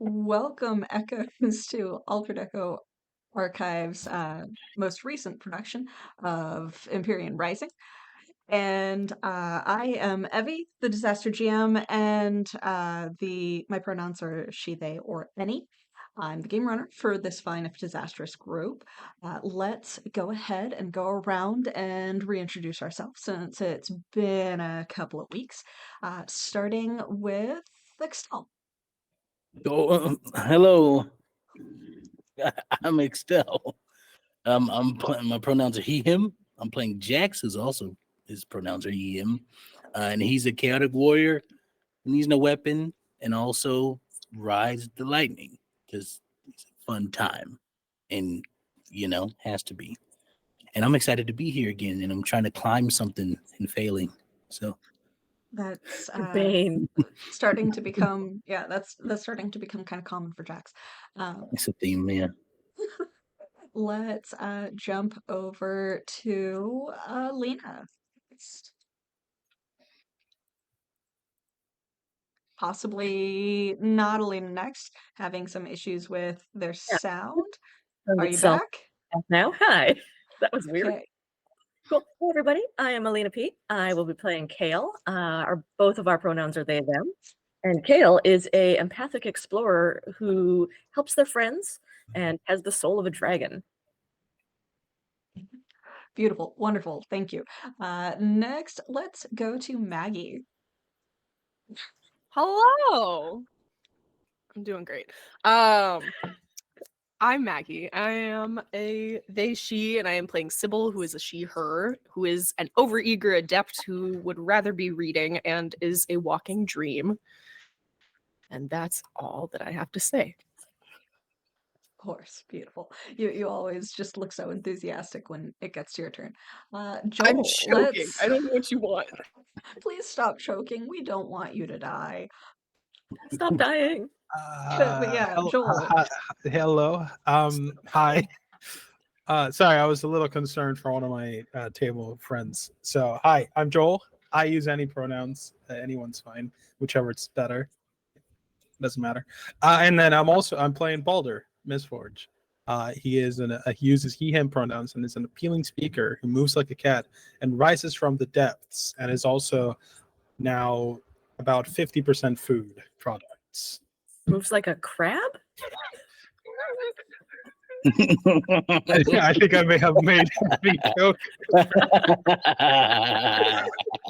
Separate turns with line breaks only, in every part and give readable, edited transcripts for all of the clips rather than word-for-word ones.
Welcome, Echoes, to Altered Echo Archive's most recent production of Empyrean Rising. And I am Evie, the Disaster GM, and my pronouns are she, they, or any. I'm the game runner for this fine if disastrous group. Let's go ahead and go around and reintroduce ourselves since it's been a couple of weeks, starting with Excel.
Hello. I'm Excel. My pronouns are he, him. I'm playing Jax, who's also his pronouns are he, him, and he's a chaotic warrior, and he's no weapon, and also rides the lightning because it's a fun time, and has to be. And I'm excited to be here again, and I'm trying to climb something and failing. So
That's
Bane.
starting to become that's starting to become kind of common for Jax.
it's a theme, yeah.
Let's jump over to Lena. Possibly not Alina next, having some issues with their sound. Are you
itself
back?
now? Hi. That was weird.
Okay.
Cool. Hey, everybody. I am Alina P. I will be playing Kale. Both of our pronouns are they, them. And Kale is a empathic explorer who helps their friends and has the soul of a dragon.
Beautiful. Wonderful. Thank you. Next, let's go to Maggie.
Hello. I'm doing great. I'm Maggie. I am a they, she, and I am playing Sybil, who is a she, her, who is an overeager adept who would rather be reading and is a walking dream. And that's all that I have to say.
Of course, beautiful. You always just look so enthusiastic when it gets to your turn. Joel,
I'm choking. I don't know what you want.
Please stop choking. We don't want you to die.
Stop dying.
But yeah, Joel.
Hello. Hi. Sorry, I was a little concerned for one of my table friends. So, hi, I'm Joel. I use any pronouns. Anyone's fine, whichever's better. Doesn't matter. And then I'm playing Balder Mistforge. He uses he/him pronouns and is an appealing speaker who moves like a cat and rises from the depths and is also now about 50% food products.
Moves like a crab?
I think I may have made a joke.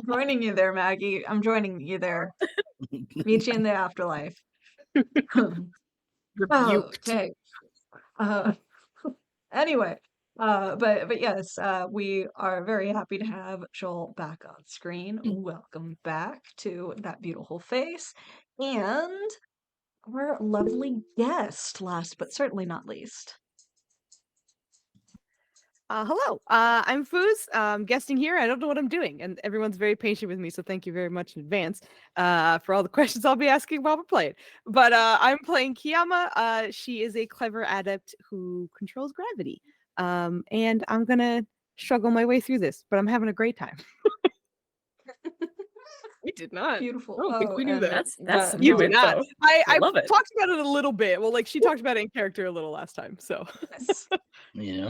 Joining you there, Maggie. I'm joining you there. Meet you in the afterlife.
Rebuked.
Okay. Anyway, but yes, we are very happy to have Joel back on screen. Welcome back to that beautiful face. And our lovely guest, last but certainly not least.
Hello. I'm Foos. Guesting here. I don't know what I'm doing, and everyone's very patient with me, so thank you very much in advance for all the questions I'll be asking while we're playing. But I'm playing Kiama. She is a clever adept who controls gravity. And I'm gonna struggle my way through this, but I'm having a great time. We did not.
Beautiful.
I don't think we knew that.
That's
You
new
did not.
info.
I
love it.
talked about it a little bit. Well, like she talked about it in character a little last time. So
Yes.
Yeah.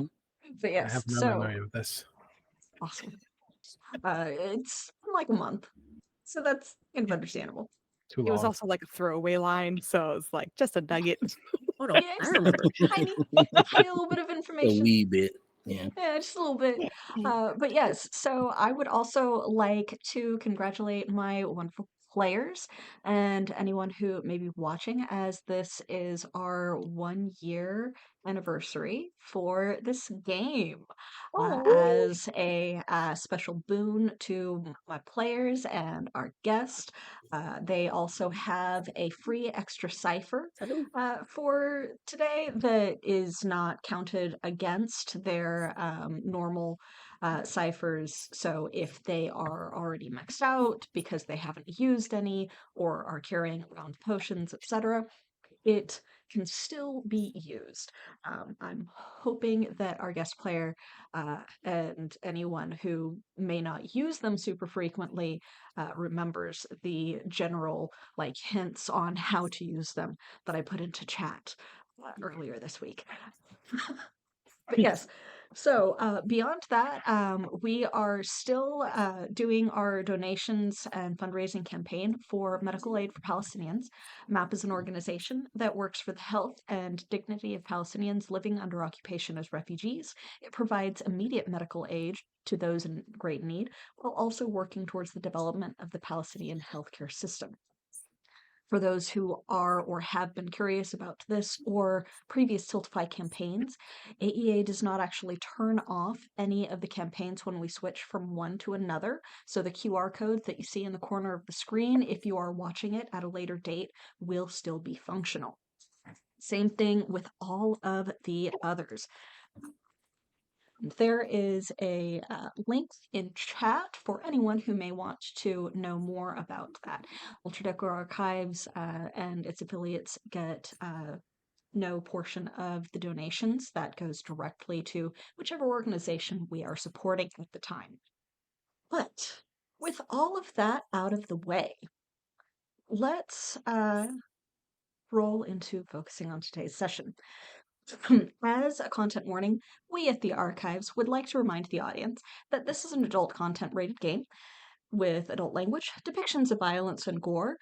But
I
yes,
have no
so
memory of this.
awesome. It's like a month, so that's kind of understandable.
Too long.
it was also like a throwaway line, so it's like just a nugget.
Oh, no,
Yeah,
I
just
remember.
tiny little bit of
A
information.
wee bit. Yeah.
Yeah, just a little bit. But yes, so I would also like to congratulate my wonderful players and anyone who may be watching, as this is our 1 year anniversary for this game. As a special boon to my players and our guest, they also have a free extra cipher for today that is not counted against their normal ciphers. So if they are already maxed out because they haven't used any or are carrying around potions, etc., it can still be used. I'm hoping that our guest player and anyone who may not use them super frequently remembers the general hints on how to use them that I put into chat earlier this week. But yes, so beyond that, we are still doing our donations and fundraising campaign for medical aid for Palestinians. MAP is an organization that works for the health and dignity of Palestinians living under occupation as refugees. It provides immediate medical aid to those in great need, while also working towards the development of the Palestinian healthcare system. For those who are or have been curious about this or previous Tiltify campaigns, AEA does not actually turn off any of the campaigns when we switch from one to another. So the QR code that you see in the corner of the screen, if you are watching it at a later date, will still be functional. Same thing with all of the others. There is a link in chat for anyone who may want to know more about that. Ultradecker Archives and its affiliates get no portion of the donations. That goes directly to whichever organization we are supporting at the time. But with all of that out of the way, let's roll into focusing on today's session. As a content warning, we at the Archives would like to remind the audience that this is an adult content rated game with adult language, depictions of violence and gore,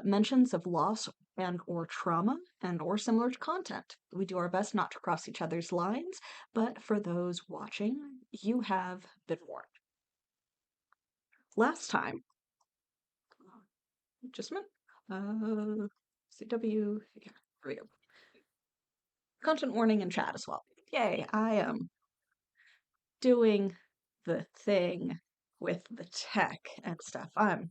mentions of loss and or trauma and or similar content. We do our best not to cross each other's lines, but for those watching, you have been warned. Last time, just a minute, CW, here we go. Content warning in chat as well. Yay, I am doing the thing with the tech and stuff. I'm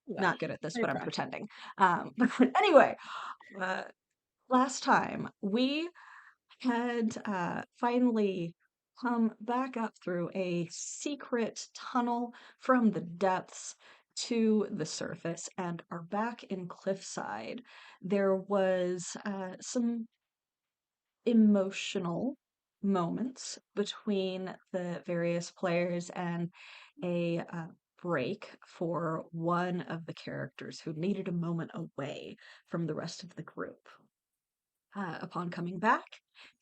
not good at this, but I'm pretending. But anyway, last time we had finally come back up through a secret tunnel from the depths to the surface and are back in Cliffside. There was some emotional moments between the various players and a break for one of the characters who needed a moment away from the rest of the group. Upon coming back,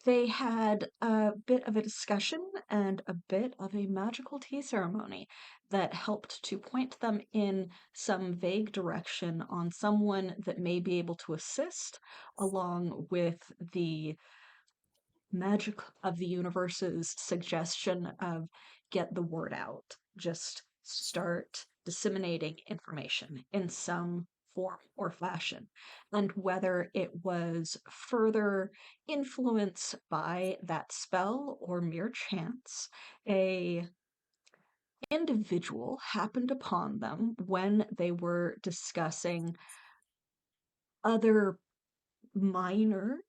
they had a bit of a discussion and a bit of a magical tea ceremony that helped to point them in some vague direction on someone that may be able to assist, along with the magic of the universe's suggestion of get the word out. Just start disseminating information in some form or fashion. And whether it was further influence by that spell or mere chance, a individual happened upon them when they were discussing other minor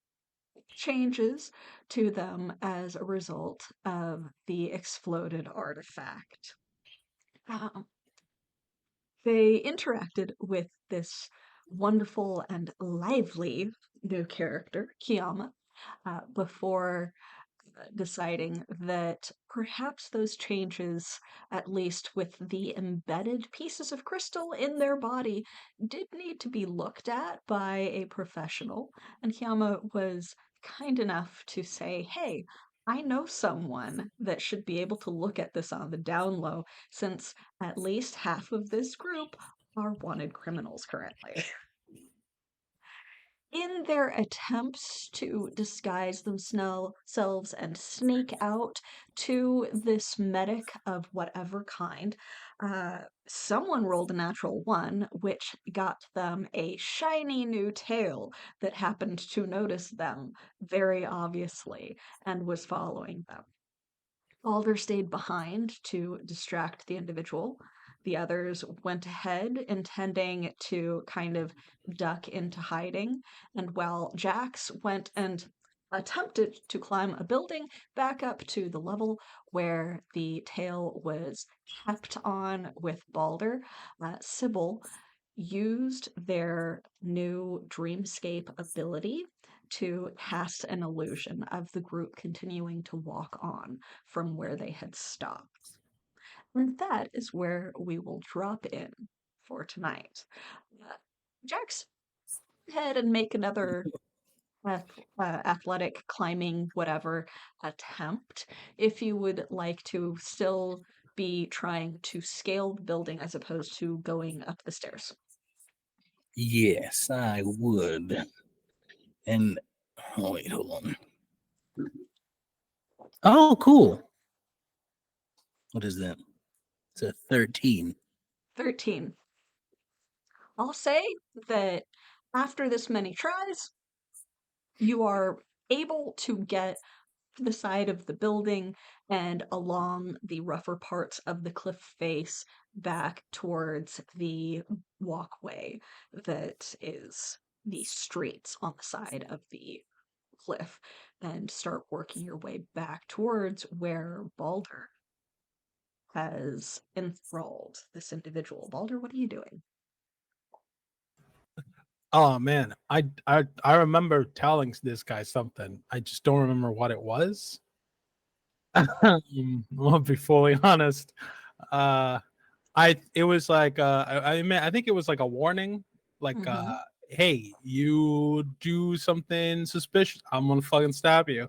changes to them as a result of the exploded artifact. They interacted with this wonderful and lively new character, Kiama, before deciding that perhaps those changes, at least with the embedded pieces of crystal in their body, did need to be looked at by a professional. And Kiama was kind enough to say, hey, I know someone that should be able to look at this on the down low, since at least half of this group are wanted criminals currently. In their attempts to disguise themselves and sneak out to this medic of whatever kind, someone rolled a natural 1, which got them a shiny new tail that happened to notice them very obviously and was following them. Alder stayed behind to distract the individual. The others went ahead, intending to kind of duck into hiding. And while Jax went and attempted to climb a building back up to the level where the tail was kept on with Balder, Sybil used their new Dreamscape ability to cast an illusion of the group continuing to walk on from where they had stopped. And that is where we will drop in for tonight. Jax, go ahead and make another athletic climbing, whatever attempt if you would like to still be trying to scale the building as opposed to going up the stairs.
Yes, I would. And oh wait, hold on. Oh, cool. What is that? It's a 13.
13. I'll say that after this many tries, you are able to get to the side of the building and along the rougher parts of the cliff face back towards the walkway that is the streets on the side of the cliff, and start working your way back towards where Balder has enthralled this individual. Balder, what are you doing?
Oh man, I remember telling this guy something. I just don't remember what it was. I'll be fully honest. It was like I think it was like a warning, like
Mhm.
hey, you do something suspicious, I'm gonna fucking stab you.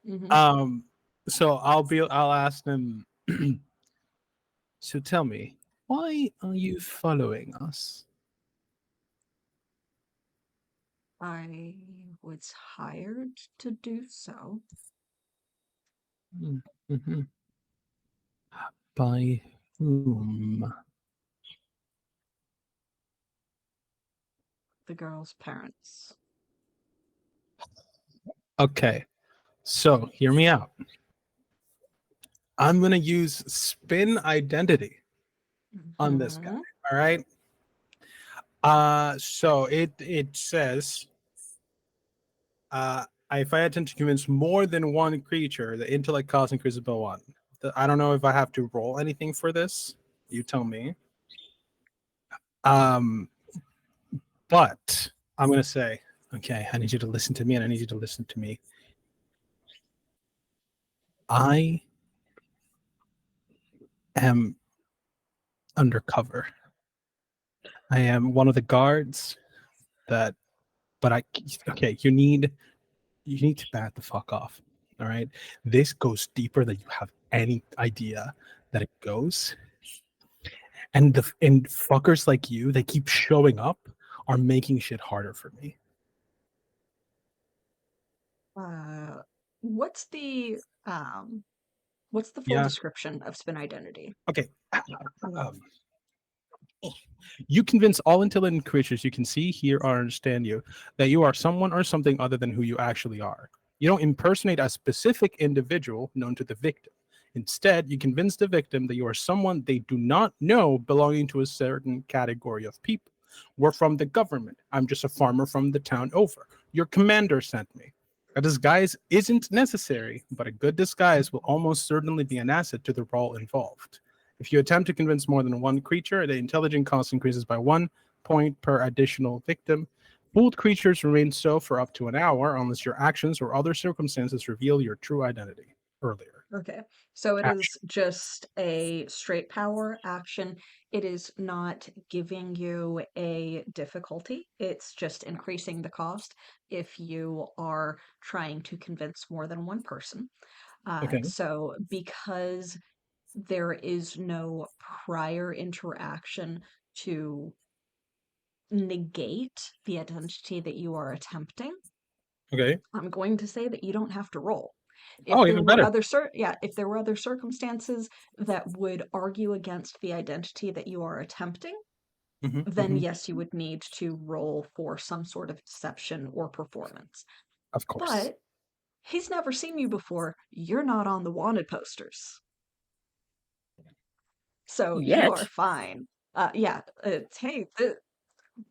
Mhm.
So I'll ask them. So tell me, why are you following us?
I was hired to do so.
Mm-hmm. By whom?
The girl's parents.
Okay, so hear me out. I'm gonna use spin identity on this guy.
Mhm.
All right. So it says, if I attempt to convince more than one creature, the intellect cost increases by 1. I don't know if I have to roll anything for this. You tell me. Um, but I'm gonna say, okay, I need you to listen to me, and I need you to listen to me. I am undercover. I am one of the guards that, but okay, you need to bat the fuck off. All right. This goes deeper than you have any idea that it goes. And fuckers like you, they keep showing up, are making shit harder for me.
Uh, what's the what's the full
Yeah.
description of spin identity?
Okay. Um, you convince all intelligent creatures you can see, hear, or understand you that you are someone or something other than who you actually are. You don't impersonate a specific individual known to the victim. Instead, you convince the victim that you are someone they do not know belonging to a certain category of people. We're from the government. I'm just a farmer from the town over. Your commander sent me. A disguise isn't necessary, but a good disguise will almost certainly be an asset to the role involved. If you attempt to convince more than one creature, the intelligence cost increases by 1 point per additional victim. Fooled creatures remain so for up to an hour unless your actions or other circumstances reveal your true identity earlier.
Okay, so it
Action.
is just a straight power action. It is not giving you a difficulty. It's just increasing the cost if you are trying to convince more than one person.
Okay.
So because there is no prior interaction to negate the identity that you are attempting,
Okay.
I'm going to say that you don't have to roll. If
Oh,
there
even
were
better.
other if there were other circumstances that would argue against the identity that you are attempting, then
Hmm.
yes, you would need to roll for some sort of deception or performance.
Of course.
But he's never seen you before. You're not on the wanted posters. So you are
Yet.
fine. Yeah, it's, hey, the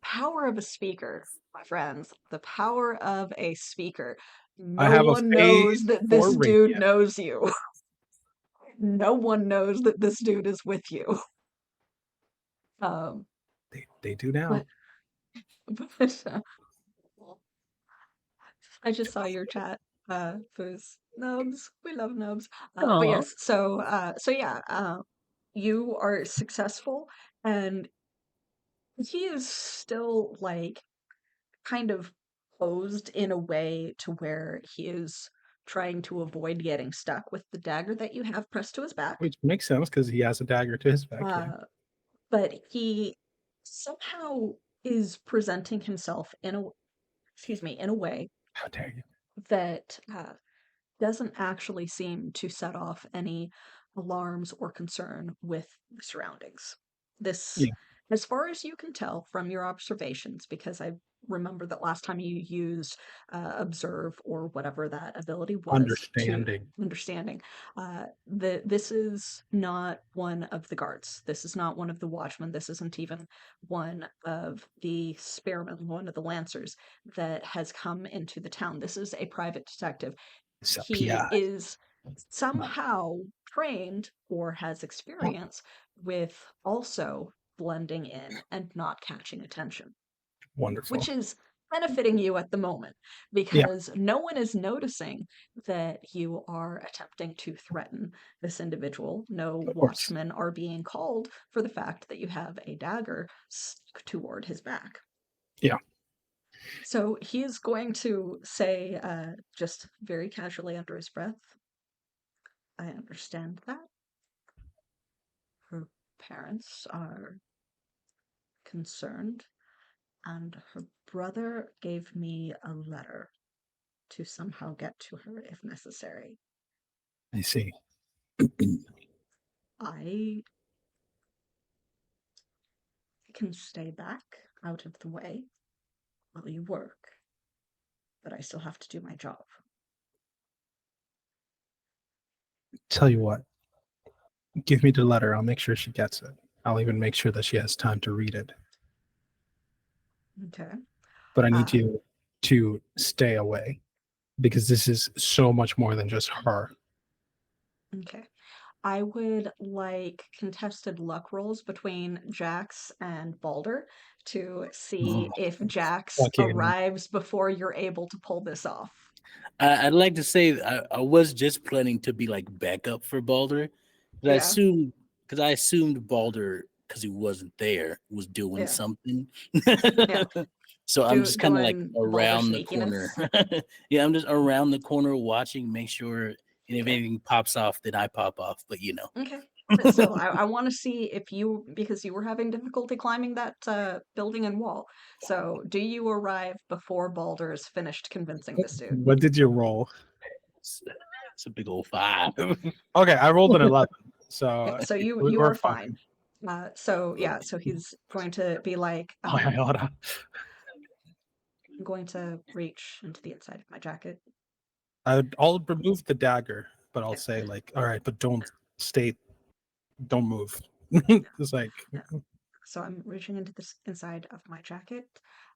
power of a speaker, my friends, the power of a speaker.
I
No
have a
one knows
phase
that
for
this dude
radiant.
knows you. No one knows that this dude is with you. Um,
They do now.
But I just saw your chat, Foos. Nubs, we love nubs. But
Aw.
yes, so yeah, you are successful, and he is still like kind of posed in a way to where he is trying to avoid getting stuck with the dagger that you have pressed to his back.
Which makes sense because he has a dagger to his back. Yeah.
But he somehow is presenting himself in a way
How dare you?
that doesn't actually seem to set off any alarms or concern with the surroundings. This,
Yeah.
as far as you can tell from your observations, because I remember that last time you used observe or whatever that ability was to
Understanding.
this is not one of the guards. This is not one of the watchmen. This isn't even one of the spearmen, one of the lancers that has come into the town. This is a private detective.
It's a
He
PI.
is somehow trained or has experience with also blending in and not catching attention,
Wonderful.
which is benefiting you at the moment because no one is noticing that you are attempting to threaten this individual. No
Of course.
watchmen are being called for the fact that you have a dagger stuck toward his back.
Yeah.
So he is going to say, just very casually under his breath, I understand that. Her parents are concerned, and her brother gave me a letter to somehow get to her if necessary.
I see.
I can stay back out of the way while you work, but I still have to do my job.
Tell you what, give me the letter. I'll make sure she gets it. I'll even make sure that she has time to read it.
Okay.
But I need you to stay away because this is so much more than just her.
Okay. I would like contested luck rolls between Jax and Balder to see if Jax
Okay.
arrives before you're able to pull this off.
I'd like to say I was just planning to be like backup for Balder, but
Yeah.
I assumed Balder, because he wasn't there, was doing
Yeah.
something.
Yeah.
So I'm just kind of like
Doing Balder
around the
sneakiness.
corner. Yeah, I'm just around the corner watching, make sure, and if
Okay.
anything pops off, then I pop off. But you know,
Okay. But still, I want to see if because you were having difficulty climbing that building and wall. So, do you arrive before Balder is finished convincing this dude?
What did you roll?
it's a big old 5.
Okay, I rolled an 11. So,
Okay, so you
we're
are fine. So yeah, so he's going to be like,
Oh, I oughta.
I'm going to reach into the inside of my jacket.
I'll remove the dagger, but I'll
Okay.
say like, all right, but don't move. It's like,
Yeah. So I'm reaching into this inside of my jacket.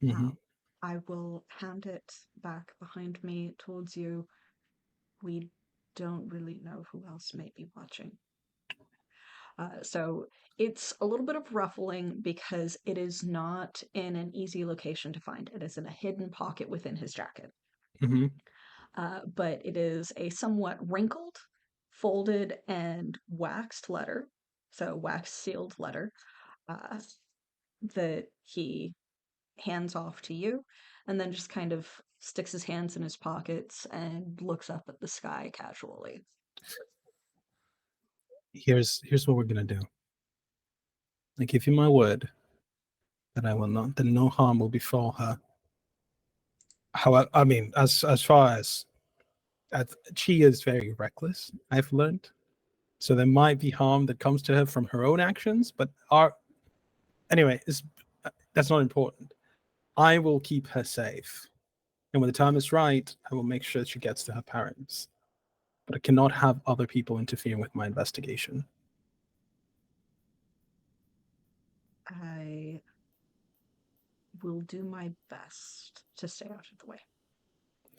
mhm.
I will hand it back behind me towards you. We don't really know who else may be watching. So it's a little bit of ruffling because it is not in an easy location to find. It is in a hidden pocket within his jacket.
Mhm.
But it is a somewhat wrinkled, folded, and waxed letter. So wax sealed letter that he hands off to you and then just kind of sticks his hands in his pockets and looks up at the sky casually.
Here's what we're gonna do. I give you my word that no harm will befall her. However, I mean, as far as she is very reckless, I've learned. So there might be harm that comes to her from her own actions, but anyway, that's not important. I will keep her safe. And when the time is right, I will make sure she gets to her parents. But I cannot have other people interfering with my investigation.
I will do my best to stay out of the way.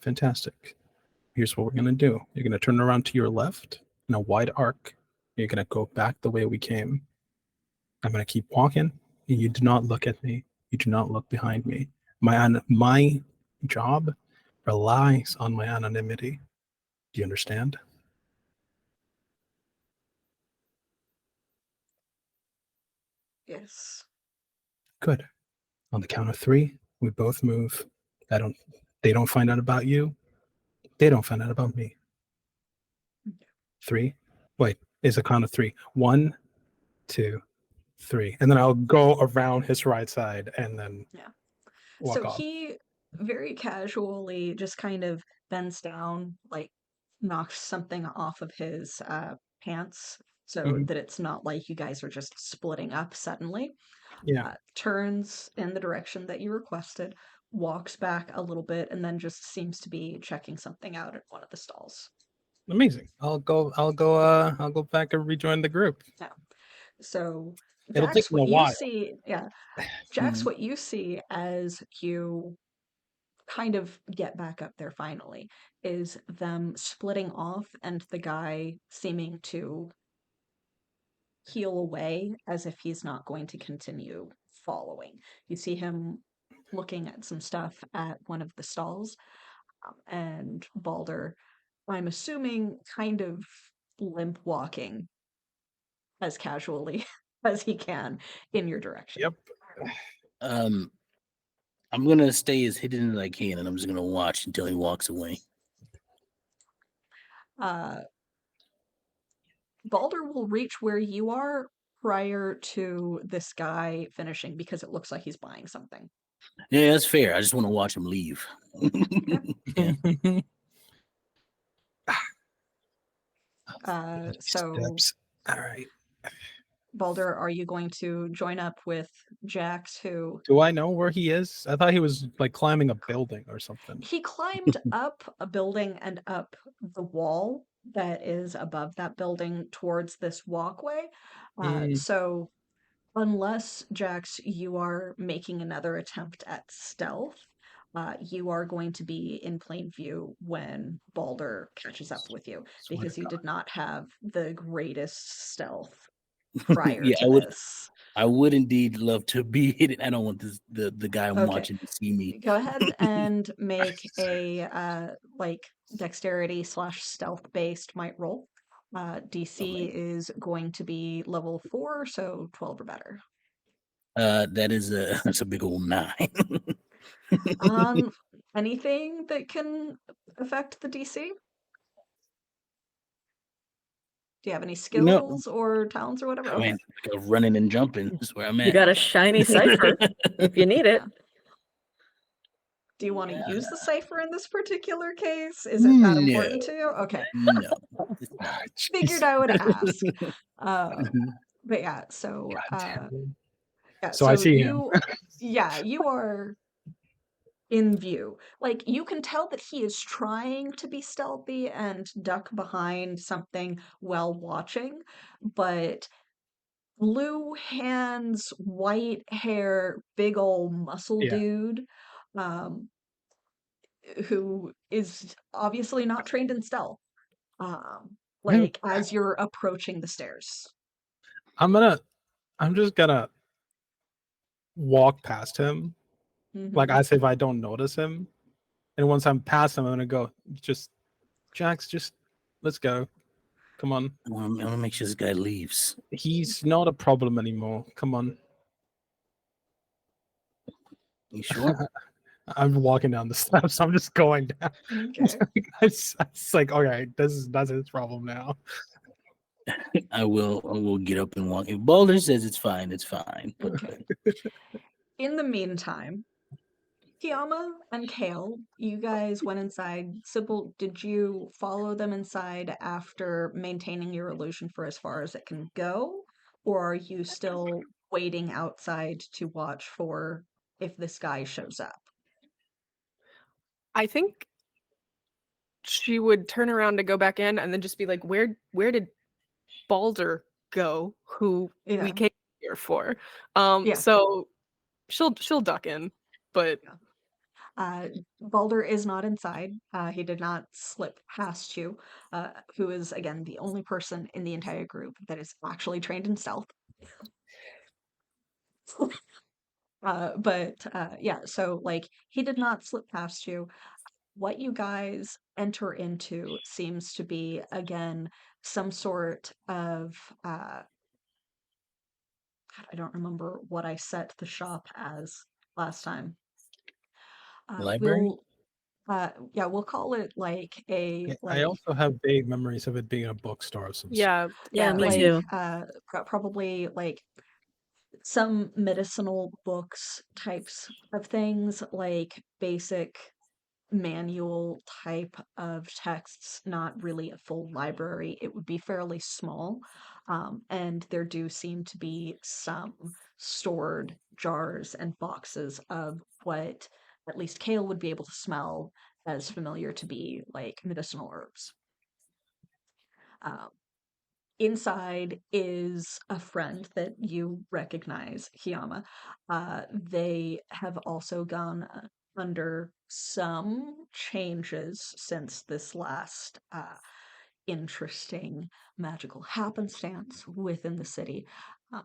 Fantastic. Here's what we're going to do. You're going to turn around to your left in a wide arc. You're going to go back the way we came. I'm going to keep walking. You do not look at me. You do not look behind me. My job relies on my anonymity. Do you understand?
Yes.
Good. On the count of 3, we both move. They don't find out about you. They don't find out about me. 3. Wait, it's a count of 3. 1, 2, 3. And then I'll go around his right side and then walk
So
off.
he very casually just kind of bends down, like knocks something off of his pants so
Mhm.
that it's not like you guys are just splitting up suddenly.
Yeah.
Turns in the direction that you requested, walks back a little bit, and then just seems to be checking something out at one of the stalls.
Amazing. I'll go back and rejoin the group.
Yeah. So
It'll take
Jax,
me a
what you
while.
see, Jax,
Mhm.
what you see as you kind of get back up there finally is them splitting off and the guy seeming to heal away as if he's not going to continue following. You see him looking at some stuff at one of the stalls, and Balder, I'm assuming, kind of limp walking as casually as he can in your direction.
Yep.
Um, I'm gonna stay as hidden as I can, and I'm just gonna watch until he walks away.
Uh, Balder will reach where you are prior to this guy finishing because it looks like he's buying something.
Yeah, that's fair. I just want to watch him leave. Yeah.
So,
Steps. All right.
Balder, are you going to join up with Jax, who
Do I know where he is? I thought he was like climbing a building or something.
he climbed up a building and up the wall that is above that building towards this walkway.
Mm,
So, unless, Jax, you are making another attempt at stealth, you are going to be in plain view when Balder catches up with you
swear to
because you
God.
did not have the greatest stealth prior
Yeah,
to this.
I would indeed love to be hidden. I don't want the guy I'm
Okay,
watching to see me.
go ahead and make a like dexterity slash stealth based might roll. DC
Okay.
is going to be level 4, so 12 or better.
That is that's a big old 9.
Um, anything that can affect the DC? Do you have any
No,
skills or talents or whatever?
I
Okay.
mean, like running and jumping is where I'm
You
at.
got a shiny cipher if you need it.
Yeah. Do you want to use the cipher in this particular case? Is it that
No,
important to you? Okay.
no, it's not.
Figured
Jeez.
I would ask. Uh,
Mhm.
but yeah, so
God damn it.
yeah,
So I
so
see him.
you are in view. Like you can tell that he is trying to be stealthy and duck behind something while watching, but blue hands, white hair, big old muscle
Yeah.
dude, um, who is obviously not trained in stealth.
I'm
Like as you're approaching the stairs.
I'm gonna I'm just gonna walk past him, like
Hmm.
as if I don't notice him. And once I'm past him, I'm gonna go, just Jax, just let's go. Come on.
I want to make sure this guy leaves.
He's not a problem anymore. Come on.
You sure?
I'm walking down the steps. I'm just going down.
Okay.
It's like, all right, that's his problem now.
I will get up and walk. If Balder says it's fine, it's fine. But
Okay. In the meantime, Kiama and Kale, you guys went inside. Sybil, did you follow them inside after maintaining your illusion for as far as it can go? Or are you still waiting outside to watch for if this guy shows up?
I think she would turn around to go back in and then just be like, where did Balder go, who we
Yeah.
came here for?
Yeah.
So she'll duck in, but
Balder is not inside. He did not slip past you, who is, again, the only person in the entire group that is actually trained in stealth. Yeah, so like he did not slip past you. What you guys enter into seems to be again some sort of God, I don't remember what I set the shop as last time.
Library?
We'll yeah, we'll call it like a
I
like
also have vague memories of it being a bookstore of some sort.
Yeah,
Yeah, me
like
too.
probably like some medicinal books types of things, like basic manual type of texts, not really a full library. It would be fairly small. And there do seem to be some stored jars and boxes of what at least Kale would be able to smell as familiar to be like medicinal herbs. Um, Inside is a friend that you recognize, Kiama. They have also gone under some changes since this last interesting magical happenstance within the city.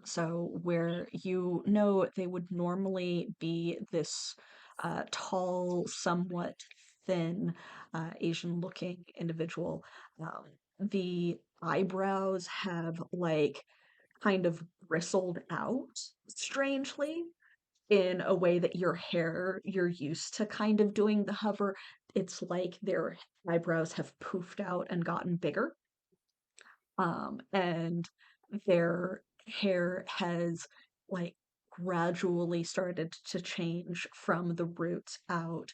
So, where you know they would normally be this tall, somewhat thin, Asian looking individual, the eyebrows have like kind of bristled out strangely in a way that your hair, you're used to kind of doing the hover. It's like their eyebrows have poofed out and gotten bigger. And their hair has like gradually started to change from the roots out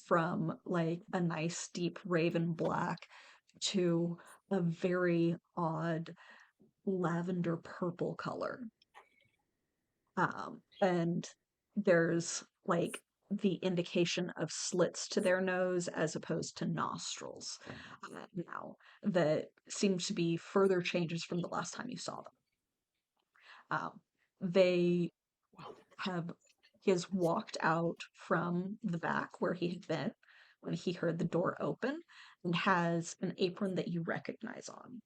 from like a nice deep raven black to a very odd lavender purple color. And there's like the indication of slits to their nose as opposed to nostrils now that seems to be further changes from the last time you saw them. They have he has walked out from the back where he had been when he heard the door open and has an apron that you recognize on,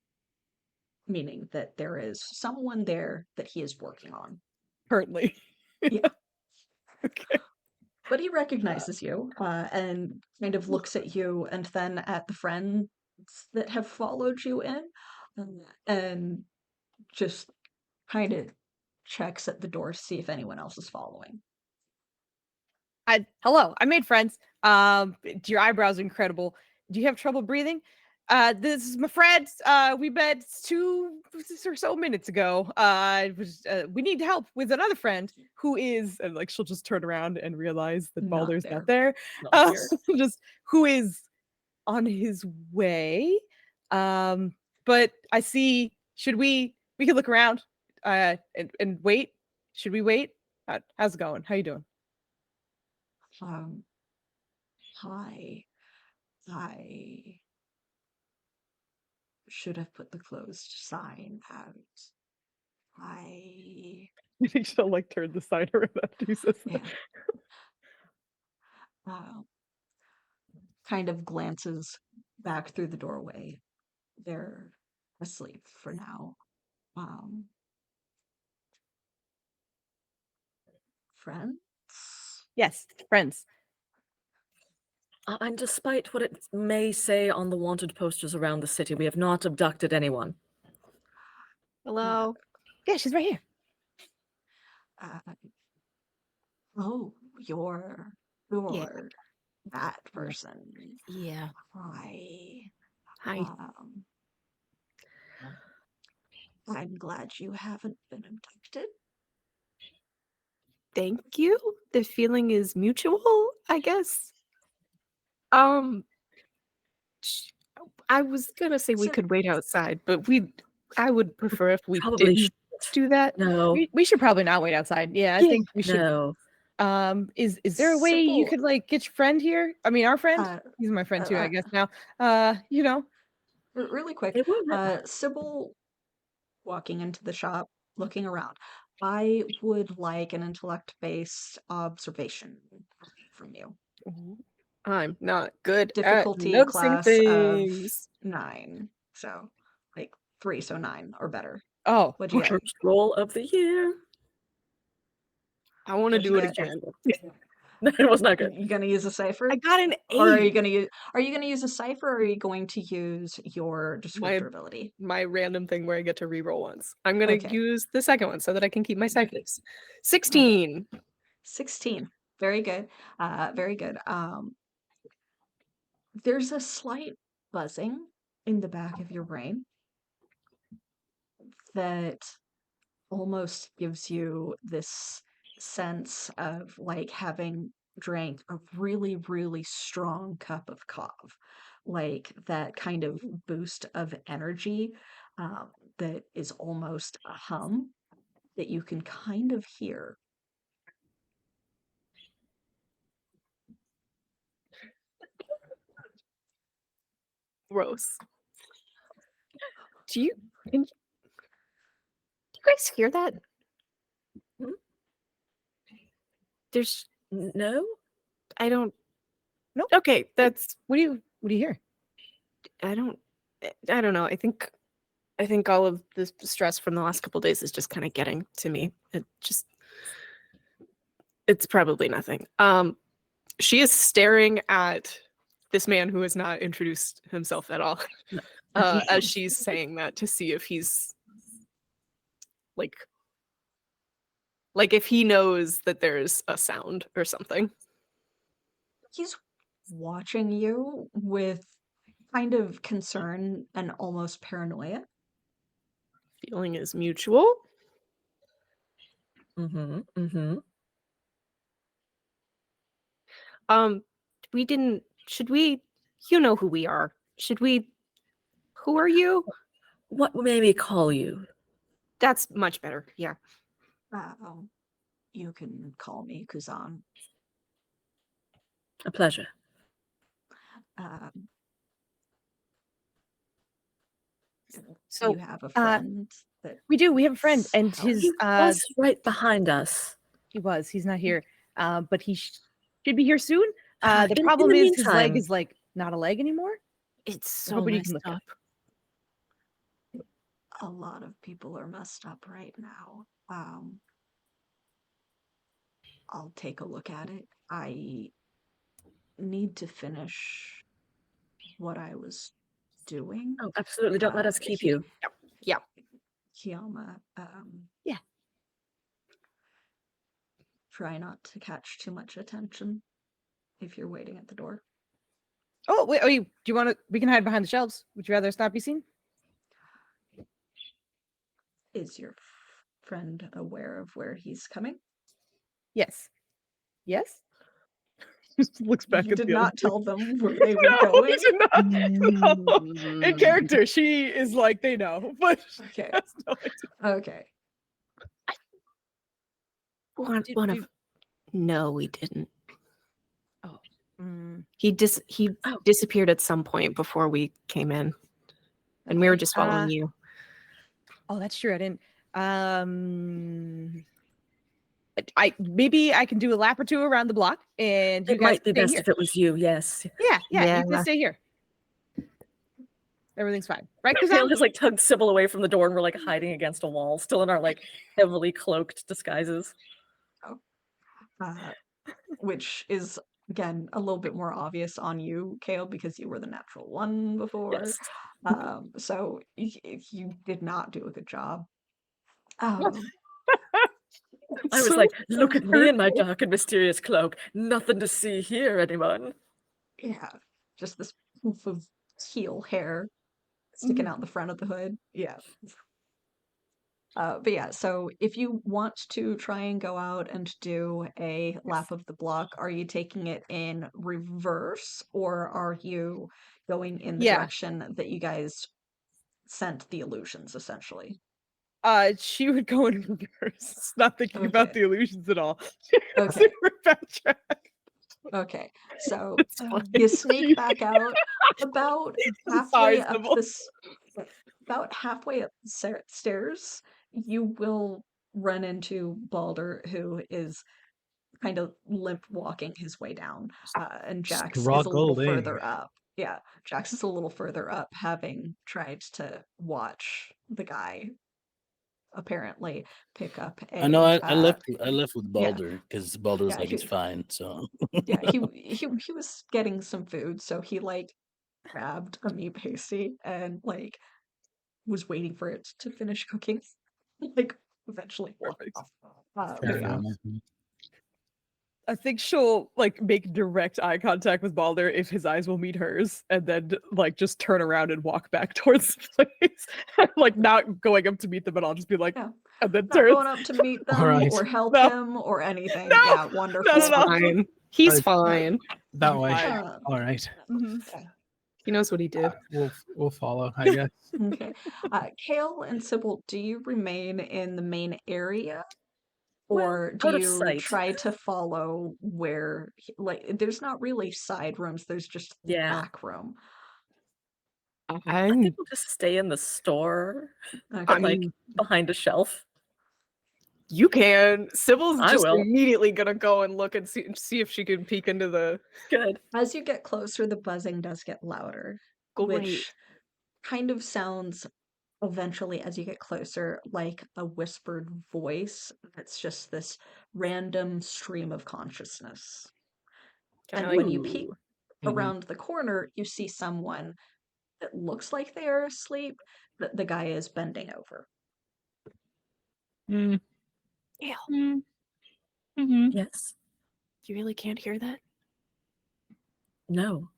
meaning that there is someone there that he is working on.
currently.
Yeah.
Okay.
But he recognizes you and kind of looks at you and then at the friends that have followed you in and just kind of checks at the door to see if anyone else is following.
Hello, I made friends. Your eyebrows are incredible. Do you have trouble breathing? This is my friend. We met 2 or so minutes ago. We need help with another friend who is, and like she'll just turn around and realize that
Not
Balder's
there.
not there.
Not here.
Just who is on his way. But I see. Should we can look around, and wait? Should we wait? How's it going? How you doing?
Hi. I should have put the closed sign out. I
You think she'll like turn the sign around after you says that?
yeah. Kind of glances back through the doorway. They're asleep for now. Friends?
Yes, friends.
And despite what it may say on the wanted posters around the city, we have not abducted anyone.
Hello. Yeah, she's right here.
Oh, you're that person.
Yeah.
Hi.
Hi.
I'm glad you haven't been abducted.
Thank you. The feeling is mutual, I guess. I was gonna say we
So-
could wait outside, but I would prefer if we
Probably
didn't do that.
No.
We should probably not wait outside. Yeah, I
Yeah,
think we should.
No.
Is there a way you
Simple-
could like get your friend here? I mean, our friend. He's my friend too, I guess now. You know.
Really quick,
It won't.
Sybil walking into the shop, looking around. I would like an intellect-based observation from you.
I'm not good at
Difficulty
noticing
class
things.
of 9. So, like 3, so 9 or better.
Oh,
What'd you get?
First roll of the year.
I want to
What
do
you
it
got?
again.
It was not good.
You gonna use a cipher?
I got an
Or are you
8.
gonna use a cipher, or are you going to use your descriptor ability?
My random thing where I get to reroll once. I'm gonna
Okay.
use the second one so that I can keep my ciphers.
Okay.
16.
16. Very good. Very good. There's a slight buzzing in the back of your brain that almost gives you this sense of like having drank a really, really strong cup of coffee, like that kind of boost of energy that is almost a hum that you can kind of hear.
Gross. Do you guys hear that?
Hmm?
There's
No?
I don't
Nope.
Okay, that's
What do you hear?
I don't know. I think all of the stress from the last couple days is just kind of getting to me. It's probably nothing. She is staring at this man who has not introduced himself at all, as she's saying that, to see if he's like if he knows that there's a sound or something.
He's watching you with kind of concern and almost paranoia.
Feeling is mutual.
Mm-hmm. Mm-hmm.
Should we, you know who we are. Who are you?
What made me call you?
That's much better. Yeah.
You can call me Kuzan.
A pleasure.
Um,
So
you have a friend that
We do. We have a friend, and
help.
his
He was right behind us.
he was. He's not here. But he should be here soon. The
In
problem
the
is his leg
meantime-
is like not a leg anymore.
it's so
Nobody
messed
can look
up.
A lot of people are messed up right now. I'll take a look at it. I need to finish what I was doing.
Oh, absolutely. Don't let us keep you.
Yeah.
Kiama,
Yeah.
try not to catch too much attention if you're waiting at the door.
Oh wait, do you want to? We can hide behind the shelves. Would you rather us not be seen?
Is your friend aware of where he's coming?
Yes. Yes. Just looks back
You
at
did
the other
not
two.
tell them where they were
No,
going.
we did not. No. In character, she is like they know, but
Okay.
that's no idea.
Okay.
No, we didn't.
Oh.
He disappeared at some point before we came in, and we were just following you.
Oh, that's true. I didn't. Maybe I can do a lap or two around the block, and you
It
guys
might be
stay
best
here.
if it was you, yes.
Yeah,
Yeah.
you can stay here. Everything's fine, right? Because
Kale has like tugged Sybil away from the door, and we're like hiding against a wall, still in our like heavily cloaked disguises.
Which is again a little bit more obvious on you, Kale, because you were the natural one before.
Yes.
So you did not do a good job.
I was like, look at me in my dark and mysterious cloak. Nothing to see here, anyone.
Yeah, just this poof of heel hair sticking out the front of the hood. Yeah. But yeah, so if you want to try and go out and do a lap of the block, are you taking it in reverse, or are you going in the direction that you guys sent the illusions, essentially?
she would go in reverse, not thinking about
Okay.
the illusions at all.
Okay.
Super backtrack.
Okay, so
It's fine.
you sneak back out about halfway up
Sizable.
about halfway up the stairs. You will run into Balder, who is kind of limp walking his way down, and Jax is a little
Struggling.
further up. Yeah, Jax is a little further up, having tried to watch the guy apparently pick up
I know.
a
I left. I left with
yeah,
Balder because Balder was
yeah,
like, "It's fine." So
yeah, he was getting some food, so he like grabbed a meat pasty and like was waiting for it to finish cooking, like eventually walked
Perfect.
off.
Fair
But yeah,
enough.
I think she'll like make direct eye contact with Balder if his eyes will meet hers, and then like just turn around and walk back towards the place. Like not going up to meet them, and I'll just be like,
yeah,
and then
not
turns.
going up to meet
All
them
right.
or help
No,
him or anything.
no,
Yeah,
no,
He's
wonderful.
no.
fine. He's
Right.
fine.
That way.
Fine.
All right.
Mhm.
Okay.
He knows what he did.
We'll follow, I guess.
Okay. Kale and Sybil, do you remain in the main area?
Well,
Or do
out of
you
sight.
try to follow where, like, there's not really side rooms, there's just the
Yeah.
back room.
I
I'm.
think we'll just stay in the store,
Okay.
I
like
mean,
behind a shelf.
you can. Sybil's
I
just
will.
immediately gonna go and look and see if she can peek into the.
Good.
As you get closer, the buzzing does get louder,
Great.
which kind of sounds eventually, as you get closer, like a whispered voice that's just this random stream of consciousness.
Kinda
And
like,
when you peek
Mhm.
around the corner, you see someone that looks like they are asleep, but the guy is bending over.
Mm,
"Ew,
mm, mhm.
Yes.
you really can't hear that?
No.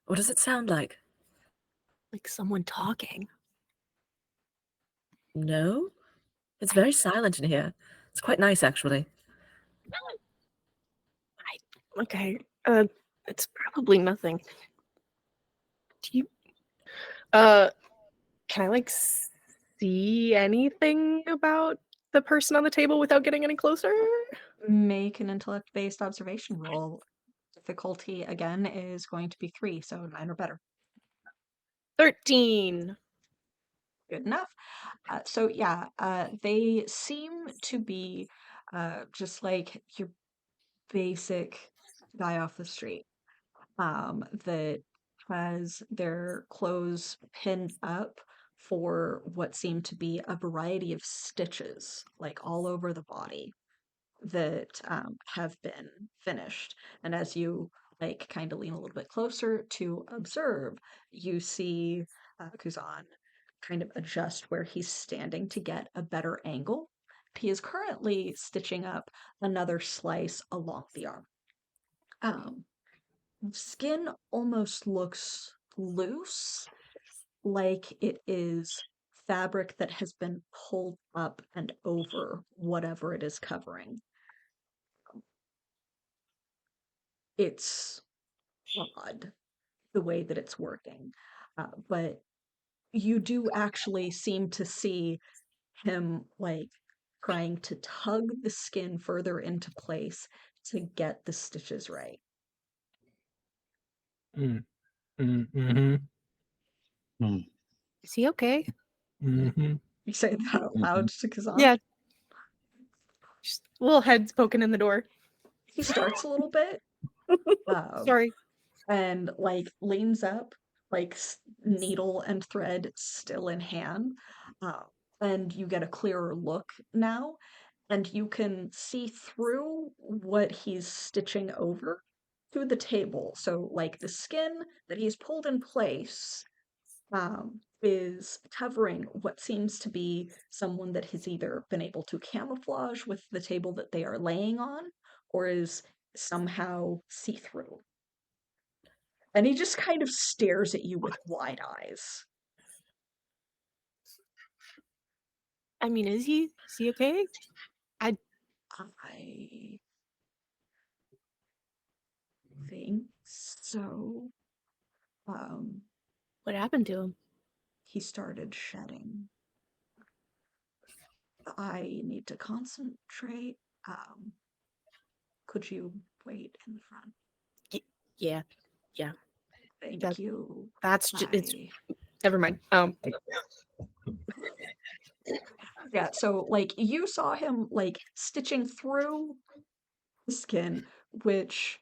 What does it sound like?
Like someone talking."
No. It's very silent in here. It's quite nice, actually.
Okay. It's probably nothing. Do you? Uh, can I like see anything about the person on the table without getting any closer?
Make an intellect-based observation roll. Difficulty again is going to be 3, so 9 or better.
13.
Good enough. So yeah, they seem to be just like your basic guy off the street that has their clothes pinned up for what seem to be a variety of stitches, like all over the body, that have been finished. And as you like kind of lean a little bit closer to observe, you see Kuzan kind of adjust where he's standing to get a better angle. He is currently stitching up another slice along the arm. Um, Skin almost looks loose, like it is fabric that has been pulled up and over whatever it is covering. It's odd the way that it's working, but you do actually seem to see him like trying to tug the skin further into place to get the stitches right.
Mm, mm, mhm,
Is he okay?
mhm.
You say that out loud to Kazan.
Yeah. Just little heads poking in the door.
He starts a little bit, um,
Sorry.
and like leans up, like needle and thread still in hand, uh, and you get a clearer look now, and you can see through what he's stitching over to the table. So, like the skin that he's pulled in place is covering what seems to be someone that has either been able to camouflage with the table that they are laying on, or is somehow see through. And he just kind of stares at you with wide eyes.
I mean, is he? Is he okay?
I think so.
What happened to him?
He started shedding. I need to concentrate. Could you wait in the front?
Yeah. Yeah.
Thank
That-
you.
That's just. It's.
I-
Never mind.
Yeah, so like you saw him like stitching through the skin, which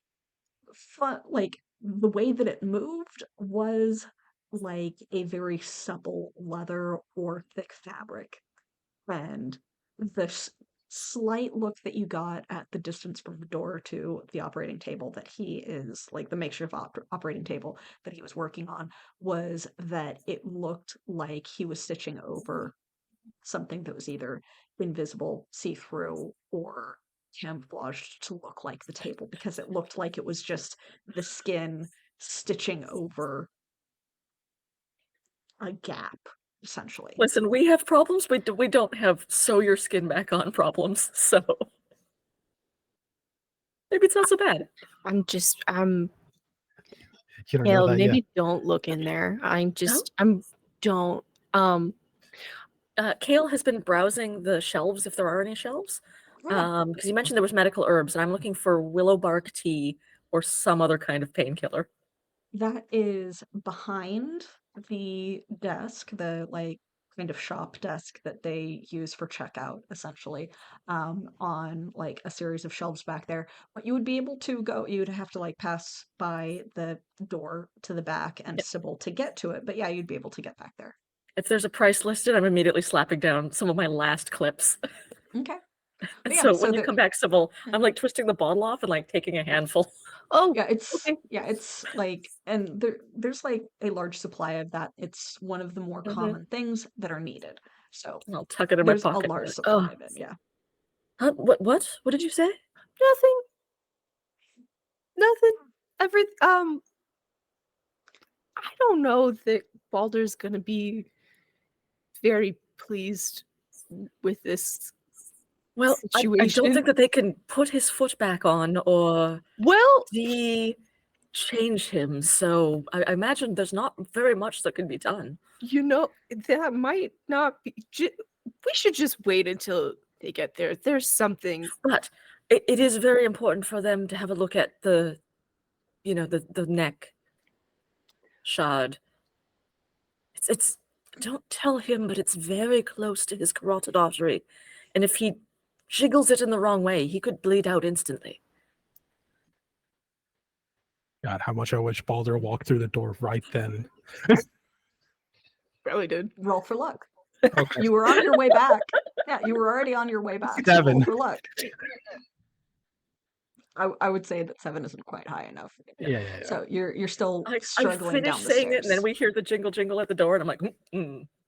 like the way that it moved was like a very supple leather or thick fabric. And the slight look that you got at the distance from the door to the operating table that he is like the makeshift operating table that he was working on was that it looked like he was stitching over something that was either invisible, see-through, or camouflaged to look like the table because it looked like it was just the skin stitching over a gap, essentially.
Listen, we have problems, but we don't have sew your skin back on problems, so maybe it's not so bad.
I'm just
You don't know
Kale,
that yet.
maybe don't look in there. Don't
Kale has been browsing the shelves if there are any shelves.
Yeah.
Because you mentioned there was medical herbs, and I'm looking for willow bark tea or some other kind of painkiller.
That is behind the desk, the like kind of shop desk that they use for checkout, essentially, on like a series of shelves back there. But you would be able to go, you would have to like pass by the door to the back and
Yep.
Sybil to get to it. But yeah, you'd be able to get back there.
If there's a price listed, I'm immediately slapping down some of my last clips.
Okay.
And
Yeah,
so
so
when you
the-
come back, Sybil, I'm like twisting the bottle off and like taking a handful.
Oh,
Yeah,
Okay.
it's like, and there's like a large supply of that. It's one of the more
Mhm.
common things that are needed. So
I'll tuck it in my
there's a
pocket.
large
Like,
supply
oh,
of it. Yeah.
huh, what did you say?
nothing. I don't know that Baldur's gonna be very pleased with this
Well, I don't
situation.
think that they can put his foot back on or
Well,
change him. So I imagine there's not very much that can be done.
that might not be. We should just wait until they get there. There's something.
But it is very important for them to have a look at the neck shard. It's don't tell him, but it's very close to his carotid artery, and if he jiggles it in the wrong way, he could bleed out instantly.
God, how much I wish Baldur walked through the door right then.
Probably did.
Roll for luck.
Okay.
You were on your way back. Yeah, you were already on your way back. So
7.
roll for luck. I would say that 7 isn't quite high enough.
Yeah.
So you're still
I
struggling down
finish
the
saying
stairs.
it, and then we hear the jingle jingle at the door, and I'm like,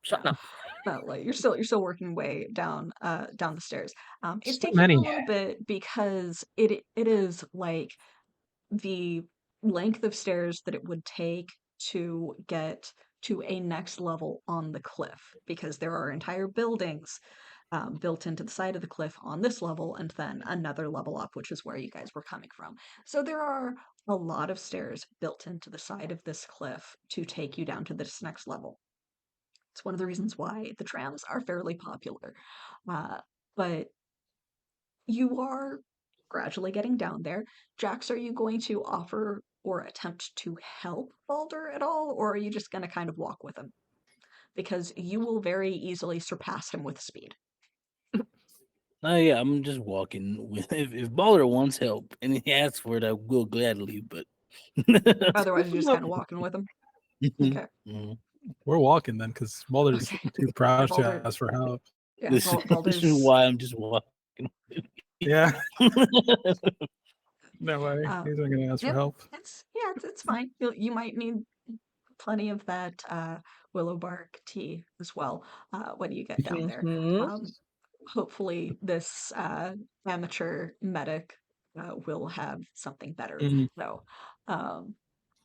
shut up.
No, like you're still working your way down the stairs. It's
So
taking
many.
a little bit because it is like the length of stairs that it would take to get to a next level on the cliff because there are entire buildings built into the side of the cliff on this level and then another level up, which is where you guys were coming from. So there are a lot of stairs built into the side of this cliff to take you down to this next level. It's one of the reasons why the trams are fairly popular. But you are gradually getting down there. Jax, are you going to offer or attempt to help Baldur at all, or are you just going to kind of walk with him? Because you will very easily surpass him with speed.
Oh yeah, I'm just walking. If Baldur wants help and he asks for it, I will gladly. But
Otherwise, you're just kind of walking with him. Okay.
Mhm.
We're walking then because Balder's
Okay.
too proud
Baldur-
to ask for help.
Yeah,
This, this
Baldur's.
is why I'm just walking.
Yeah. No way. He's not going to ask for
Yep,
help.
it's fine. You might need plenty of that willow bark tea as well when you get down there.
Mhm.
Hopefully, this amateur medic will have something better.
Mhm.
So,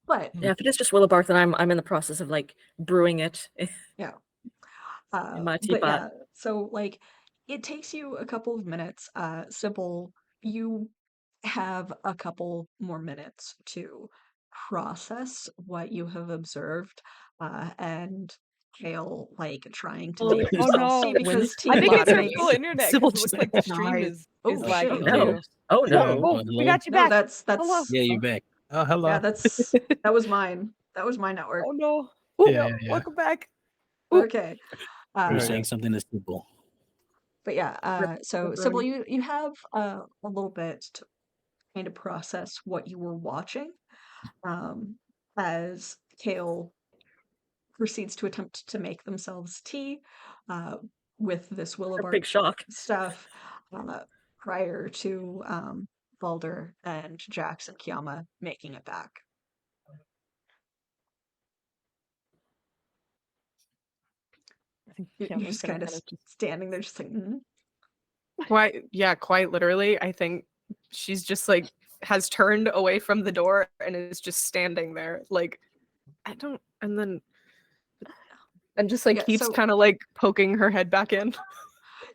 but
Yeah, if it is just willow bark, then I'm in the process of like brewing it.
yeah,
In my
but
teapot.
yeah. So like, it takes you a couple of minutes. Sybil, you have a couple more minutes to process what you have observed, and Kale like trying to
Oh,
make
oh
himself see
no.
because T
I think it's our
makes
full internet
Sybil
because it
just
looks like the stream
died.
is
Oh,
is
shit.
lagging
No.
too.
Oh no.
Yeah.
Oh, we
Hello?
got you
No,
back.
that's
Hello.
Yeah, you're back.
Oh, hello.
yeah, that was mine. That was my network.
Oh no.
Yeah.
Welcome back. Ooh.
Okay.
You're
Yeah.
saying something to people.
But yeah, so Sybil,
Pepperoni.
you have a little bit to kind of process what you were watching, as Kale proceeds to attempt to make themselves tea. with this
A
Willowbark
big shock.
stuff prior to Balder and Jax and Kiama making it back.
I think
You're
Kiama's
just
gonna
kind of standing there, just like,
Quite literally, I think she's just like has turned away from the door and is just standing there, like I don't, and just like
Yeah,
keeps
so
kind of like poking her head back in.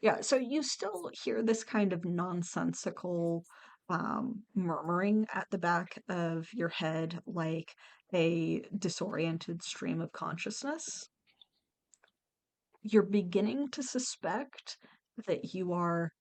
yeah, so you still hear this kind of nonsensical murmuring at the back of your head, like a disoriented stream of consciousness. You're beginning to suspect that you are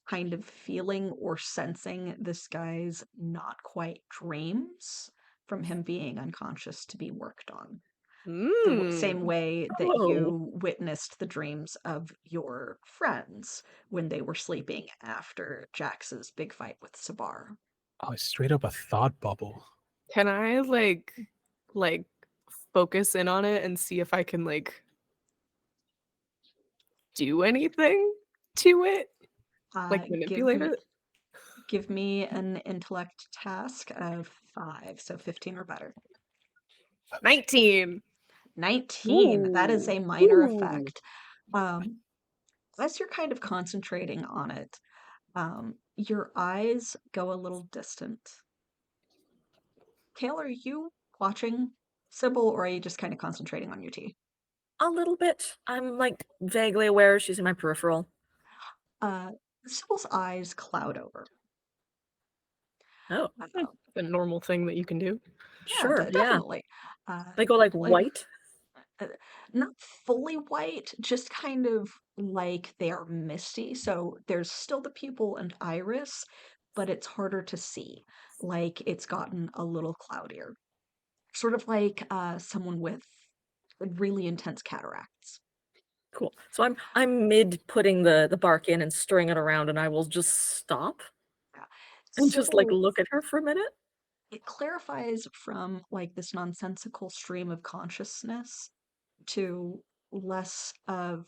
kind of feeling or sensing this guy's not quite dreams from him being unconscious to be worked on. The same
Mm.
way that
Oh.
you witnessed the dreams of your friends when they were sleeping after Jax's big fight with Sabar.
Oh, it's straight up a thought bubble.
Can I like focus in on it and see if I can like do anything to it? Like manipulate it?
Give me an intellect task of 5, so 15 or better.
19.
19. That is a minor effect. As you're kind of concentrating on it, your eyes go a little distant. Kale, are you watching Sybil, or are you just kind of concentrating on your tea?
A little bit. I'm like vaguely aware she's in my peripheral.
Sybil's eyes cloud over.
Oh,
The normal thing that you can do.
sure, yeah.
Definitely.
They go like white.
Not fully white, just kind of like they are misty. So there's still the pupil and iris, but it's harder to see. Like it's gotten a little cloudier. Sort of like someone with really intense cataracts.
Cool. So I'm mid putting the bark in and stirring it around, and I will just stop and just like
Sybil,
look at her for a minute.
it clarifies from like this nonsensical stream of consciousness to less of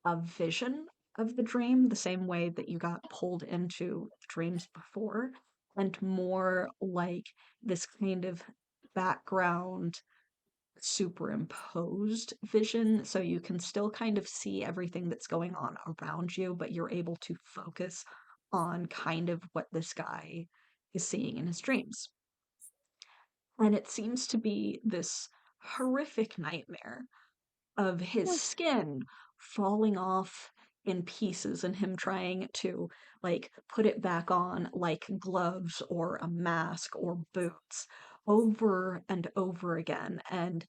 a vision of the dream, the same way that you got pulled into dreams before, and more like this kind of background superimposed vision. So you can still kind of see everything that's going on around you, but you're able to focus on kind of what this guy is seeing in his dreams. And it seems to be this horrific nightmare of his skin falling off in pieces and him trying to like put it back on like gloves or a mask or boots over and over again. And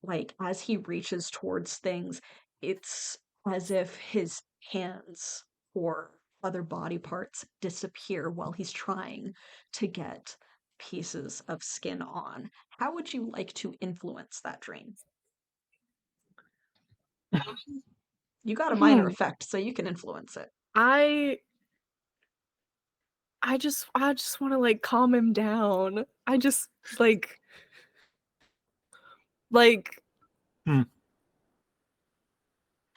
like as he reaches towards things, it's as if his hands or other body parts disappear while he's trying to get pieces of skin on. How would you like to influence that dream? You got a minor effect, so you can influence it.
I just want to like calm him down. I just like
Hmm.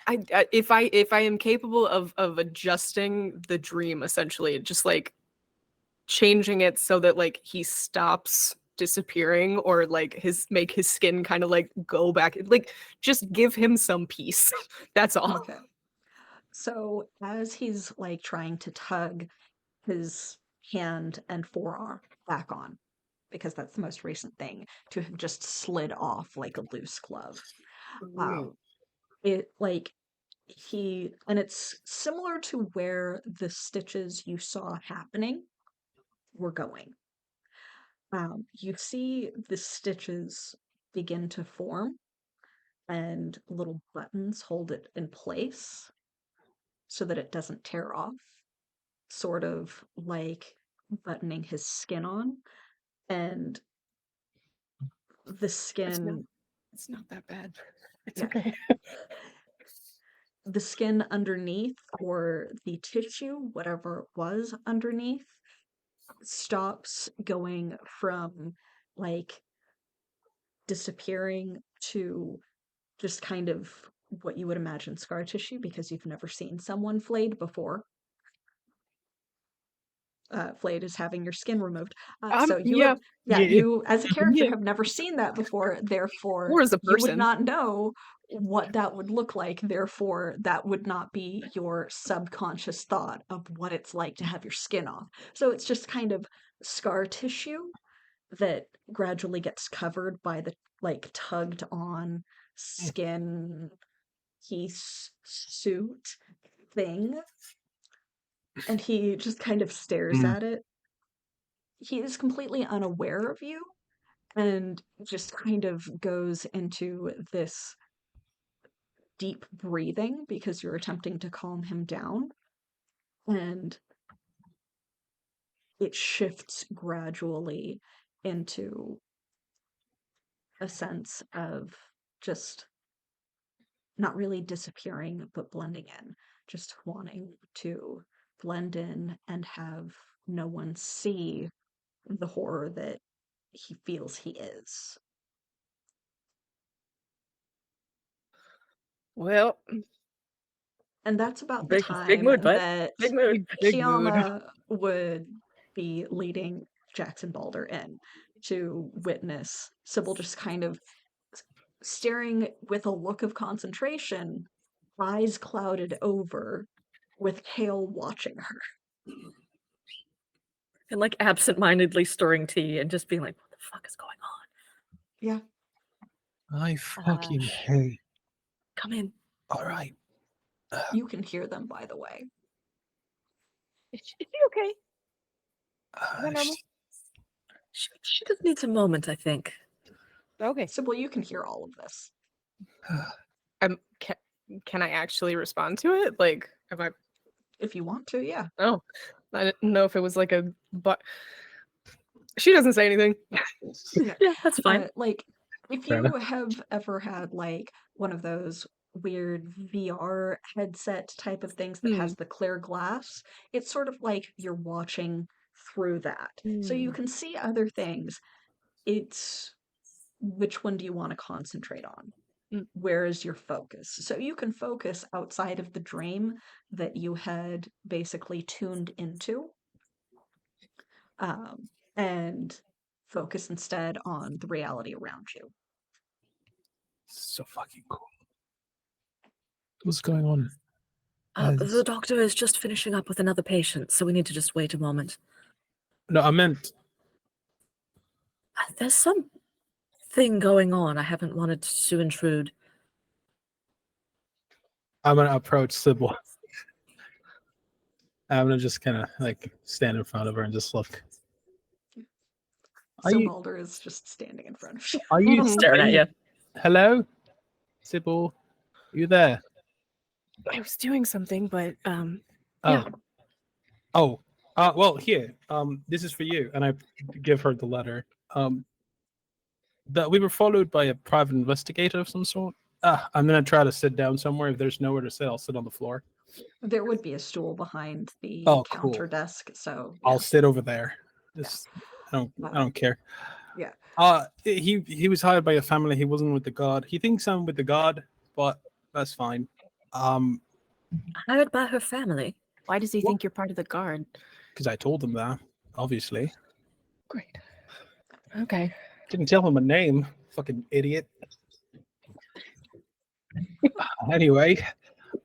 if I am capable of adjusting the dream, essentially just like changing it so that like he stops disappearing, or like make his skin kind of like go back, like just give him some peace. That's all.
Okay. So as he's like trying to tug his hand and forearm back on, because that's the most recent thing to have just slid off like a loose glove. It like and it's similar to where the stitches you saw happening were going. You see the stitches begin to form and little buttons hold it in place so that it doesn't tear off, sort of like buttoning his skin on. And the skin,
It's not that bad. It's
yeah,
okay.
the skin underneath or the tissue, whatever it was underneath, stops going from like disappearing to just kind of what you would imagine scar tissue because you've never seen someone flayed before. Flayed is having your skin removed. So you
Yeah.
you as a character
Yeah.
have never seen that before, therefore
Or as a
you would
person.
not know what that would look like, therefore that would not be your subconscious thought of what it's like to have your skin off. So it's just kind of scar tissue that gradually gets covered by the like tugged on skin piece suit thing, and he just kind of stares
Mm.
at it. He is completely unaware of you and just kind of goes into this deep breathing because you're attempting to calm him down, and it shifts gradually into a sense of just not really disappearing but blending in, just wanting to blend in and have no one see the horror that he feels he is.
Well,
And that's about the
Big
time
mood, bud.
that
Big mood.
Big mood.
Kiama would be leading Jackson Balder in to witness Sybil just kind of staring with a look of concentration, eyes clouded over, with Kale watching her.
And like absentmindedly stirring tea and just being like, what the fuck is going on?
Yeah.
I fucking hate.
Come in.
All right.
You can hear them, by the way.
Is she okay? Is that normal?
She just needs a moment, I think.
Okay.
Sybil, you can hear all of this.
can I actually respond to it? Like, am I?
If you want to, yeah.
Oh, I didn't know if it was like a. But she doesn't say anything.
Yeah.
Yeah, that's fine.
Like, if
Fair
you
enough.
have ever had like one of those weird VR headset type of things that has the clear glass, it's sort of like you're watching through that. So you can see other things. It's which one do you want to concentrate on?
Mm.
Where is your focus? So you can focus outside of the dream that you had basically tuned into, and focus instead on the reality around you.
So fucking cool. What's going on?
The doctor is just finishing up with another patient, so we need to just wait a moment.
No, I meant
There's some thing going on. I haven't wanted to intrude.
I'm gonna approach Sybil. I'm gonna just kind of like stand in front of her and just look. Are
So
you?
Balder is just standing in front of you.
Are you
Staring at you.
Hello, Sybil. You there?
I was doing something, but
Oh.
Yeah.
Oh. Well, here. This is for you, and I give her the letter. That we were followed by a private investigator of some sort. I'm gonna try to sit down somewhere. If there's nowhere to sit, I'll sit on the floor.
There would be a stool behind the
Oh,
counter
cool.
desk, so
I'll sit over there. Just, I don't care.
yeah.
He was hired by a family. He wasn't with the god. He thinks I'm with the god, but that's fine.
Hired by her family.
why does he
What?
think you're part of the guard?
Because I told him that. Obviously,
Great. Okay.
didn't tell him a name. Fucking idiot. Anyway,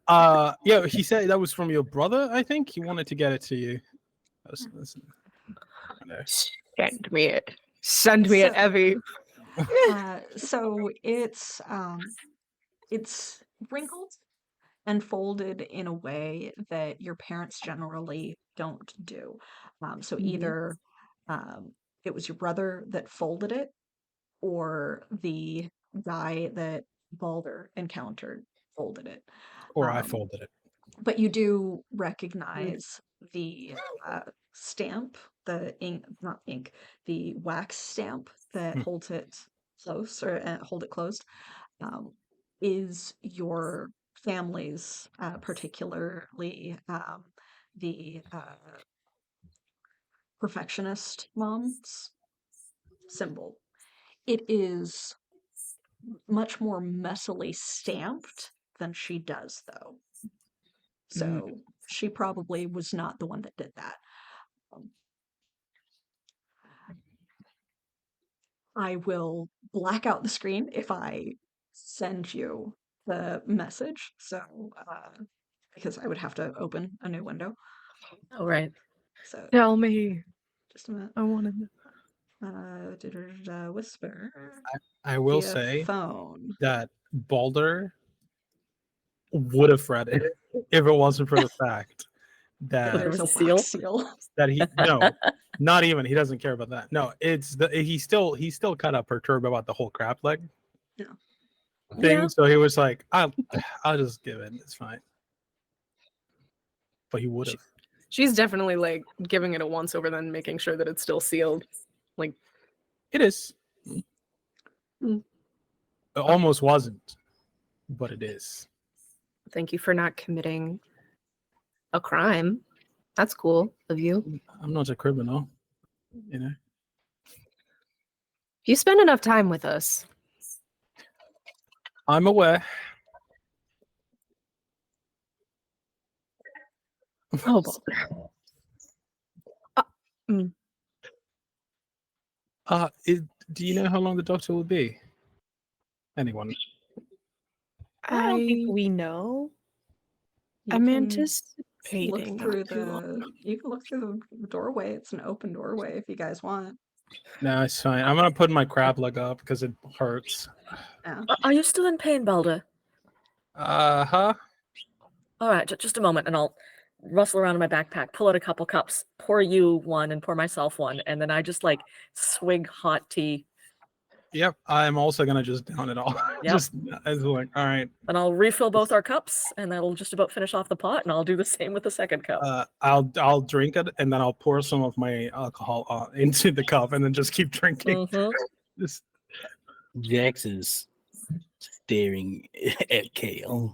yeah, he said that was from your brother. I think he wanted to get it to you. I know.
Send me it. Send me it,
So-
Evie.
So it's wrinkled and folded in a way that your parents generally don't do. So either it was your brother that folded it, or the guy that Balder encountered folded it.
Or I
Um,
folded it.
But you do recognize the stamp, the ink, not ink, the wax stamp that
Hmm.
holds it close or hold it closed, is your family's, particularly the perfectionist mom's symbol. It is much more messily stamped than she does, though. So she probably was not the one that did that. I will black out the screen if I send you the message. So, because I would have to open a new window.
Oh, right.
So,
Tell me.
just a minute.
I want to know.
Whisper
I will
via
say
phone.
that Balder would have read it if it wasn't for the fact that
There
There's
was
a
a
wax
seal?
seal.
he no, not even, he doesn't care about that. No, it's he's still kind of perturbed about the whole crab leg
Yeah.
thing.
Yeah.
So he was like, I'll just give it. It's fine. But he would have.
She's definitely like giving it a once over, then making sure that it's still sealed. Like,
It is.
Mm.
It almost wasn't, but it is.
thank you for not committing a crime. That's cool of you.
I'm not a criminal, you know.
If you spend enough time with us,
I'm aware.
oh, Balder.
Do you know how long the doctor will be? Anyone?
I don't think we know.
I'm
can
anticipating.
look through
not too long.
you can look through the doorway. It's an open doorway if you guys want.
No, it's fine. I'm gonna put my crab leg up because it hurts.
Yeah.
Are you still in pain, Balder?
Huh?
All right, just a moment, and I'll rustle around in my backpack, pull out a couple cups, pour you one and pour myself one, and then I just like swig hot tea.
Yep. I'm also gonna just down it all.
Yep.
Just as like, all right.
Then I'll refill both our cups, and that'll just about finish off the pot, and I'll do the same with the second cup.
I'll drink it and then I'll pour some of my alcohol into the cup and then just keep drinking.
Mhm.
Just
Jax is staring at Kale.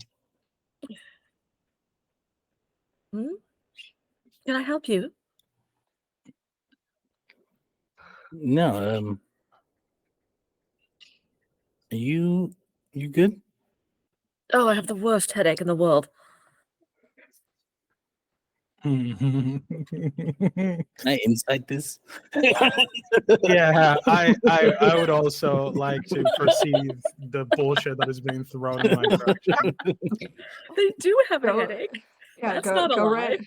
Can I help you?
No, are you good?
Oh, I have the worst headache in the world.
Can I insight this?
yeah, I would also like to perceive the bullshit that is being thrown in my direction.
They do have a
Go-
headache.
Yeah,
That's not a
go
lie.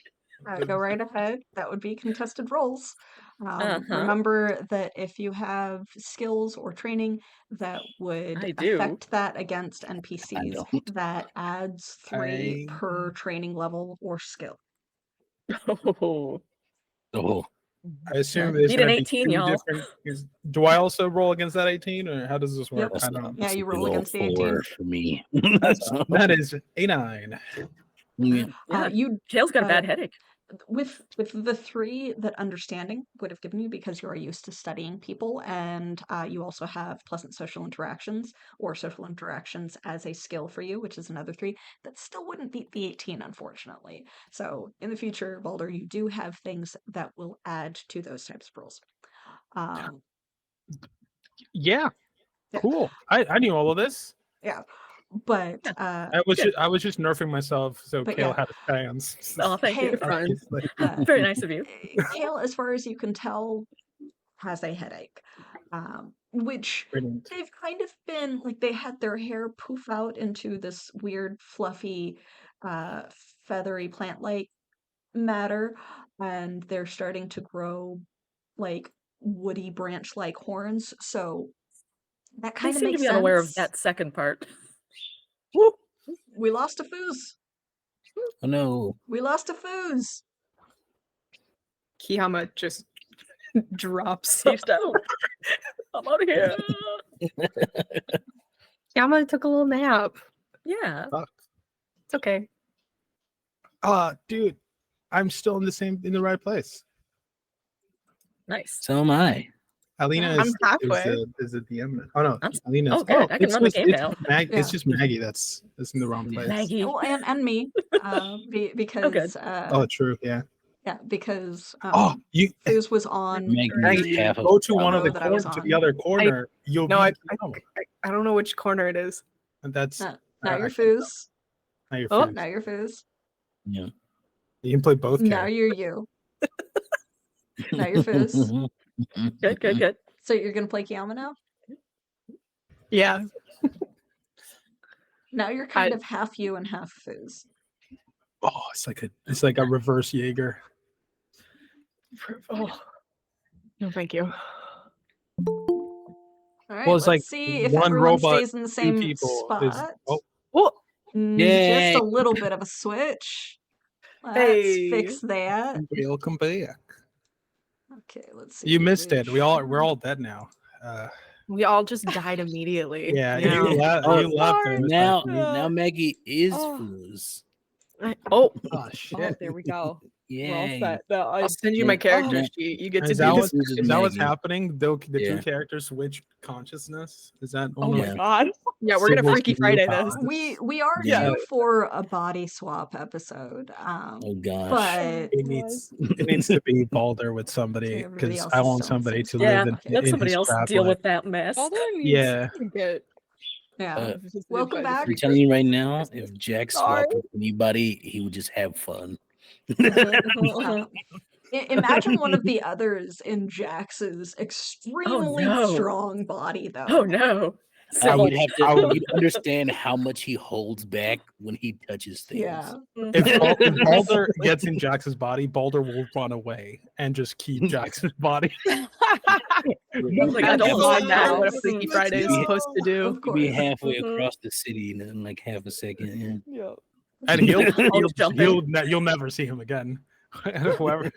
go right ahead. That would be contested roles.
Uh-huh.
Remember that if you have skills or training that would
I do.
affect that against NPCs,
don't.
that adds 3 per training level or skill.
Oh.
Oh,
I assume
Yeah,
there's
beat an
going to be
18,
2
y'all.
different. Do I also roll against that 18, or how does this work?
Yep.
I don't know.
Yeah, you roll
below
against the
4
18.
for me.
That is a 9.
Yeah.
Yeah,
You
Kale's got a bad
uh,
headache.
with the 3 that understanding would have given you because you are used to studying people, and you also have pleasant social interactions or social interactions as a skill for you, which is another 3 that still wouldn't beat the 18, unfortunately. So in the future, Balder, you do have things that will add to those types of rolls.
Yeah,
Yeah.
cool. I knew all of this.
Yeah, but
I was just nerfing myself so
But
Kale
yeah.
had a chance.
Oh, thank you.
Hey,
Obviously.
Very nice of you.
Kale, as far as you can tell, has a headache, which
Brilliant.
they've kind of been like they had their hair poof out into this weird, fluffy, feathery plant-like matter, and they're starting to grow like woody branch-like horns. So that
They
kind of
seem to
makes
be unaware of
sense.
that second part.
We lost a Foos.
Oh no.
We lost a Foos.
Kiama just drops.
He's down. I'm out of here.
Kiama took a little nap.
Yeah.
It's okay.
Dude, I'm still in the right place.
Nice.
So am I.
Alina
I'm halfway.
is the DM. Oh no,
I'm-
Alina's.
oh, good. I can run the game now.
It's just Maggie that's in the wrong place.
Maggie.
Well, and me, because
Oh, true. Yeah.
because
You
Foos was on
Maggie,
the
half of
go to one of
row
the
that I was
corners to
on.
the other corner. You'll
No,
be.
I don't know which corner it is.
And that's
Not
I
your
can't
Foos.
Now you're
Oh.
Foos.
Now you're Foos.
Yeah.
You can play both
Now
characters.
you're you. Now you're Foos.
Good, good, good.
So you're gonna play Kiama now?
Yeah.
Now you're kind of half you and half Foos.
Oh, it's like a reverse Jaeger.
Oh. No, thank you.
All right,
Well, it's
let's
like
see if
one
everyone
robot,
stays in the
2
same
people
spot.
is. Oh,
Oh,
Just
Yay.
a little bit of a switch. Let's
Hey.
fix that.
welcome back.
Okay, let's see.
You missed it. We're all dead now.
we all just died immediately.
Yeah,
Yeah.
you left.
Oh,
You left. And it was
Now,
like,
now Maggie is
Oh.
Foos.
Oh,
oh
Oh,
shit.
there we go. We're all
Yay.
set. No,
I'll send you my
And-
character
oh.
sheet. You get to
Is
do
that,
this.
what, is that what's
Maggie.
happening? The
Yeah.
2 characters switch consciousness? Is that
Oh
one
my
of
god.
Yeah, we're gonna
Sybil's
Freaky Friday this.
powers?
We are
Yeah.
due for a body swap episode.
Oh gosh.
But
It needs to be Balder with somebody
Okay, everybody
because
else
I
is
want
still in the
somebody
same
to
spot.
Yeah,
live
Okay.
let
in
somebody
his
else
trap
deal
life.
with that mess.
Baldur needs
Yeah.
to get
yeah.
visited
Welcome
by the
back.
I'm
freak
telling you right now, if Jack
Sorry.
swapped with anybody, he would just have fun.
Imagine one of the others in Jax's extremely
no.
strong body, though.
Oh no.
You'd
Sybil.
have to you'd understand how much he holds back when he touches things.
Yeah.
If Balder gets in Jax's body, Balder will run away and just keep Jax's body.
Like, I don't
That's
mind that.
what a Freaky Friday is
go.
supposed to do.
Of
He'd be
course.
halfway
Mhm.
across the city in like half a second.
Yeah.
And
jumping.
you'll never see him again. Whoever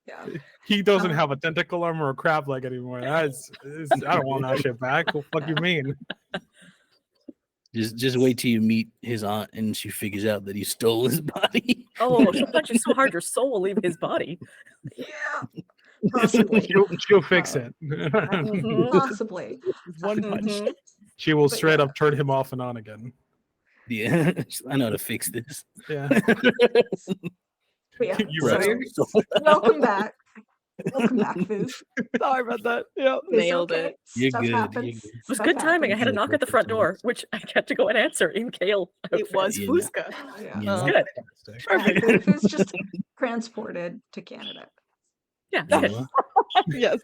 Yeah.
he doesn't have a tentacle arm or a crab leg anymore. I don't want that shit back. What the fuck you mean?
Just wait till you meet his aunt and she figures out that he stole his body.
Oh, she'll punch you so hard your soul will leave his body.
Yeah. Possibly.
She'll fix it.
Mhm.
Possibly.
One punch.
Mhm.
She will
But
straight
yeah.
up turn him off and on again.
Yeah, I know how to fix this.
Yeah.
But yeah.
You
So,
ready?
welcome back. Welcome back, Foos.
Sorry about that. Yeah.
It's
Nailed
okay.
it.
You're
Stuff
good, you're
happens.
good.
It was
Stuff
good timing. I had to
happens.
knock at the front door, which I had to go and answer in Kale.
It
outfit.
was
Yeah.
Foozca.
Yeah.
Yeah.
Good.
Foos just transported to Canada.
Yeah.
You
okay.
know?
Yes.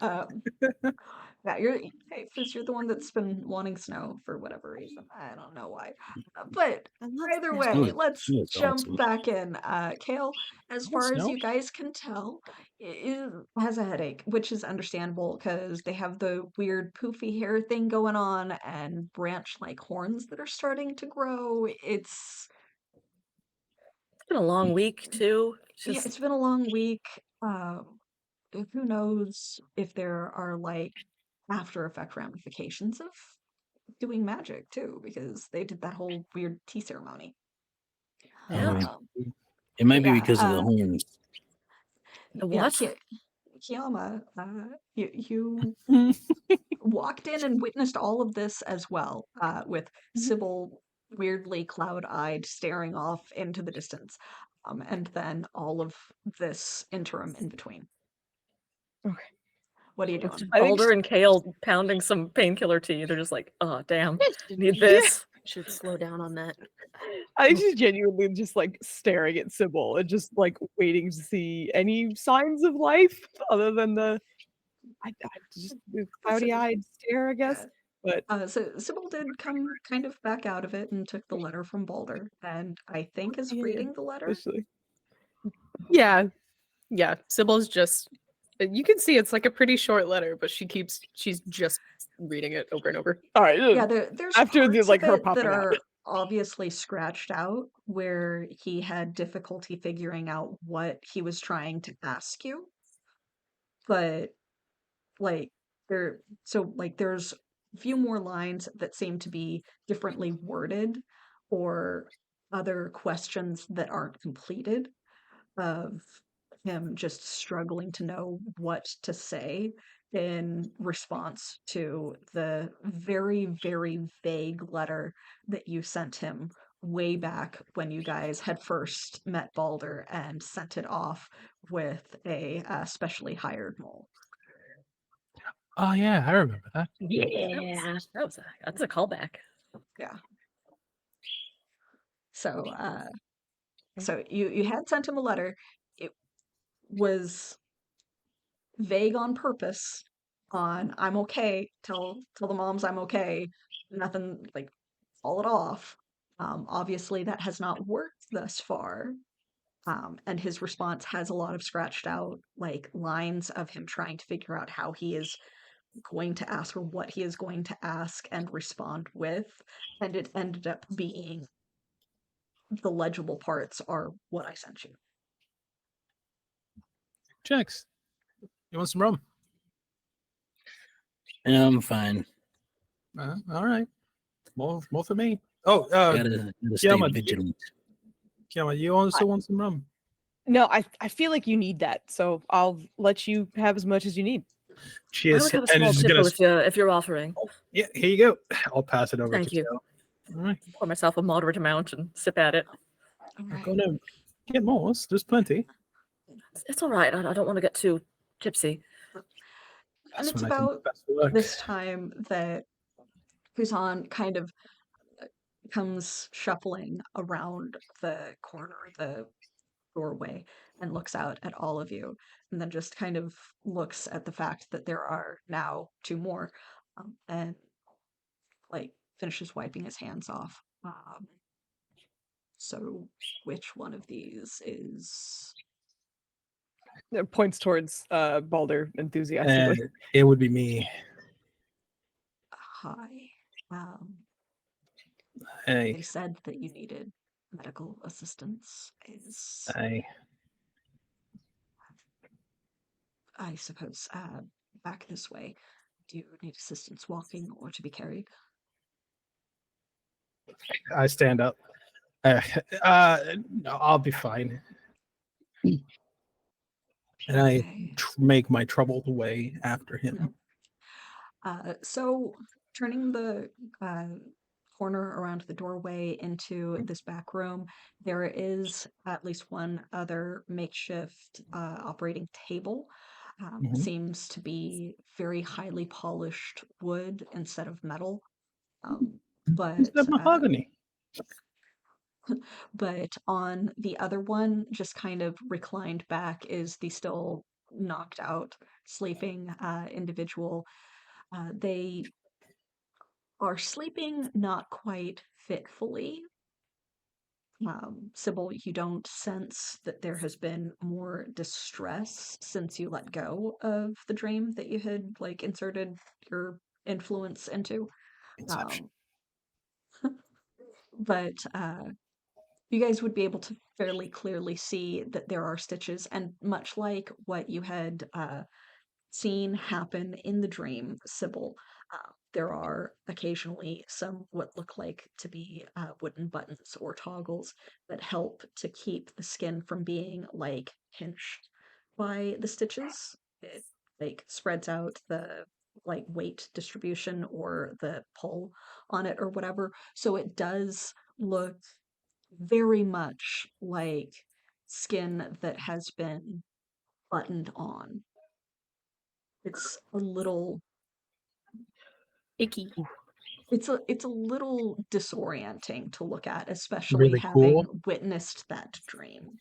Yeah, hey, Foos, you're the one that's been wanting snow for whatever reason. I don't know why. But either way,
Snow is-
let's
snow is
jump
awesome.
back in. Kale, as
want
far as
snow?
you guys can tell, has a headache, which is understandable because they have the weird poofy hair thing going on and branch-like horns that are starting to grow. It's
It's been a long week too.
yeah,
Just
it's been a long week. Who knows if there are like after effect ramifications of doing magic too, because they did that whole weird tea ceremony.
yeah.
It might be
Yeah,
because of the horns.
The
Yeah,
what?
Kiama, you walked in and witnessed all of this as well, with Sybil weirdly cloud-eyed staring off into the distance, and then all of this interim in between.
Okay.
What are you
It's
doing?
I think
Balder and Kale pounding some painkiller tea. They're just like, oh damn, need this.
Should slow down on that.
I think she's genuinely just like staring at Sybil and just like waiting to see any signs of life other than the just the cloudy-eyed stare, I guess. But
So Sybil did come kind of back out of it and took the letter from Balder, and I think is
Yeah,
reading the letter.
especially
Yeah. Yeah. Sybil's just you can see it's like a pretty short letter, but she's just reading it over and over.
all right.
Yeah, there's
After the,
parts
like,
of
her
it
popping
that
out.
are obviously scratched out where he had difficulty figuring out what he was trying to ask you. But like there's a few more lines that seem to be differently worded or other questions that aren't completed of him just struggling to know what to say in response to the very, very vague letter that you sent him way back when you guys had first met Balder and sent it off with a specially hired mole.
Oh yeah, I remember that.
Yeah, that's a callback.
So, so you had sent him a letter. It was vague on purpose. On I'm okay. Tell the moms I'm okay. Nothing like call it off. Obviously, that has not worked thus far. And his response has a lot of scratched out like lines of him trying to figure out how he is going to ask or what he is going to ask and respond with. And it ended up being the legible parts are what I sent you.
Jax, you want some rum?
I'm fine.
All right. More for me. Oh,
Gotta stay
Kiama,
vigilant.
Kiama, you also want some rum?
No, I feel like you need that, so I'll let you have as much as you need.
She
I
is,
would have a
and
small
is gonna.
tipple if you're offering.
Yeah, here you go. I'll pass it over
Thank
to
you.
Kale. All right.
Pour myself a moderate amount and sip at it.
All
I'm
right.
gonna get more. There's plenty.
It's all right. I don't want to get too tipsy.
And
That's
it's
when I think
about
best of luck.
this time that Kuzan kind of comes shuffling around the corner of the doorway and looks out at all of you, and then just kind of looks at the fact that there are now two more, and like finishes wiping his hands off. So which one of these is?
It points towards Balder enthusiastically.
It would be me.
Hi.
Hey,
They said that you needed medical assistance. Is I suppose back this way. Do you need assistance walking or to be carried?
I stand up. No, I'll be fine. And I
Okay.
make my troubled way after him.
So turning the corner around the doorway into this back room, there is at least one other makeshift operating table.
Mhm.
Seems to be very highly polished wood instead of metal.
Is that
But
mahogany?
but on the other one, just kind of reclined back, is the still knocked out, sleeping individual. They are sleeping not quite fitfully. Sybil, you don't sense that there has been more distress since you let go of the dream that you had like inserted your influence into.
Inception.
But you guys would be able to fairly clearly see that there are stitches, and much like what you had seen happen in the dream, Sybil, there are occasionally some what look like to be wooden buttons or toggles that help to keep the skin from being like pinched by the stitches. It like spreads out the like weight distribution or the pull on it or whatever. So it does look very much like skin that has been buttoned on. It's a little
Icky.
it's a little disorienting to look at, especially
Really
having
cool.
witnessed that dream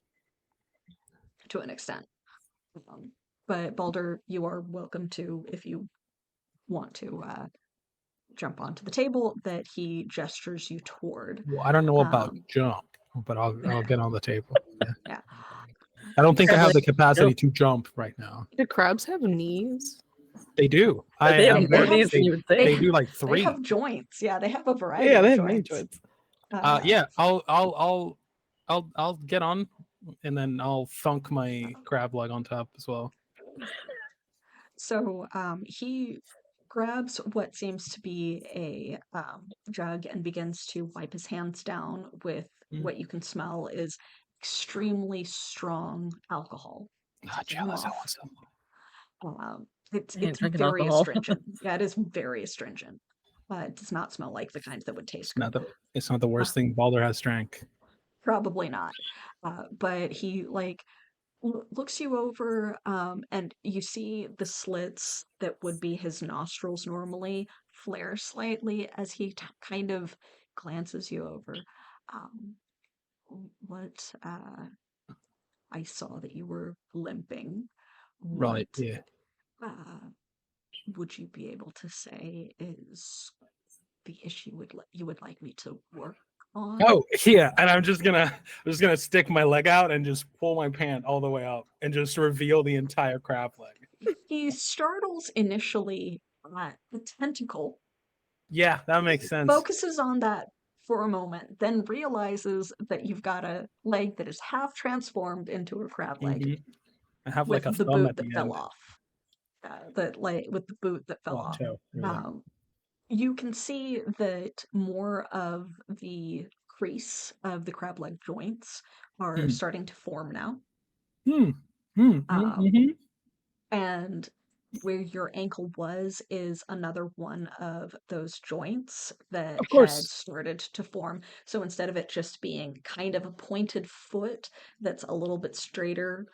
to an extent. But Balder, you are welcome to, if you want to, jump onto the table that he gestures you toward.
Well, I don't know about
Um,
jump, but I'll get on the table. Yeah.
yeah.
I don't think I have the
Like,
capacity
no.
to jump right now.
Do crabs have knees?
They do.
They have
They
more
have-
knees than you would
they
think.
They do like
They
three.
have joints. Yeah, they have a variety
Yeah,
of
they have many
joints.
joints.
Yeah, I'll get on, and then I'll thunk my crab leg on top as well.
So he grabs what seems to be a jug and begins to wipe his hands down with what you can smell is extremely strong alcohol.
Ah,
Tipping you
jealous. I
off.
want some.
It's
I ain't drinking
very
alcohol.
astringent. Yeah, it is very astringent. It does not smell like the kind that would taste good.
It's not the worst thing Balder has drank.
Probably not. But he like looks you over, and you see the slits that would be his nostrils normally flare slightly as he kind of glances you over. what I saw that you were limping. What
Right. Yeah.
would you be able to say is the issue you would like me to work on?
Oh yeah, and I'm just gonna stick my leg out and just pull my pant all the way up and just reveal the entire crab leg.
He startles initially at the tentacle,
Yeah, that makes sense.
focuses on that for a moment, then realizes that you've got a leg that is half transformed into a crab leg
Mhm. I have like
with
a
the
thumb
boot
at the
that fell
end.
off. With the boot that fell
Well,
off.
toe. Yeah.
You can see that more of the crease of the crab leg joints are
Hmm.
starting to form now.
Hmm. Hmm.
Um,
Mm-hmm.
and where your ankle was is another one of those joints that
Of
had
course.
started to form. So instead of it just being kind of a pointed foot that's a little bit straighter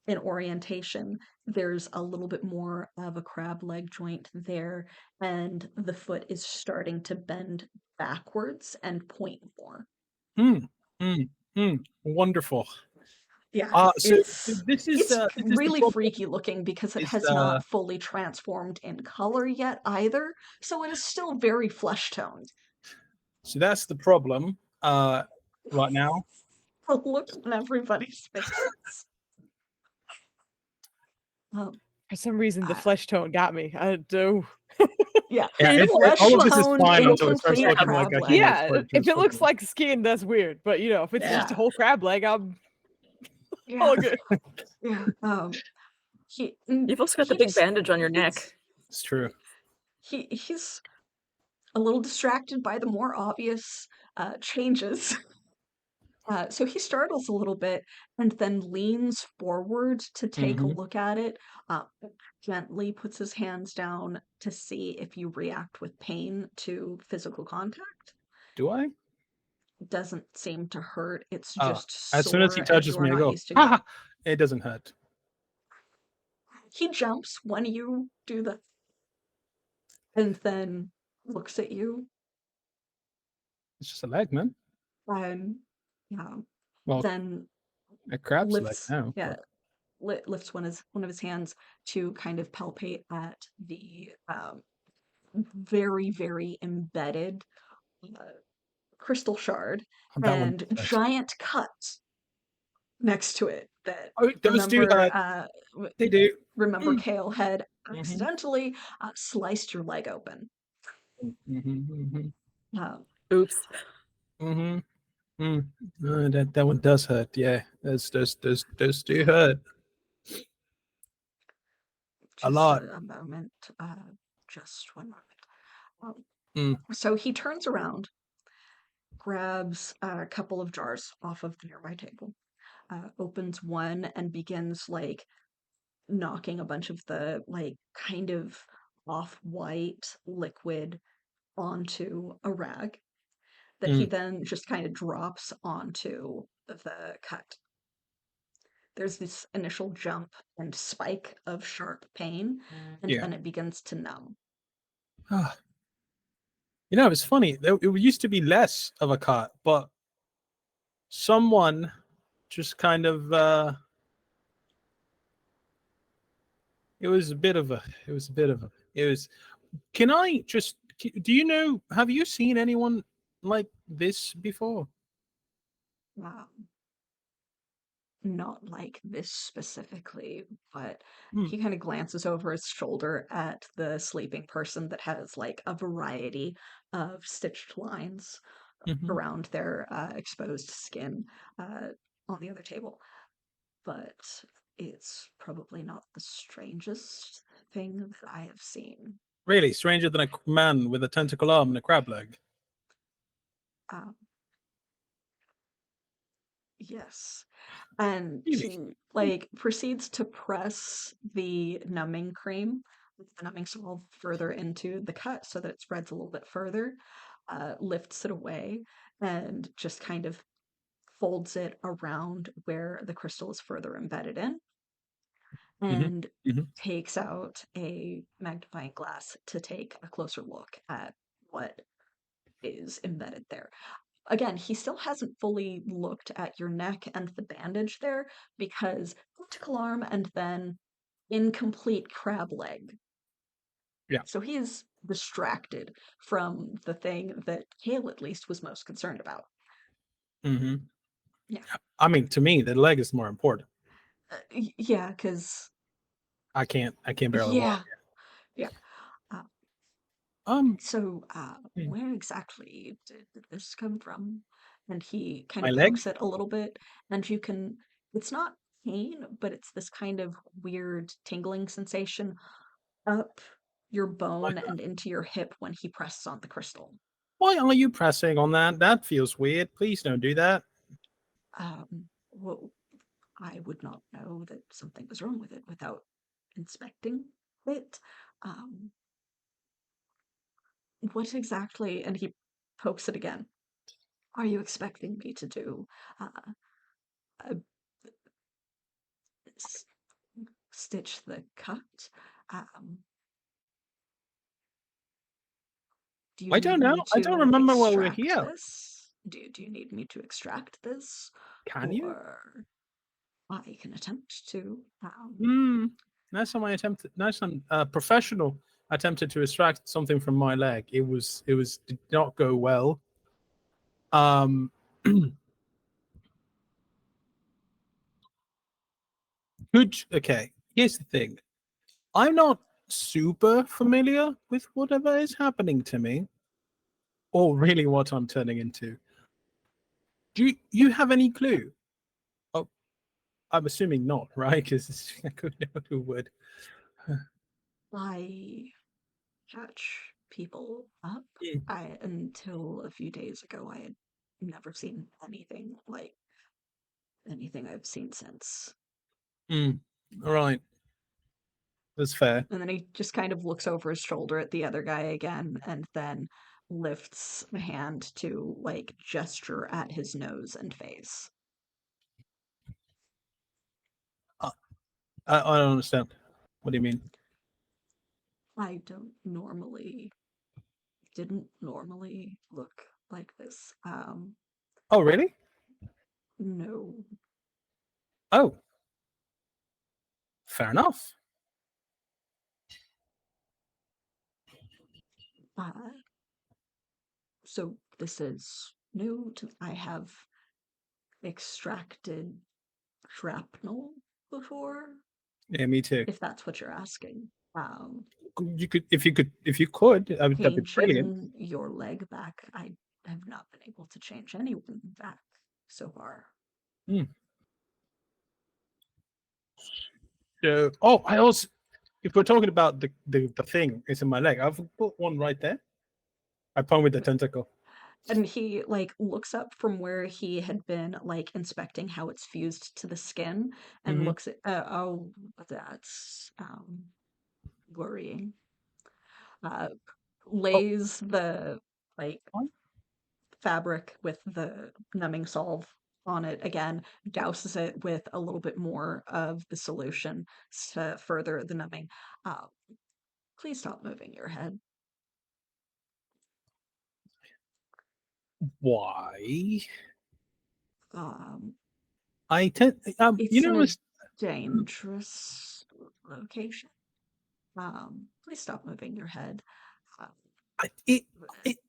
in orientation, there's a little bit more of a crab leg joint there, and the foot is starting to bend backwards and point more.
Hmm. Hmm. Hmm. Wonderful.
Yeah,
So this
it's
is the
really
problem.
freaky looking because it
Is
has not fully transformed in color yet either, so it is still very flesh toned.
so that's the problem. Right now.
The look on everybody's faces. Um,
For some reason, the
uh,
flesh tone got me. I do.
yeah,
Yeah,
flesh
all of this is
toned,
fine until it starts
incomplete
looking like
crab
a
leg.
human
Yeah,
foot
if it looks
transforming.
like skin, that's weird. But if it's just a
Yeah,
whole crab leg, I'm
yeah,
all good.
yeah. He
You've also got the
he
big
just
bandage on your neck.
It's true.
he's a little distracted by the more obvious changes. So he startles a little bit and then leans forward to take a
Mm-hmm.
look at it, uh, gently puts his hands down to see if you react with pain to physical contact.
Do I?
Doesn't seem to hurt, it's
Uh,
just
as soon as he
sore as you
touches
are
me, I
not
go,
used to.
ha! It doesn't hurt.
He jumps when you do that and then looks at you
It's just a leg, man.
and
Well,
then
a crab's leg
lifts
now.
yeah
But
lifts one of his hands to kind of palpate at the very very embedded uh, crystal shard
that one
and
does hurt.
giant cut next to it that
Oh, those do
remember
hurt. They do.
remember
Mm.
Kale had
Mm-hmm.
accidentally sliced your leg open.
Mm-hmm.
uh,
Oops.
Mm-hmm. Mm. That one does hurt. Yeah, those do hurt a
just
lot.
a moment, just one moment.
Mm.
So he turns around, grabs a couple of jars off of the nearby table, opens one and begins like knocking a bunch of the like kind of off-white liquid onto a rag that he
Mm.
then just kind of drops onto the cut. There's this initial jump and spike of sharp pain, and
Yeah.
then it begins to numb.
Ah. It's funny. It used to be less of a cut, but someone just kind of it was a bit of a it was a bit of a it was can I just do you know have you seen anyone like this before?
Um, Not like this specifically, but
Hmm.
he kind of glances over his shoulder at the sleeping person that has like a variety of stitched lines
Mm-hmm.
around their exposed skin on the other table. But it's probably not the strangest thing that I have seen.
Really stranger than a man with a tentacle arm and a crab leg.
Um, yes. And
Really?
he like proceeds to press the numbing cream with the numbing salve further into the cut so that it spreads a little bit further, lifts it away, and just kind of folds it around where the crystal is further embedded in,
Mm-hmm.
and
Mm-hmm.
takes out a magnifying glass to take a closer look at what is embedded there. again, he still hasn't fully looked at your neck and the bandage there because optical arm and then incomplete crab leg.
Yeah.
So he's distracted from the thing that Kale at least was most concerned about.
Mm-hmm.
Yeah.
I mean, to me, the leg is more important.
Yeah, because
I can't barely walk.
yeah. Uh,
Um,
so,
Hmm.
where exactly did this come from? And he kind
my
of
leg.
pokes it a little bit, and you can. It's not pain, but it's this kind of weird tingling sensation up your bone and into your hip when he presses on the crystal.
Why are you pressing on that? That feels weird. Please don't do that.
Well, I would not know that something was wrong with it without inspecting it. Um, what exactly? And he pokes it again. Are you expecting me to do? Uh, stitch the cut? Um, do you
I don't
need
know.
me
I don't
to
remember why we're
extract
here.
this? Do you need me to extract this?
Can you?
Or I can attempt to.
Last time I attempted, last time a professional attempted to extract something from my leg, it did not go well. Okay, here's the thing. I'm not super familiar with whatever is happening to me, or really what I'm turning into. Do you have any clue? Oh, I'm assuming not, right? Because I couldn't know who would.
I catch people up.
Mm.
Until a few days ago, I had never seen anything like anything I've seen since.
All right, that's fair.
And then he just kind of looks over his shoulder at the other guy again and then lifts a hand to like gesture at his nose and face.
I don't understand. What do you mean?
I didn't normally look like this.
Oh, really?
No.
Oh, fair enough.
Uh, so this is new to I have extracted shrapnel before,
Yeah, me too.
if that's what you're asking.
If you could, that'd be brilliant.
Changing your leg back, I have not been able to change anyone back so far.
I also, if we're talking about the thing is in my leg, I've put one right there. I point with the tentacle.
And he like looks up from where he had been like inspecting how it's fused to the skin and
Mhm.
looks at oh, that's worrying. Uh,
Oh,
lays the like
fine.
fabric with the numbing salve on it again, douses it with a little bit more of the solution to further the numbing. Uh, please stop moving your head.
Why?
Um,
I tend,
it's in a
it's
dangerous location. Please stop moving your head. Uh,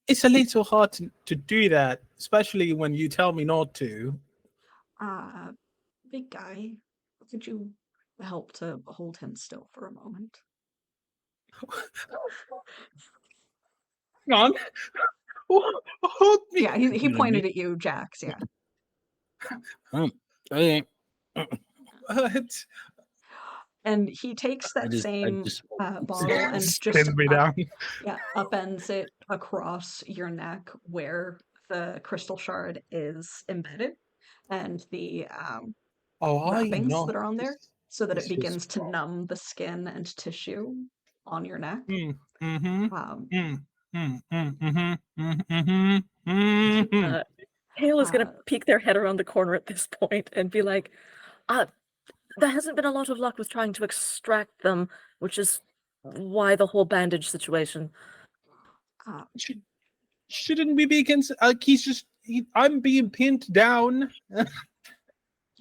it's a little hard to do that, especially when you tell me not to.
uh, big guy, could you help to hold him still for a moment?
Hang on. Hold me.
Yeah, he
You know me.
pointed at you, Jax. Yeah.
Okay.
What?
And he takes
I
that
I
same
just
bottle and just
Spin me down.
upends it across your neck where the crystal shard is embedded and the
Oh, I
wrappings
know.
that are on there so that it
This is
begins to numb the skin and tissue on your neck.
Mm-hmm.
Um,
Hale is going
uh,
to peek their head around the corner at this point and be like, there hasn't been a lot of luck with trying to extract them, which is why the whole bandage situation.
uh,
Shouldn't we be concerned? I'm being pinned down.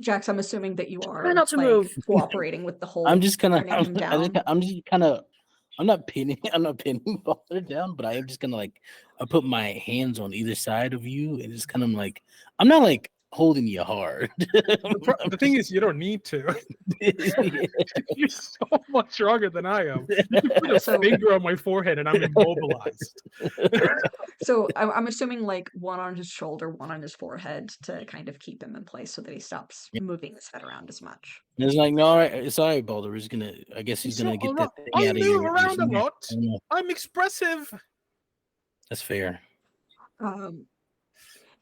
Jax, I'm assuming that you
Try
are
not to
like
move.
cooperating with the whole
I'm just gonna.
pinning him down.
I'm just kind of. I'm not pinning. I'm not pinning Balder down, but I am just gonna like. I put my hands on either side of you, and just kind of like. I'm not like holding you hard.
The thing is, you don't need to. You're so much stronger than I am. You can put a
So-
finger on my forehead, and I'm immobilized.
So I'm assuming like one on his shoulder, one on his forehead to kind of keep him in place so that he stops moving his head around as much.
And it's like, no, all right, it's all right, Balder. He's gonna. I guess he's gonna get that thing
I
out of
move
your
around a
finger.
lot.
I don't know.
I'm expressive.
That's fair.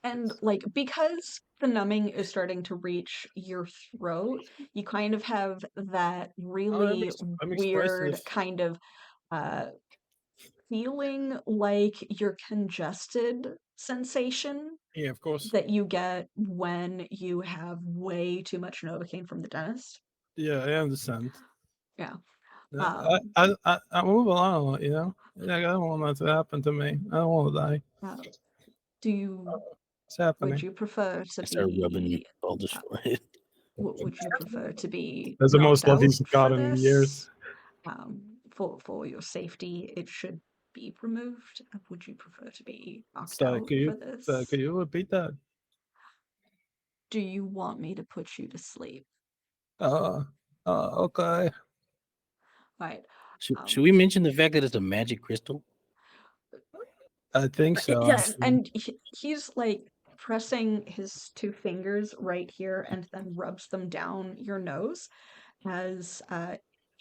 And like because the numbing is starting to reach your throat, you kind of have that really
I'm
weird
expressive.
kind of feeling like you're congested sensation
Yeah, of course.
that you get when you have way too much Novocaine from the dentist.
Yeah, I understand.
Yeah.
I move along a lot, you know. I don't want that to happen to me. I don't want to die.
Do you
It's happening.
would you prefer to
I start rubbing
be
Balder's forehead.
would you prefer to be
That's the most
knocked
love he's
out
gotten
for
in
this?
years.
For your safety, it should be removed. Would you prefer to be knocked
So
out for this?
could you repeat that?
Do you want me to put you to sleep?
Okay.
Right.
Should we mention the fact that it's a magic crystal?
I think so.
Yeah, and he's like pressing his two fingers right here and then rubs them down your nose as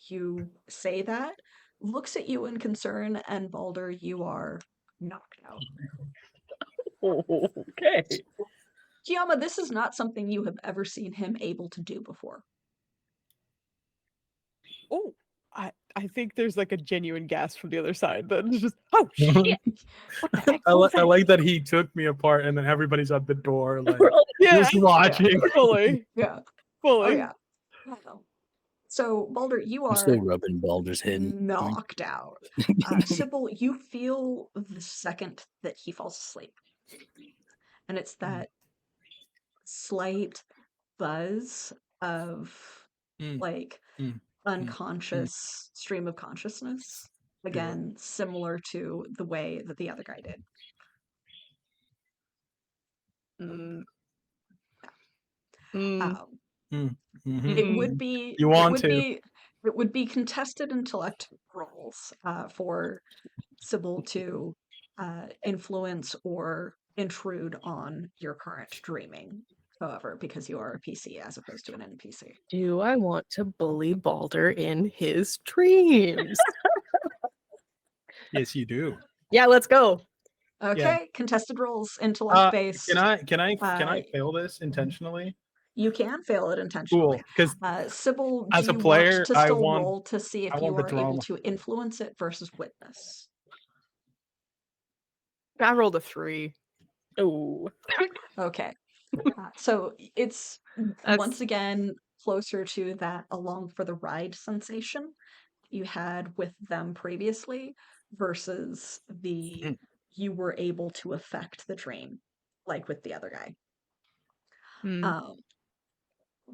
you say that, looks at you in concern, and Balder, you are knocked out.
Okay.
Kiama, this is not something you have ever seen him able to do before.
Oh, I think there's like a genuine gasp from the other side. That is just, oh shit! What the heck?
I
was that?
like that he took me apart and then everybody's at the door like
Yeah,
just watching.
fully,
Yeah.
fully.
Oh yeah. So Balder, you
I'm
are
still rubbing Balder's head.
knocked out. Sybil, you feel the second that he falls asleep. And it's that slight buzz of like unconscious stream of consciousness. Again, similar to the way that the other guy did. It would be
You want to.
It would be contested intellect roles for Sybil to influence or intrude on your current dreaming. However, because you are a PC as opposed to an NPC.
Do I want to bully Balder in his dreams?
Yes, you do.
Yeah, let's go.
Okay, contested roles, intellect based.
Can I fail this intentionally?
You can fail it intentionally.
Cool. Because
Sybil,
as
do
a
you
player,
want to
I
still
want-
roll to see if
I
you
want the
are able
drama.
to influence it versus witness?
I rolled a 3. Oh.
Okay. So it's
That's-
once again closer to that along for the ride sensation you had with them previously versus the you were able to affect the dream, like with the other guy.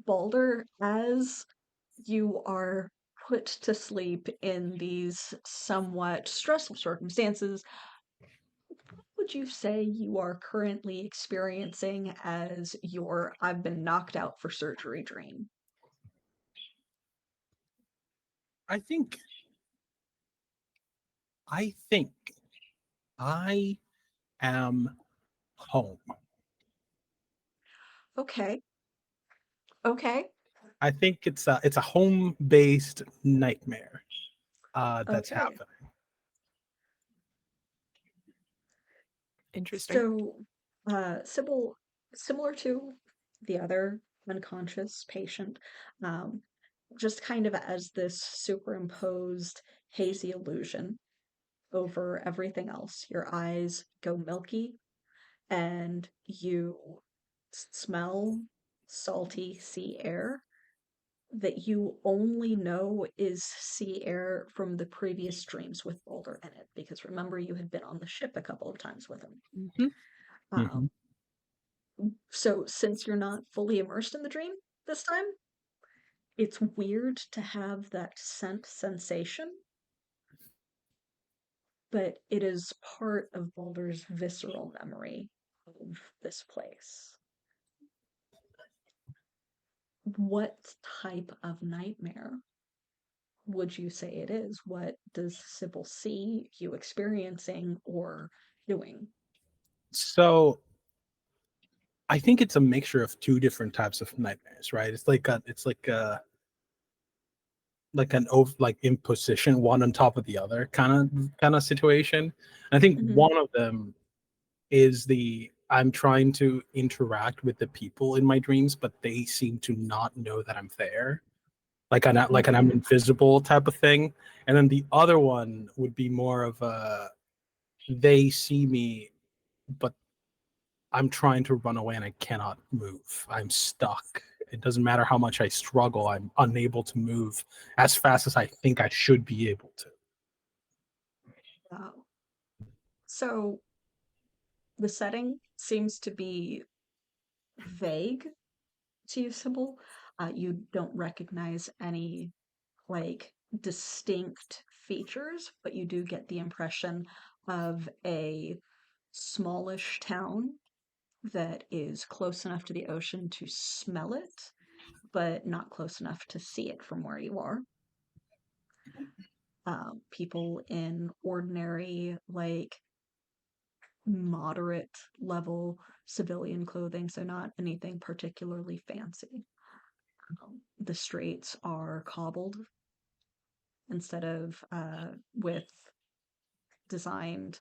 Balder, as you are put to sleep in these somewhat stressful circumstances, what would you say you are currently experiencing as your I've been knocked out for surgery dream?
I think I am home.
Okay. Okay.
I think it's a home-based nightmare that's
Okay.
happening.
Interesting.
So, Sybil, similar to the other unconscious patient, just kind of as this superimposed hazy illusion over everything else, your eyes go milky and you smell salty sea air that you only know is sea air from the previous dreams with Boulder in it. Because remember, you had been on the ship a couple of times with him. So since you're not fully immersed in the dream this time, it's weird to have that sensation, but it is part of Balder's visceral memory of this place. What type of nightmare would you say it is? What does Sybil see you experiencing or doing?
So I think it's a mixture of two different types of nightmares, right? It's like like imposition, one on top of the other kind of situation. And I think one of them is I'm trying to interact with the people in my dreams, but they seem to not know that I'm there. Like I'm invisible type of thing. And then the other one would be more of a they see me, but I'm trying to run away and I cannot move. I'm stuck. It doesn't matter how much I struggle, I'm unable to move as fast as I think I should be able to.
Wow. So the setting seems to be vague to you, Sybil. You don't recognize any like distinct features, but you do get the impression of a smallish town that is close enough to the ocean to smell it, but not close enough to see it from where you are. People in ordinary, like moderate level civilian clothing, so not anything particularly fancy. The streets are cobbled instead of with designed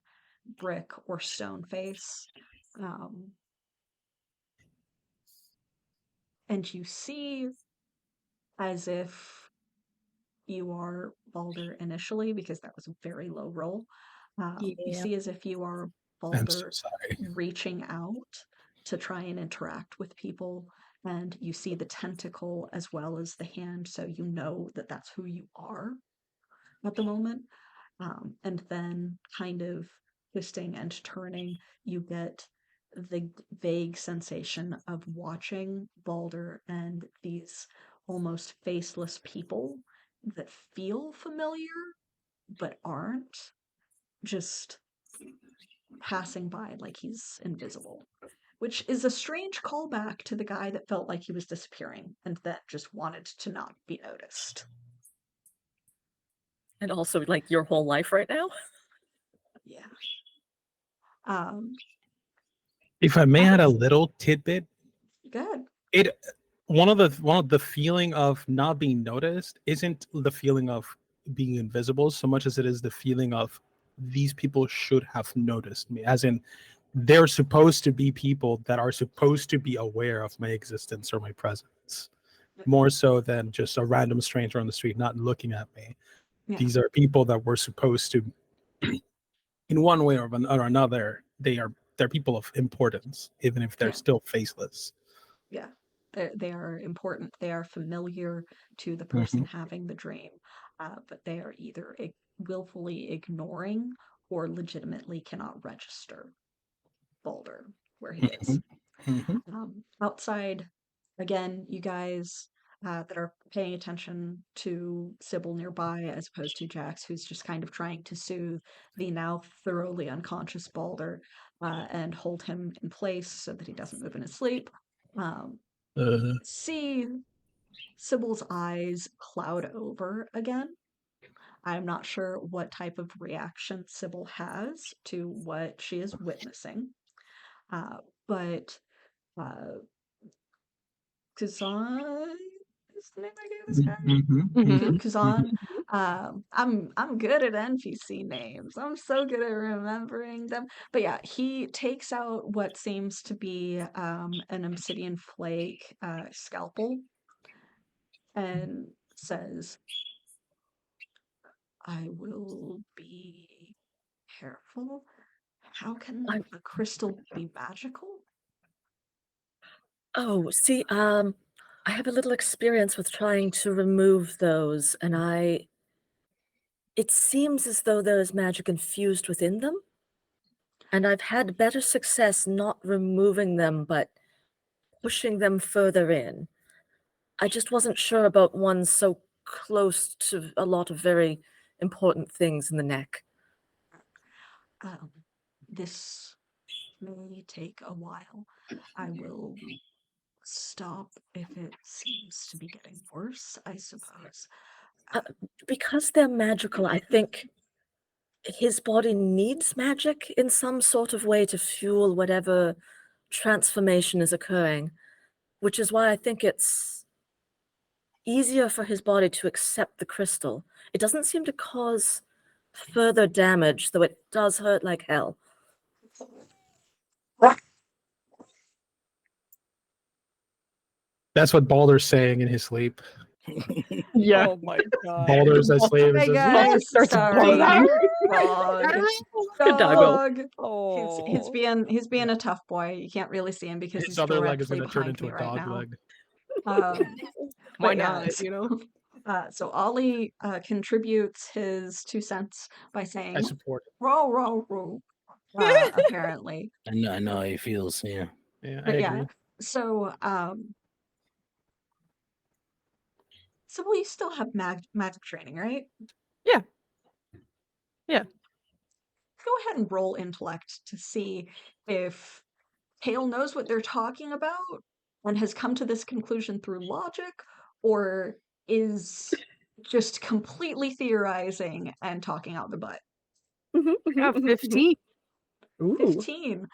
brick or stone face. Um, and you see as if you are Balder initially, because that was a very low roll. You
Yeah.
see as if you are
I'm so
Balder
sorry.
reaching out to try and interact with people, and you see the tentacle as well as the hand, so you know that that's who you are at the moment. And then kind of twisting and turning, you get the vague sensation of watching Balder and these almost faceless people that feel familiar but aren't, just passing by like he's invisible. Which is a strange callback to the guy that felt like he was disappearing and that just wanted to not be noticed.
And also, like, your whole life right now?
Yeah. Um,
If I may add a little tidbit,
good.
it one of the feeling of not being noticed isn't the feeling of being invisible so much as it is the feeling of these people should have noticed me, as in they're supposed to be people that are supposed to be aware of my existence or my presence, more so than just a random stranger on the street not looking at me.
Yeah.
These are people that we're supposed to, in one way or another, they're people of importance, even if they're
Yeah.
still faceless.
Yeah. They are important. They are familiar to the person having the dream, but they are either willfully ignoring or legitimately cannot register Balder where he is. Outside, again, you guys that are paying attention to Sybil nearby as opposed to Jax, who's just kind of trying to soothe the now thoroughly unconscious Balder and hold him in place so that he doesn't move in his sleep. See Sybil's eyes cloud over again. I'm not sure what type of reaction Sybil has to what she is witnessing, but Kazan is the name I gave this guy. Kazan. I'm good at NPC names. I'm so good at remembering them. But yeah, he takes out what seems to be an obsidian flake scalpel and says, "I will be careful. How can a crystal be magical?"
Oh, see, I have a little experience with trying to remove those, and it seems as though there is magic infused within them. And I've had better success not removing them, but pushing them further in. I just wasn't sure about one so close to a lot of very important things in the neck.
This may take a while. I will stop if it seems to be getting worse, I suppose.
Because they're magical, I think his body needs magic in some sort of way to fuel whatever transformation is occurring, which is why I think it's easier for his body to accept the crystal. It doesn't seem to cause further damage, though it does hurt like hell.
That's what Balder's saying in his sleep.
Yeah. Oh my god.
Balder's asleep.
Hey
Says,
guys,
starts
sorry.
barking.
Dog.
Good doggo.
Dog. He's
Oh.
being a tough boy. You can't really see him because
his
he's
other leg is
directly
going to turn
behind
into
me
a
right
dog
now.
leg.
Why
But yeah,
not? You know.
So Ollie contributes his 2 cents by
I
saying,
support it.
row, row, row, apparently.
I know how he feels. Yeah.
Yeah, I
But
agree.
yeah, so, well, you still have magic training, right?
Yeah. Yeah.
Go ahead and roll intellect to see if Hale knows what they're talking about and has come to this conclusion through logic, or is just completely theorizing and talking out the butt.
Yeah, 15.
Ooh.
15.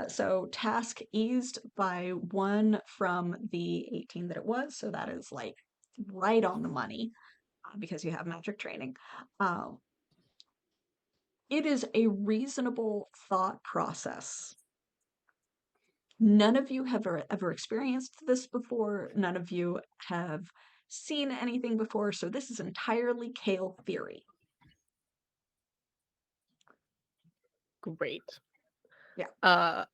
So task eased by 1 from the 18 that it was. So that is like right on the money because you have magic training. It is a reasonable thought process. None of you have ever experienced this before. None of you have seen anything before. So this is entirely Kale theory.
Great.
Yeah.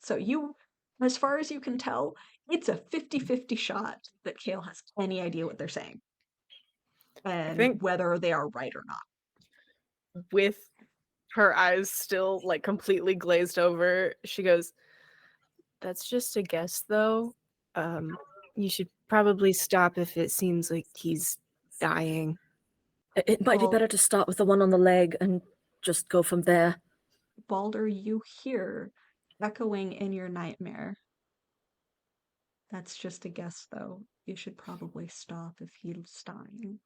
So you, as far as you can tell, it's a 50-50 shot that Kale has any idea what they're saying. And
think-
whether they are right or not.
With her eyes still like completely glazed over, she goes, "That's just a guess, though. You should probably stop if it seems like he's dying."
It might be
Well-
better to start with the one on the leg and just go from there.
Balder, you hear echoing in your nightmare. That's just a guess, though. You should probably stop if he's dying.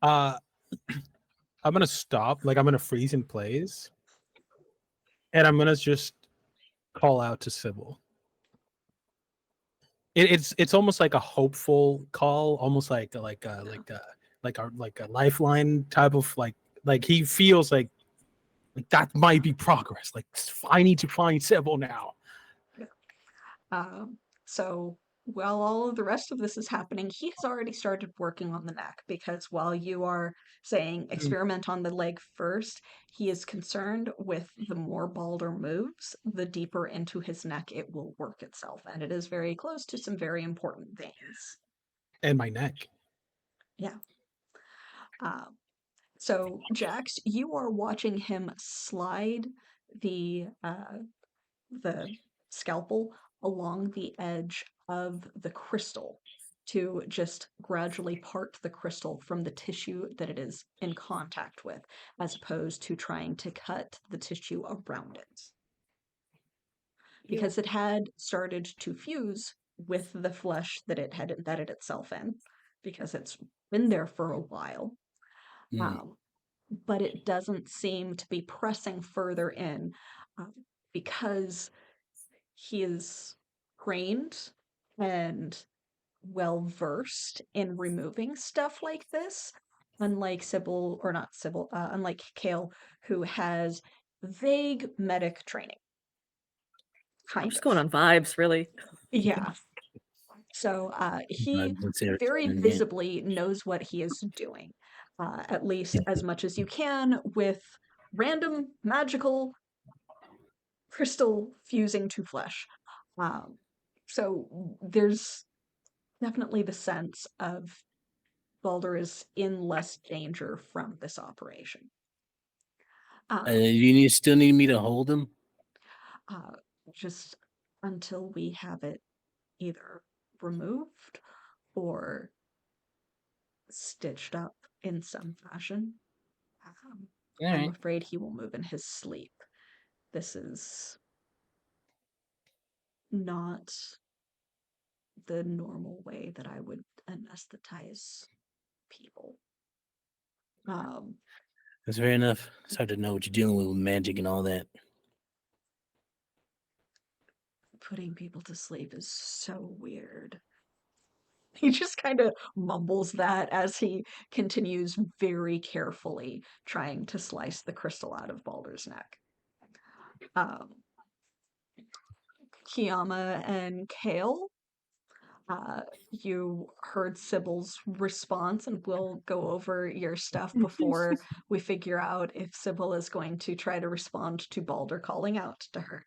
I'm gonna stop. Like, I'm gonna freeze in place, and I'm gonna just call out to Sybil. It's almost like a hopeful call, almost like a lifeline type of like he feels like that might be progress. Like, I need to find Sybil now.
So while all of the rest of this is happening, he has already started working on the neck because while you are saying experiment on the leg first, he is concerned with the more Balder moves, the deeper into his neck it will work itself. And it is very close to some very important veins.
And my neck.
Yeah. So Jax, you are watching him slide the scalpel along the edge of the crystal to just gradually part the crystal from the tissue that it is in contact with, as opposed to trying to cut the tissue around it. Because it had started to fuse with the flesh that it had embedded itself in, because it's been there for a while. But it doesn't seem to be pressing further in because he is trained and well versed in removing stuff like this, unlike Sybil, or not Sybil, unlike Kale, who has vague medic training.
I'm just going on vibes, really.
Yeah. So he very visibly knows what he is doing, at least as much as you can, with random magical crystal fusing to flesh. So there's definitely the sense of Balder is in less danger from this operation.
You still need me to hold him?
Just until we have it either removed or stitched up in some fashion.
All
I'm
right.
afraid he will move in his sleep. This is not the normal way that I would anesthetize people.
That's fair enough. It's hard to know what you're dealing with magic and all that.
Putting people to sleep is so weird. He just kind of mumbles that as he continues very carefully trying to slice the crystal out of Baldur's neck. Kiama and Kale, you heard Sybil's response, and we'll go over your stuff before we figure out if Sybil is going to try to respond to Baldur calling out to her.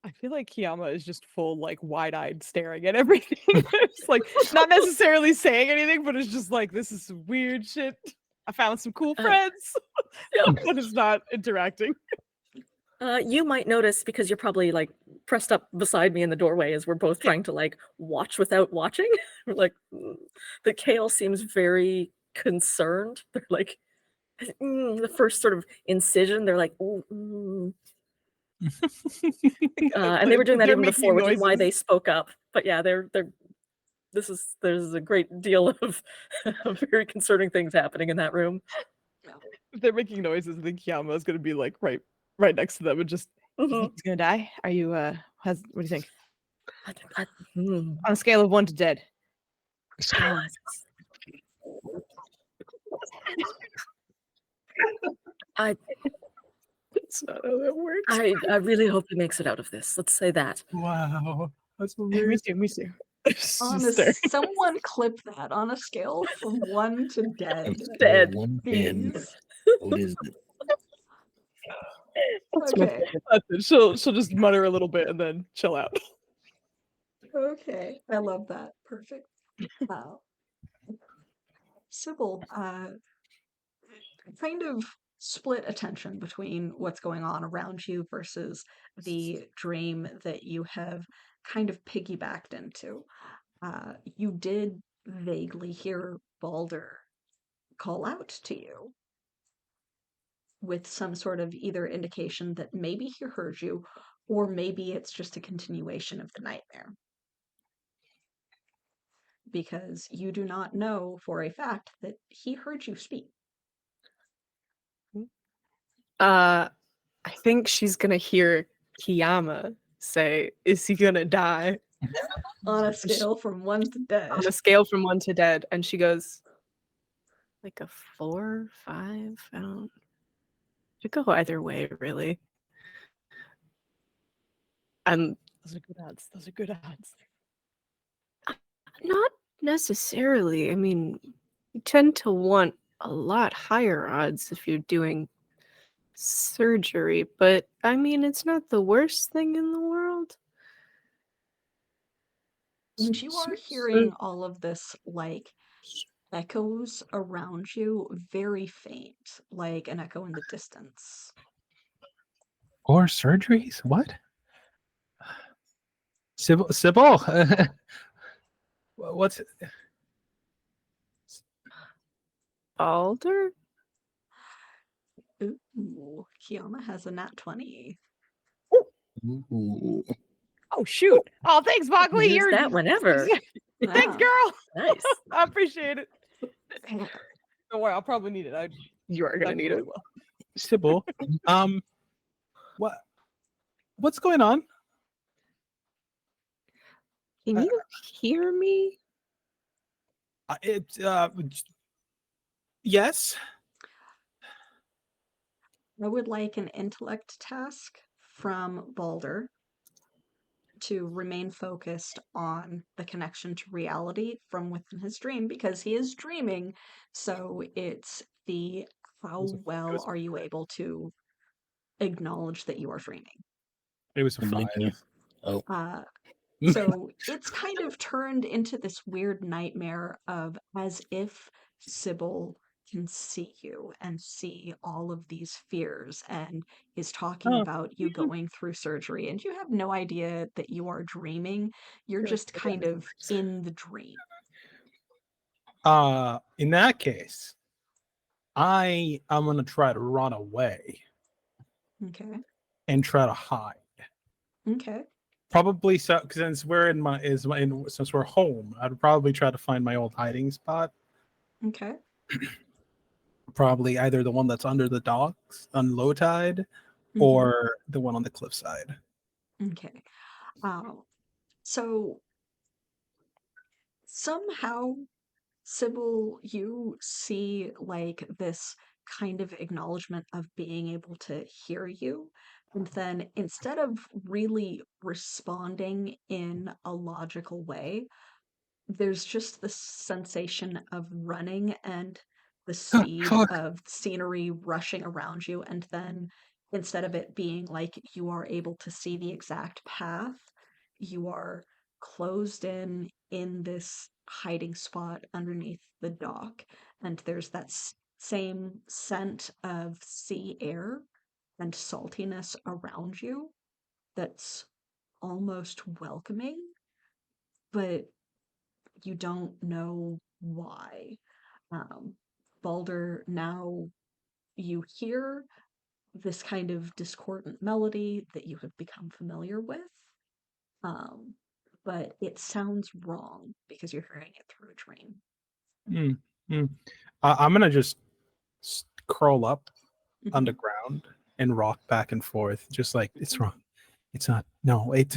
I feel like Kiama is just full, like, wide-eyed staring at everything. It's like, not necessarily saying anything, but it's just like, this is some weird shit. I found some cool friends, but it's not interacting.
You might notice, because you're probably like pressed up beside me in the doorway as we're both trying to like watch without watching. Like the Kale seems very concerned. They're like the first sort of incision. They're like, and they were doing that
They're
even before,
making
which is why they
noises.
spoke up. But yeah, there's a great deal of very concerning things happening in that room.
If they're making noises, I think Kiama is gonna be like right next to them and just, you think he's gonna die? Are you what do you think? On a scale of 1 to dead.
That's not how that works.
I really hope he makes it out of this. Let's say that.
Wow. That's
Me
amazing.
too.
Someone clip that on a scale from 1 to dead.
Dead.
One dead.
Please.
What is it?
Okay.
That's it. She'll just mutter a little bit and then chill out.
Okay. I love that. Perfect. Wow. Sybil, kind of split attention between what's going on around you versus the dream that you have kind of piggybacked into. You did vaguely hear Baldur call out to you with some sort of either indication that maybe he heard you, or maybe it's just a continuation of the nightmare. Because you do not know for a fact that he heard you speak.
I think she's gonna hear Kiama say, "Is he gonna die?"
On a scale from 1 to dead.
On a scale from 1 to dead, and she goes, like a 4, 5. I don't. Could go either way, really. And
Those are good odds. Those are good odds.
not necessarily. I mean, you tend to want a lot higher odds if you're doing surgery, but I mean, it's not the worst thing in the world.
And you are hearing all of this, like, echoes around you, very faint, like an echo in the distance.
Or surgeries? What? Sybil? What's
Baldur?
Ooh, Kiama has a nat 20.
Ooh.
Oh shoot! Oh, thanks, Bogley.
Use
You're
that whenever.
Thanks,
Wow.
girl.
Nice.
I appreciate it. Don't worry, I'll probably need it.
You are gonna need it.
Well.
Sybil? What's going on?
Can you hear me?
Yes.
I would like an intellect task from Baldur to remain focused on the connection to reality from within his dream, because he is dreaming. So it's the how well are you able to acknowledge that you are dreaming?
It was a
I believe
5.
you. Oh.
So it's kind of turned into this weird nightmare of as if Sybil can see you and see all of these fears and is talking about you going through surgery, and you have no idea that you are dreaming. You're
You're like,
just kind of in the dream.
In that case, I'm gonna try to run away
Okay.
and try to hide.
Okay.
Probably so, since we're since we're home, I'd probably try to find my old hiding spot.
Okay.
Probably either the one that's under the docks on low tide,
Mhm.
or the one on the cliffside.
Okay. So somehow, Sybil, you see like this kind of acknowledgement of being able to hear you. And then instead of really responding in a logical way, there's just this sensation of running and the speed
Fuck.
of scenery rushing around you. And then instead of it being like you are able to see the exact path, you are closed in this hiding spot underneath the dock. And there's that same scent of sea air and saltiness around you that's almost welcoming, but you don't know why. Um, Balder, now you hear this kind of discordant melody that you have become familiar with, um, but it sounds wrong because you're hearing it through a dream.
Mm, mm. I'm gonna just curl up on the
Mhm.
ground and rock back and forth, just like it's wrong. It's not. No, it's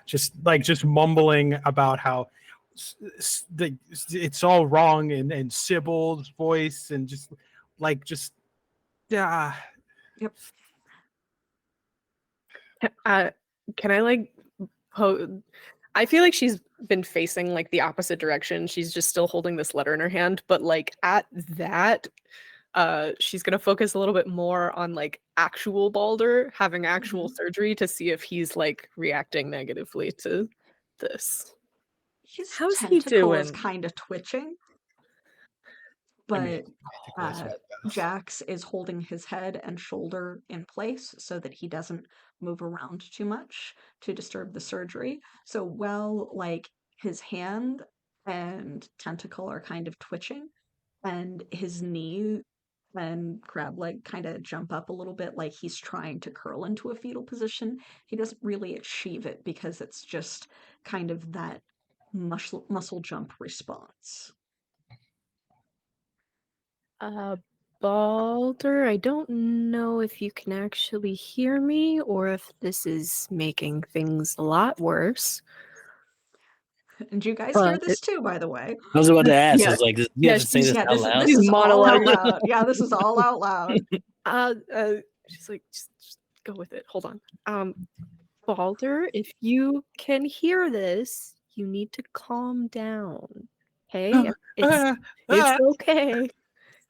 just mumbling about how it's all wrong, and Sybil's voice, and just yeah.
Yep.
Can I like I feel like she's been facing like the opposite direction. She's just still holding this letter in her hand, but like at that, she's gonna focus a little bit more on like actual Balder having actual surgery to see if he's like reacting negatively to this.
His
How's he
tentacle is
doing?
kind of twitching,
I mean,
but
technically that's what it does.
Jax is holding his head and shoulder in place so that he doesn't move around too much to disturb the surgery. So while like his hand and tentacle are kind of twitching and his knee and crab leg kind of jump up a little bit like he's trying to curl into a fetal position, he doesn't really achieve it because it's just kind of that muscle jump response.
Balder, I don't know if you can actually hear me or if this is making things a lot worse.
And you guys hear
But
this too, by the way.
I was about to ask.
Yeah.
I was like, you
Yeah,
have to say
she's-
this
Yeah,
out loud?
this is all out
monologue.
loud. Yeah, this is all out loud.
She's like, just go with it. Hold on. Balder, if you can hear this, you need to calm down. Okay? It's okay.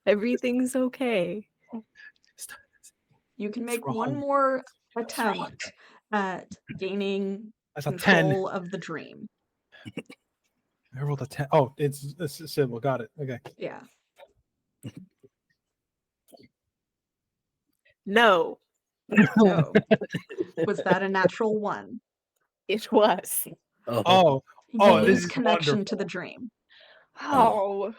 Everything's okay.
You can
It's
make one
wrong.
more
It's wrong.
attempt at gaining
That's a 10.
control of the dream.
I rolled a 10. Oh, it's Sybil. Got it. Okay.
Yeah.
No,
No. Was that a natural one?
it was.
Oh,
You
oh,
lose
this is
connection to the
wonderful.
dream.
Oh.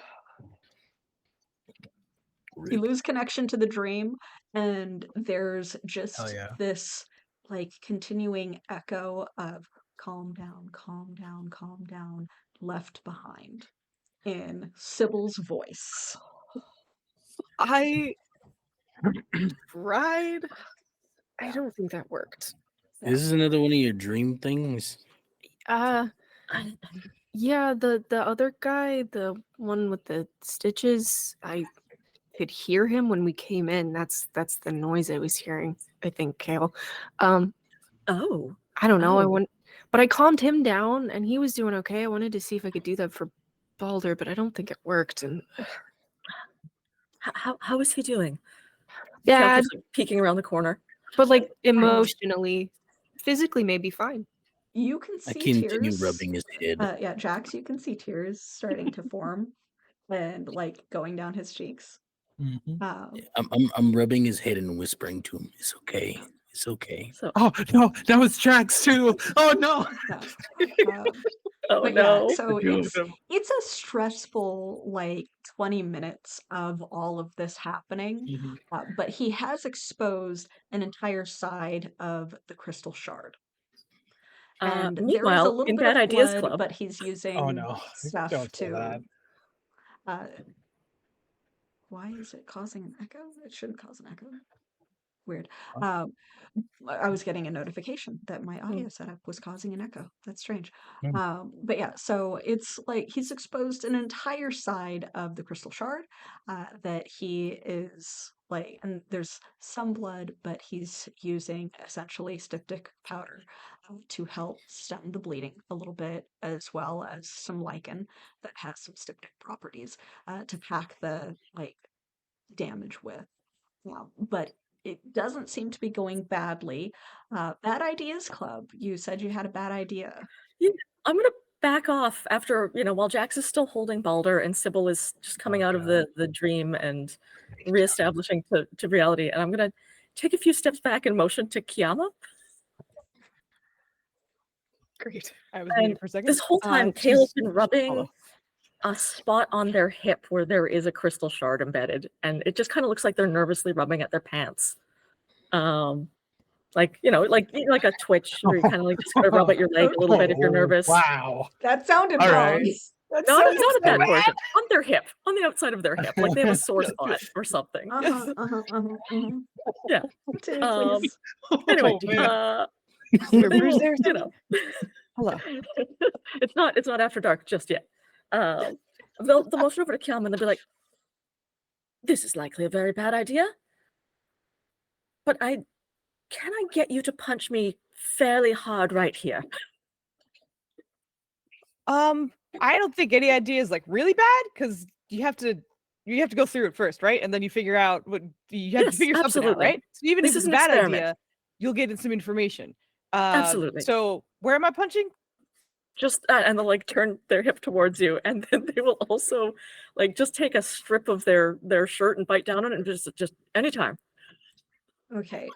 You lose connection to the dream, and there's just
Hell yeah.
this like continuing echo of calm down, calm down, calm down, left behind in Sybil's voice.
I tried. I don't think that worked.
This is another one of your dream things.
Yeah, the other guy, the one with the stitches, I could hear him when we came in. That's the noise I was hearing, I think, Kale.
Oh,
I don't know.
Oh.
But I calmed him down and he was doing okay. I wanted to see if I could do that for Balder, but I don't think it worked. And
how is he doing?
yeah,
Just, like, peeking around the corner.
but like emotionally, physically, maybe fine.
You can
I
see
continue
tears.
rubbing his head.
Yeah, Jax, you can see tears starting to form and like going down his cheeks.
Mhm.
I'm rubbing his head and whispering to him, "It's okay. It's okay."
So,
Oh no, that was Jax too. Oh no.
No.
oh
But
no.
yeah, so
Two of them.
it's a stressful like 20 minutes of all of this happening.
Mhm.
But he has exposed an entire side of the crystal shard. And there is a
Meanwhile,
little
in
bit
Bad
of
Ideas
blood,
Club,
but he's
Oh
using
no.
stuff
Don't say
to
that.
uh why is it causing an echo? It shouldn't cause an echo. Weird. Um, I was getting a notification that my audio setup was causing an echo. That's strange.
Hmm.
But yeah, so it's like he's exposed an entire side of the crystal shard that he is like, and there's some blood, but he's using essentially styptic powder to help stem the bleeding a little bit, as well as some lichen that has some styptic properties to pack the like damage with. Yeah, but it doesn't seem to be going badly. Bad Ideas Club, you said you had a bad idea.
yeah, I'm gonna back off after, while Jax is still holding Balder and Sybil is just coming
Oh
out of
god.
the dream and reestablishing to reality. And I'm gonna take a few steps back and motion to Kiama.
Great. I was
And
muted for a second.
this whole time, Kale's been rubbing a spot on their hip where there is a crystal shard embedded, and it just kind of looks like they're nervously rubbing at their pants. Like like a twitch where you kind of like just gotta rub at your leg a little bit if you're
Oh,
nervous.
wow.
That sounded
All
wrong.
right. That
Not
sounds
at that
bad.
portion, on their hip, on the outside of their hip, like they have a sore
Yes,
spot
yes.
or something.
Uh-huh, uh-huh, uh-huh, uh-huh.
Yeah.
Continue,
Um,
please.
Anyway,
Oh, man.
they
Where's
will,
there? Hello.
it's not after dark just yet. They'll motion over to Kiama and they'll be like, "This is likely a very bad idea, but can I get you to punch me fairly hard right here?"
I don't think any idea is like really bad because you have to go through it first, right? And then you figure out what you have to
Yes,
figure something out,
absolutely.
right? So even
This
if
is
it's a
an
bad
experiment.
idea, you'll get some information.
Absolutely.
So where am I punching?
Just and they'll like turn their hip towards you, and then they will also like just take a strip of their shirt and bite down on it, and just anytime.
Okay.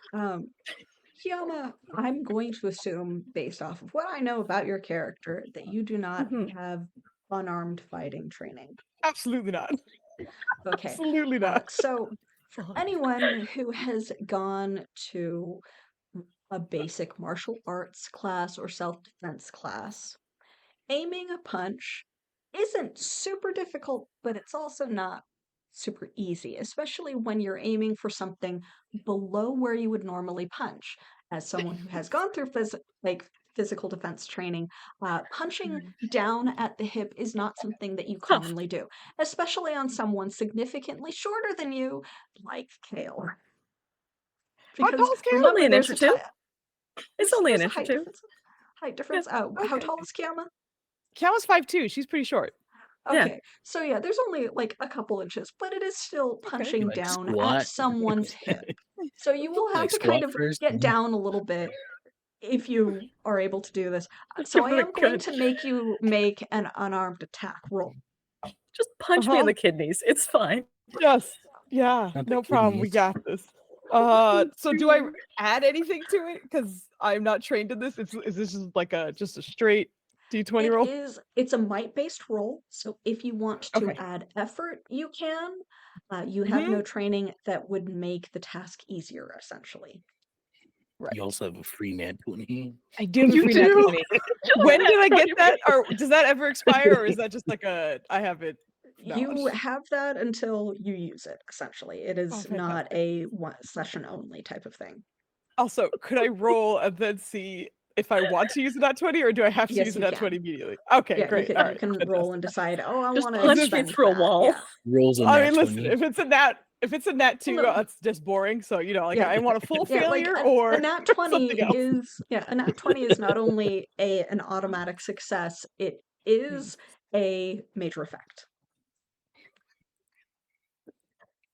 Kiama, I'm going to assume, based off of what I know about your character, that you do not
Mhm.
have unarmed fighting training.
Absolutely not.
Okay.
Absolutely not.
So for anyone who has gone to a basic martial arts class or self-defense class, aiming a punch isn't super difficult, but it's also not super easy, especially when you're aiming for something below where you would normally punch. As someone who has gone through physical defense training, punching down at the hip is not something that you
Tough.
commonly do, especially on someone significantly shorter than you, like Kale.
How
Because
tall is Kale?
remember,
Only an
there's
inch
a
or two. It's only an
there's a
inch or
height
two.
difference. Height difference. How
Okay.
tall is Kiama?
Kiama's 5'2". She's pretty short.
Yeah.
Okay, so yeah, there's only like a couple inches, but it is still punching
Like
down at
squat.
someone's hip. So you will have
Like
to kind
squat
of
first.
get down a little bit if you are able to do this. So
Give
I
it a
am going
good-
to make you make an unarmed attack roll.
Just punch me in the kidneys. It's fine.
Yes. Yeah.
Not the
No problem. We
kidneys.
got this. So do I add anything to it? Because I'm not trained in this. Is this just like just a straight D20 roll?
It's a might-based roll, so if you want to
Okay.
add effort, you can. You have no training that would make the task easier, essentially.
Right.
You also have a free nat 20.
I do have a
You
free nat
do?
20. When did I get that? Or does that ever expire? Or is that just like I have it?
You have that until you use it, essentially. It is not
fantastic.
a one session only type of thing.
Also, could I roll and then see if I want to use a nat 20 or do I have to
Yes,
use a
you
nat
can.
20 immediately? Okay,
Yeah,
great.
you
All right.
can roll and decide, oh, I
Just
want to
punch me
spend
through a
that.
wall.
Yeah.
Rolls a
I
nat
mean, listen,
20.
if it's a nat 2,
Look.
that's just boring. So,
Yeah.
I want a full
Yeah, like
failure
a
or
nat 20
something else.
a nat 20 is not only an automatic success, it is a major effect.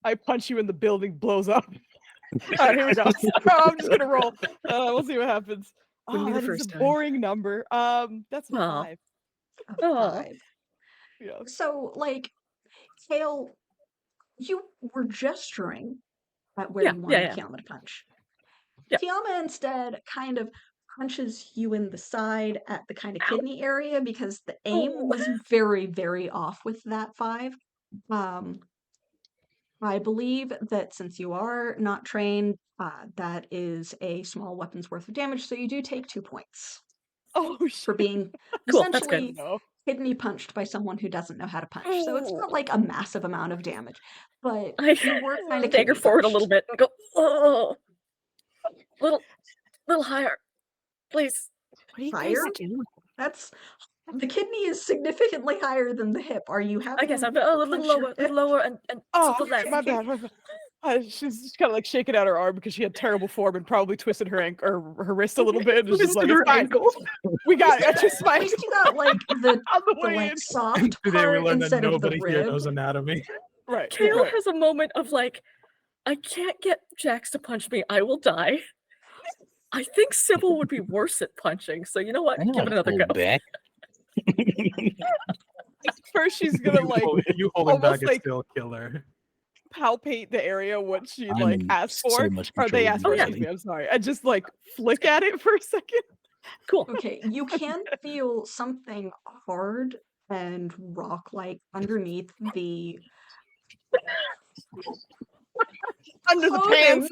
I punch you and the building blows up. All right, here we go. I'm just gonna roll. We'll see what happens.
Wouldn't be the
That is
first
a
time.
boring number. That's a
Aw.
5.
A
Oh.
5.
Yeah.
So, like, Kale, you were gesturing at where
Yeah,
you
yeah,
wanted
yeah.
Kiama to punch.
Yeah.
Kiama instead kind of punches you in the side at the kind of
Ow.
kidney area because the aim
Oh.
was very, very off with that 5. I believe that since you are not trained, that is a small weapon's worth of damage, so you do take 2 points
Oh
for
shit!
being
Cool, that's good.
essentially
No.
kidney punched by someone who doesn't know how to punch. So it's
Oh.
not like a massive amount of damage, but
I
you were kind of
stagger
kidney
forward a little
punched.
bit and go, oh, little higher, please.
What are you
Higher?
guys doing?
That's the kidney is significantly higher than the hip. Are you
I guess
having
I'm a
to
little
punch your
lower,
hip?
little lower, and to
Oh,
the left.
my bad. My bad. She's just kind of like shaking out her arm because she had terrible form and probably twisted her ankle or her wrist a little bit. And it's just like,
Twisted
it's
her
fine.
ankle.
We got it. I just
At
my
least you got like the
on the
the
way
like
in.
soft
Today we
part
learned that
instead of the
nobody here
rib.
knows anatomy.
Right.
Kale
right.
has a moment of like, I can't get Jax to punch me. I will die. I think Sybil would be worse at punching. So you know what?
I know
Give
how
it
to
another
hold
go.
back.
First, she's gonna like
You holding back
almost
is
like
still killer.
palpate the area what she
I'm
like
in
asked
so
for,
much
or they
control of
asked
my
for.
yeah.
Excuse me.
body.
I'm sorry. And just like flick at it for a second.
Cool.
Okay, you can feel something hard and rock-like underneath the
Under the
clothing.
pants.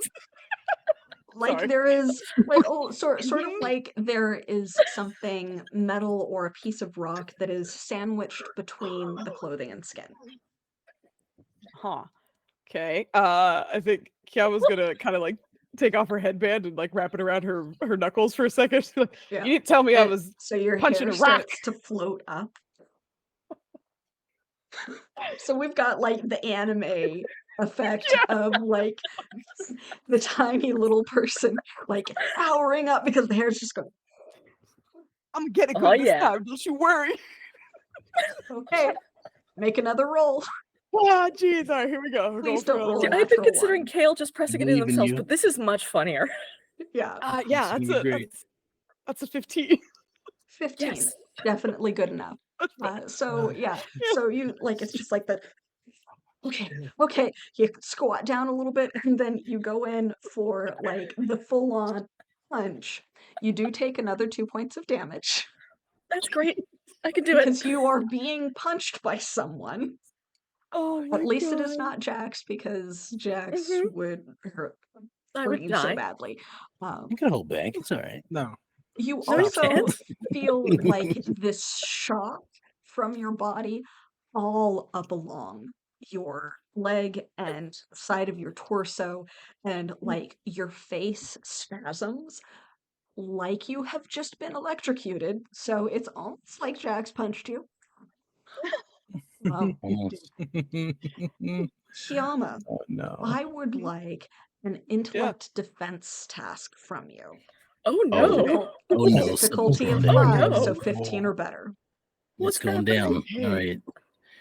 Like
Sorry.
there is like sort of like there is something metal or a piece of rock that is sandwiched between the clothing and skin.
Huh. Okay. I think Kiama's gonna kind of like take off her headband and like wrap it around her knuckles for a second. She's like,
Yeah.
you didn't tell me I
And
was
so your
punching
hair
a rock.
starts to float up. So we've got like the anime effect of like the tiny little person like powering up because the hair's just going,
I'm gonna get it
Oh,
good this
yeah.
time. Don't you worry.
okay, make another roll.
Ah, jeez. All right, here we go. We're
Please
going for
don't
another
roll
See,
an
one.
I've been
natural
considering
one.
Kale just pressing it in
believe in
themselves,
you.
but this is much funnier.
Yeah,
Yeah,
It's gonna be great.
that's a 15.
15.
Yes.
Definitely good enough.
That's fine.
So yeah,
Yeah.
so you like it's just like the okay, you squat down a little bit and then you go in for like the full on punch. You do take another 2 points of damage
That's great. I can do it.
because you are being punched by someone.
Oh my
At least it is
God.
not Jax because Jax
Mhm.
would hurt
I would
you so
die.
badly.
You can hold back. It's all right.
No.
You
No, you
also
can't.
feel like this shock from your body all up along your leg and side of your torso, and like your face spasms like you have just been electrocuted. So it's almost like Jax punched you.
Almost.
Kiama,
Oh no.
I would like an intellect defense task from you.
Oh
Oh,
no.
Difficult-
oh no.
Difficulty of
Something's going
5,
down.
so
no.
15 or better.
It's
What's
going
happening?
down. All right.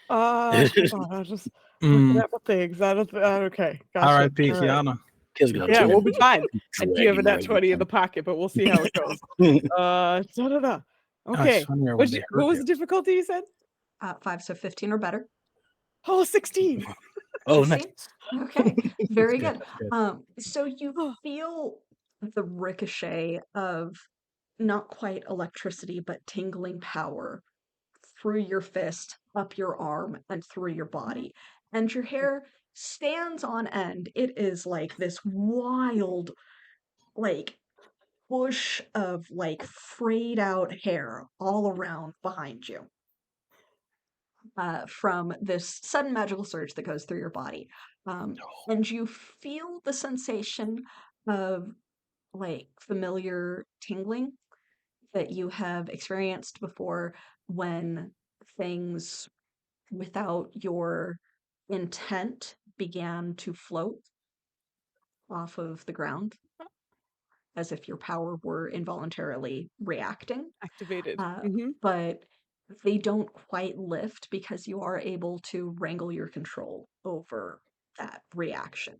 Hold on, I was just looking
Mm,
at my things. I don't. Okay, gotcha.
R.I.p.
All right.
Kiana.
Kid's gonna
Yeah,
turn
we'll be fine. I do have a
dragon
net
right
20 in
now.
the pocket, but we'll see how it goes. Da-da-da.
Oh, it's
Okay.
funnier when they
What
hurt
was
you.
the difficulty you said?
5, so 15 or better.
Oh, 16.
Oh,
16?
nice.
Okay, very
That's
good.
good, that's good.
So you feel the ricochet of not quite electricity, but tingling power through your fist, up your arm, and through your body. And your hair stands on end. It is like this wild, like, bush of like frayed out hair all around behind you from this sudden magical surge that goes through your body. And you feel the sensation of like familiar tingling that you have experienced before when things without your intent began to float off of the ground as if your power were involuntarily reacting.
Activated.
But they don't quite lift because you are able to wrangle your control over that reaction.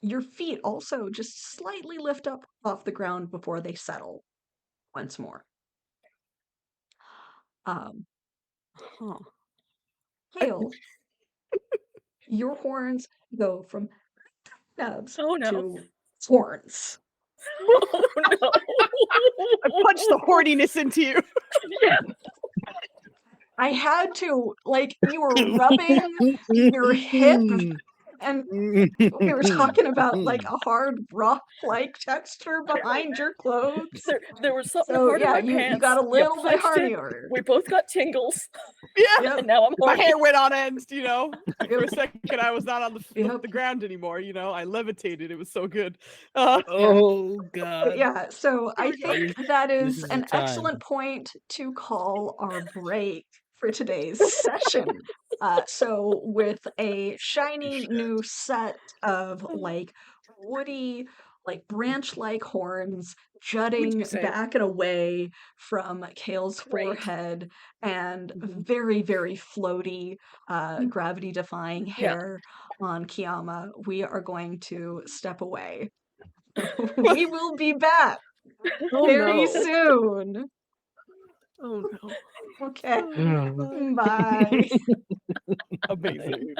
Your feet also just slightly lift up off the ground before they settle once more.
Huh.
Hale, your horns go from nubs
Oh no.
to horns.
Oh no.
I punched the horniness into you.
I had to, like, you were rubbing your hip, and we were talking about like a hard rock-like texture behind your clothes.
There was something
So
hard in
yeah,
my
you
pants.
got a
You
little bit
punched it.
hornier.
We both got tingles,
Yeah.
Yep.
and now I'm
My
horny.
hair went on end, you know. For a
Yep.
second, I was not on
Yep.
the ground anymore. You know, I levitated. It was so good.
Oh
But
God.
yeah, so I
we go.
think that
This
is
is the
an
time.
excellent point to call our break for today's session. So with a shiny new set of like woody, like branch-like horns jutting
say?
back and away from Kale's
Great.
forehead, and
Mhm.
very, very floaty, gravity-defying
Yeah.
hair on Kiama, we are going to step away. We will be back
Oh
very
no.
soon.
Oh no.
Okay.
Oh,
Bye.
amazing.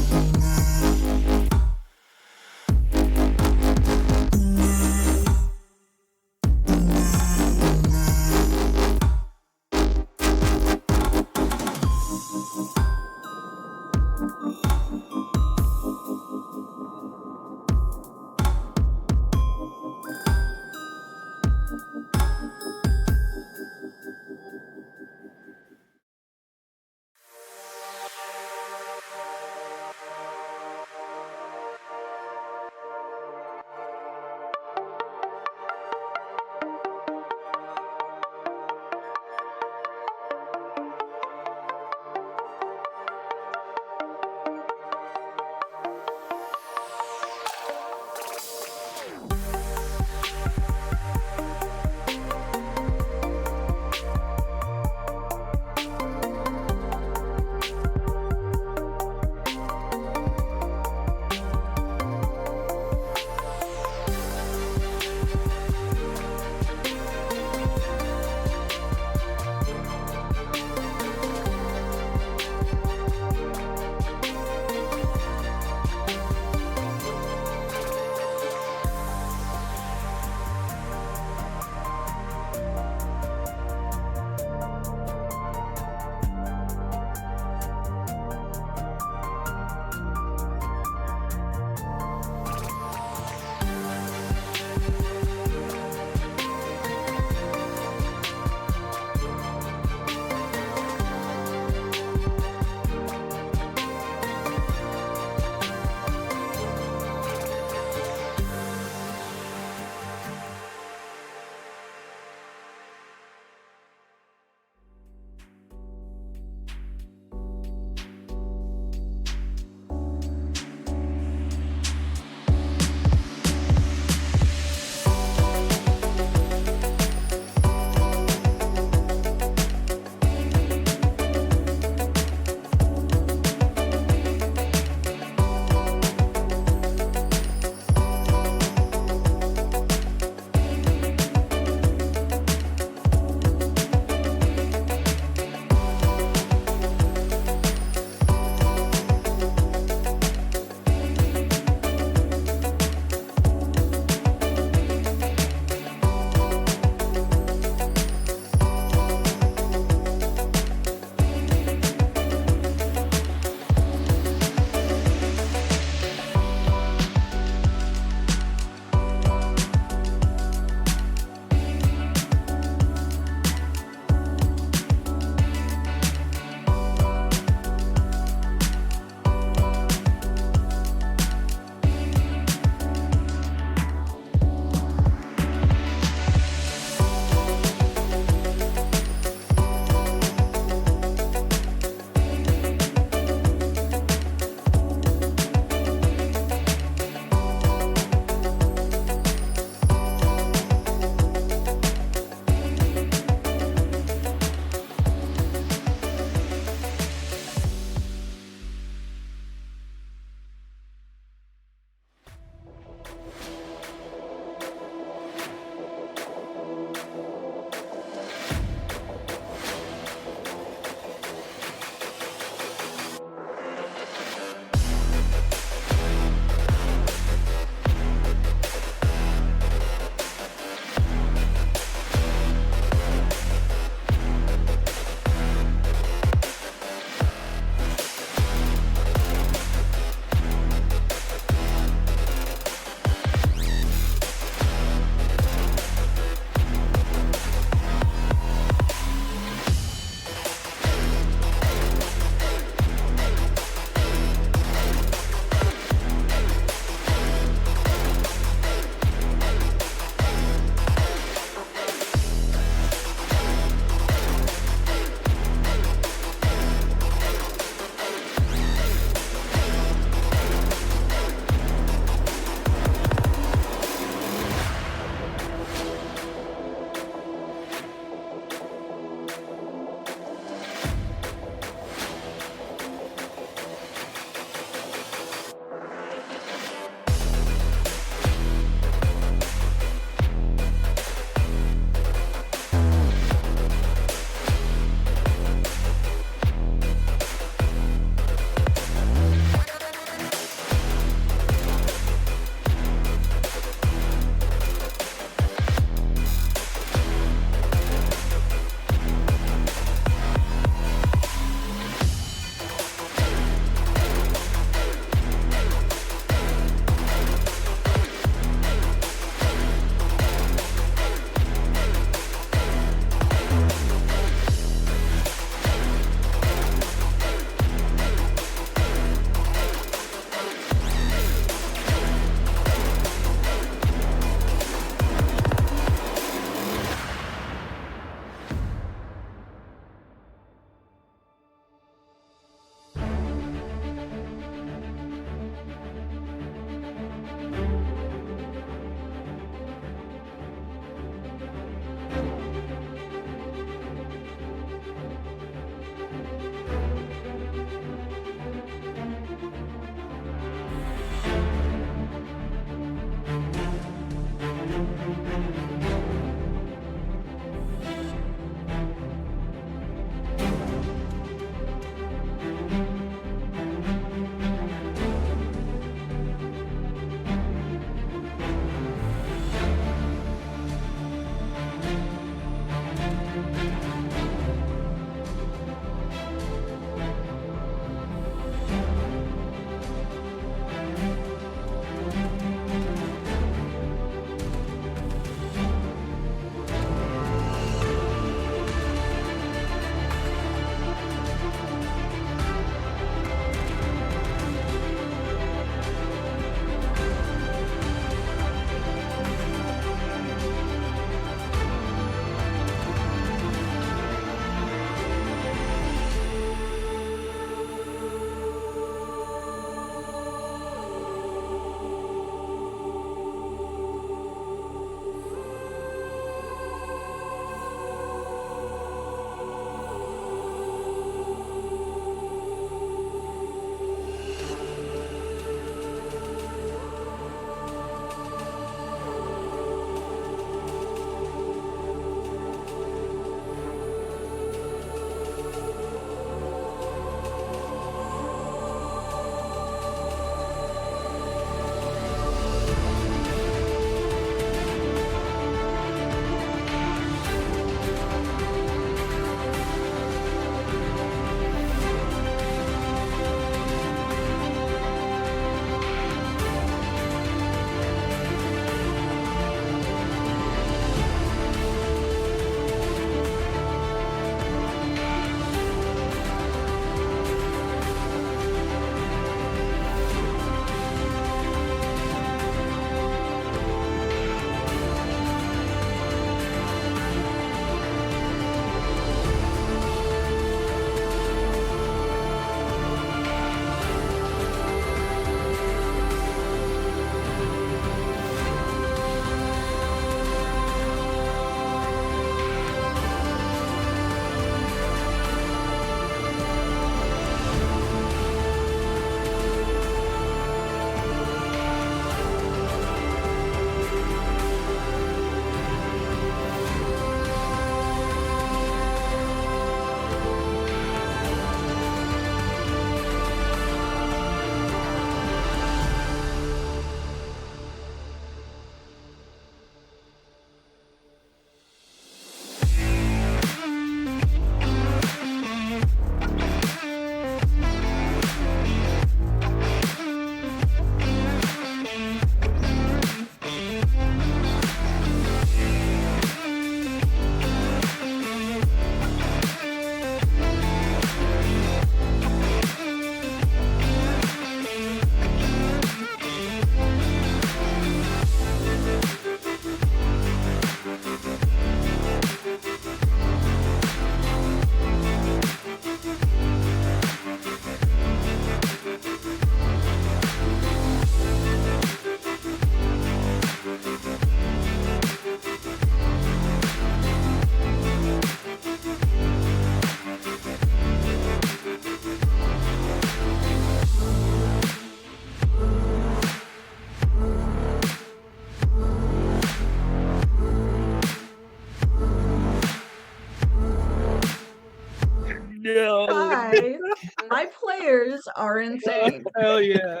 My players are insane.
Hell yeah.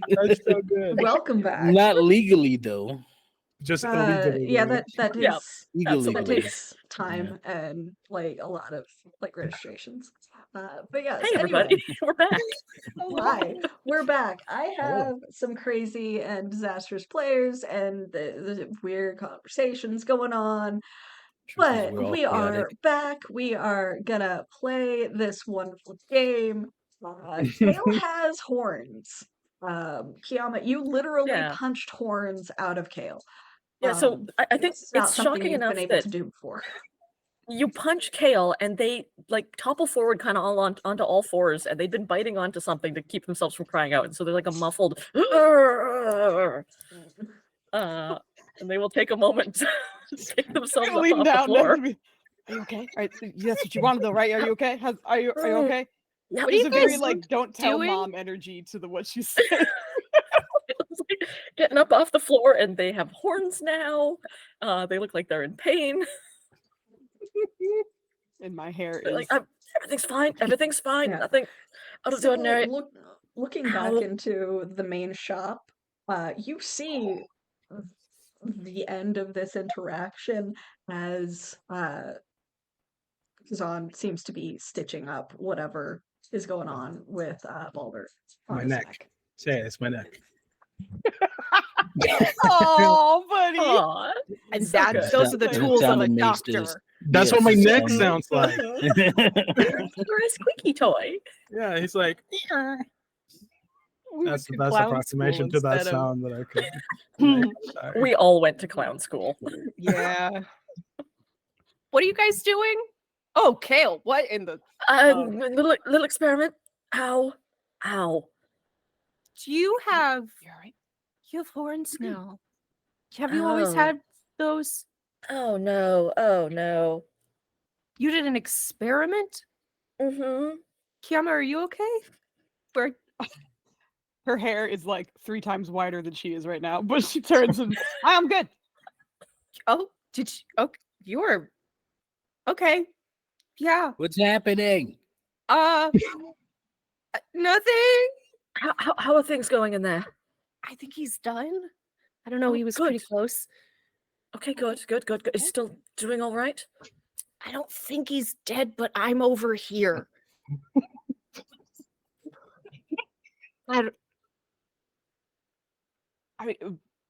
That's so good.
Welcome back.
Not legally though.
Just illegally.
Yeah,
doing it.
that
Yeah,
is
Legally.
that
absolutely.
takes time and like a lot of like registrations. But yes,
Hey,
anyway.
everybody, we're back.
Hi, we're back. I
Hello.
have some crazy and disastrous players and the weird conversations going on.
Truth is,
But
we're all
we are
chaotic.
back. We are gonna play this wonderful game. Kale has horns. Kiama, you literally
Yeah.
punched horns out of Kale.
Yeah, so I think
This is not
it's
something
shocking
you've
enough
been able
that
to do before.
you punch Kale and they like topple forward kind of onto all fours, and they've been biting onto something to keep themselves from crying out. And so they're like a muffled and they will take a moment to pick themselves up
Lean
off the
down
floor.
next to me. Are you okay? All right, that's what you wanted though, right? Are you okay? Are you okay?
Yeah,
What is a
you
very
guys
like don't tell
doing?
mom energy to the what she said.
it's like getting up off the floor, and they have horns now. They look like they're in pain.
And my hair
They're
is
like, everything's fine. Everything's fine.
Yeah.
Nothing out of the
So
ordinary.
looking back
Ow.
into the main shop, you see the end of this interaction as Zahn seems to be stitching up whatever is going on with Baldur on
My
his
neck. Say it, it's my neck.
oh, buddy.
Aw,
And
so good.
those are the
That
tools of
sound
a
makes this-
doctor.
That's
Yes,
what my
it
neck
sounds-
sounds like.
You're a squeaky toy.
Yeah, he's like,
We
that's the
went to
best
clown
approximation
school
to that
instead of-
sound that I could. make. Sorry.
We all went to clown school.
Yeah.
What are you guys doing? Oh, Kale, what in the...
Little experiment. Ow. Ow.
Do you have...
You're right.
You have horns now. Have you always
Oh.
had those?
Oh no. Oh no.
You did an experiment?
Mm-hmm.
Kiama, are you okay? Where...
Her hair is like 3 times wider than she is right now, but she turns and I'm good.
Oh, did you... Oh, you're... Okay. Yeah.
What's happening?
Nothing.
How are things going in there?
I think he's done. I don't know.
Oh,
He was pretty
good.
close.
Okay, good. Is he still doing all right?
I don't think he's dead, but I'm over here.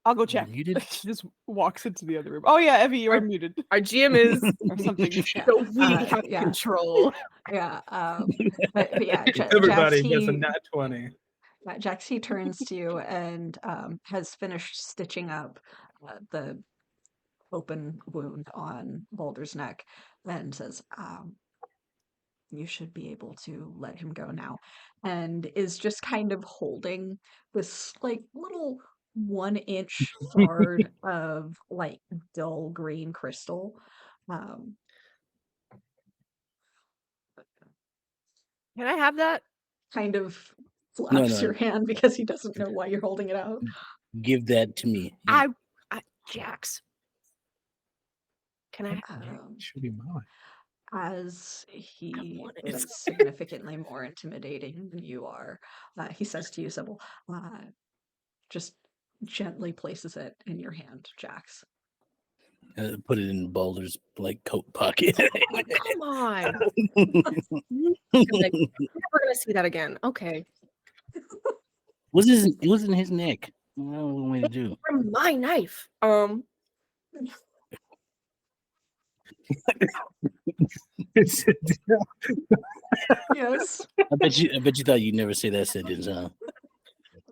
I'll go check.
Muted?
She just walks into the other room. Oh yeah, Evie, you are muted
Our GM is
or something.
so we have
yeah.
control.
Yeah, but yeah,
Everybody
Jax,
gets a
he,
nat 20.
Jax, he turns to you and has finished stitching up the open wound on Boulder's neck and says, you should be able to let him go now. And is just kind of holding this like little 1-inch shard of like dull green crystal.
Can I have that?
Kind of flaps
No.
your hand because he doesn't know why you're holding it out.
Give that to me.
I Jax. Can I?
Should be mine.
As he
want it.
is significantly more intimidating than you are, he says to you, Sybil, just gently places it in your hand, Jax.
Put it in Balder's like coat pocket.
Come on. We're gonna see that again. Okay.
It was in his neck. I don't know what way to do.
From my knife.
Yes.
I bet you thought you'd never say that sentence, huh?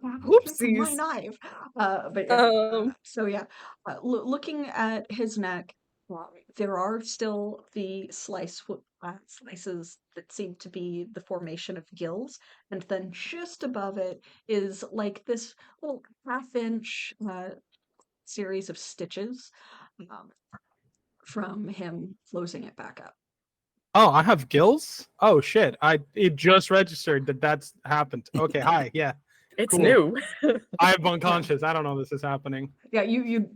My
Whoopsies.
knife. But yeah, so yeah, looking at his neck, there are still the slices that seem to be the formation of gills, and then just above it is like this little half-inch series of stitches from him closing it back up.
Oh, I have gills? Oh shit. It just registered that that's happened. Okay, hi. Yeah.
It's
Cool.
new.
I am unconscious. I don't know this is happening.
Yeah, you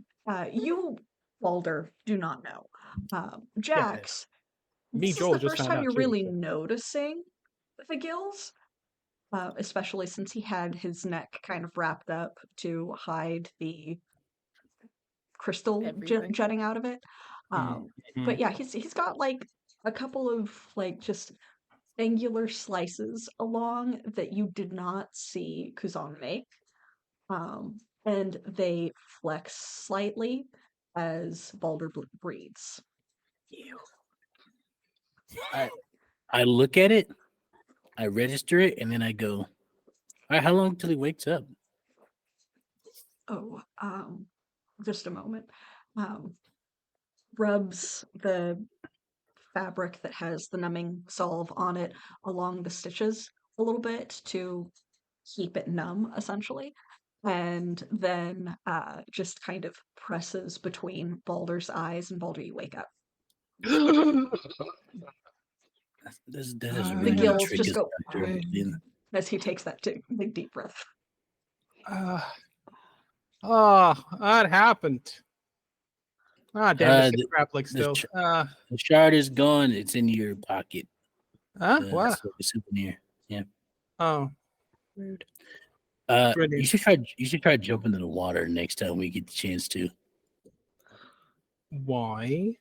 Baldur, do not know. Jax,
Me,
this
Joel,
is the
just
first
found
time
out
you're
too,
really
so-
noticing the gills. especially since he had his neck kind of wrapped up to hide the crystal
Everything.
jutting out of it. But yeah, he's got like a couple of like just angular slices along that you did not see Kuzan make. And they flex slightly as Balder breathes.
I look at it, I register it, and then I go, all right, how long till he wakes up?
Oh, just a moment. Rubs the fabric that has the numbing salve on it along the stitches a little bit to keep it numb, essentially. And then just kind of presses between Balder's eyes, and Balder, you wake up.
That is
The
really the
gills just
trickiest
go
character I've ever seen.
as he takes that big deep breath.
That happened. Damn, the crap like still.
The shard is gone. It's in your pocket.
What?
It's like a souvenir. Yeah.
Oh,
Rude.
You
brilliant.
should try jumping in the water next time we get the chance to.
Why?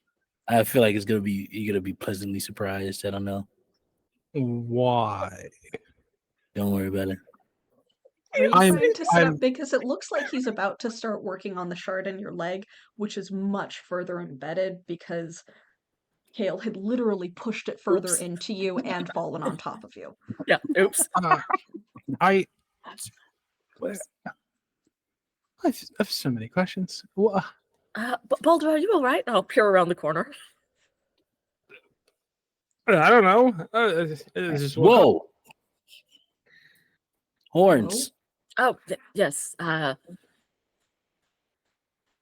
I feel like you're gonna be pleasantly surprised. I don't know.
Why?
Don't worry about it.
Are you
I'm-
trying to set
I'm-
up, because it looks like he's about to start working on the shard in your leg, which is much further embedded because Kale had literally pushed it further
Oops.
into you and fallen on top of you.
Yeah. Oops.
I have so many questions.
Balder, are you all right? I'll peer around the corner.
I don't know. Just woke up.
Whoa! Horns.
Oh, yes. All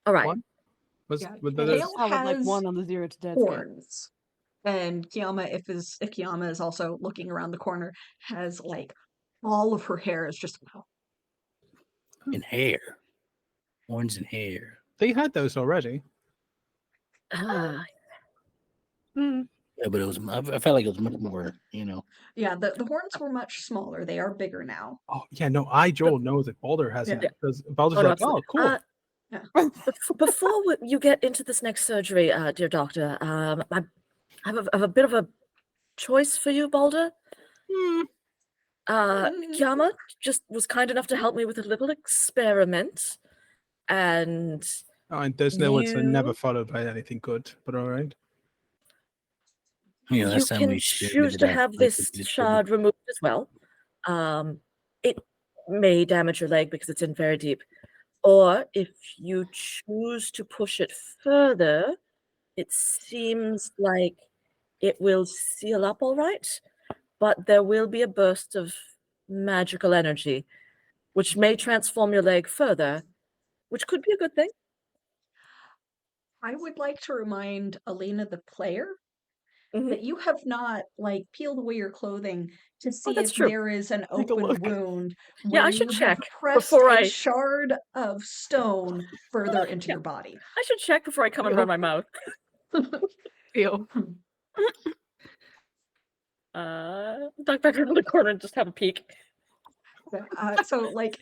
right.
What?
Yeah,
Was
Kale
this?
I would like
has
one on the 0 to dead scale.
horns. And Kiama, if Kiama is also looking around the corner, has like all of her hair is just
And hair. Horns and hair.
They had those already.
Yeah, but I felt like it was much more,
yeah, the horns were much smaller. They are bigger now.
Oh yeah, no. Joel knows that Balder hasn't.
Yeah.
Because Balder's
Oh, no,
like, oh,
absolutely.
cool.
Before you get into this next surgery, dear doctor, I have a bit of a choice for you, Balder. Kiama just was kind enough to help me with a little experiment, and
And those notes are never
You-
followed by anything good. But all right.
you know,
you
last time
can
we
choose to have this shard removed as well. It may damage your leg because it's in very deep. Or if you choose to push it further, it seems like it will seal up all right, but there will be a burst of magical energy, which may transform your leg further, which could be a good thing.
I would like to remind Alina, the player,
Mhm.
that you have not like peeled away your clothing to see
that's
if
true.
there is an
Take a
open
look.
wound
Yeah,
where
I should
you have
check
pressed
before
a
I-
shard of stone further into
Yeah.
your body.
I should check before I come and run my mouth.
Ew.
Duck back around the corner and just have a peek.
So like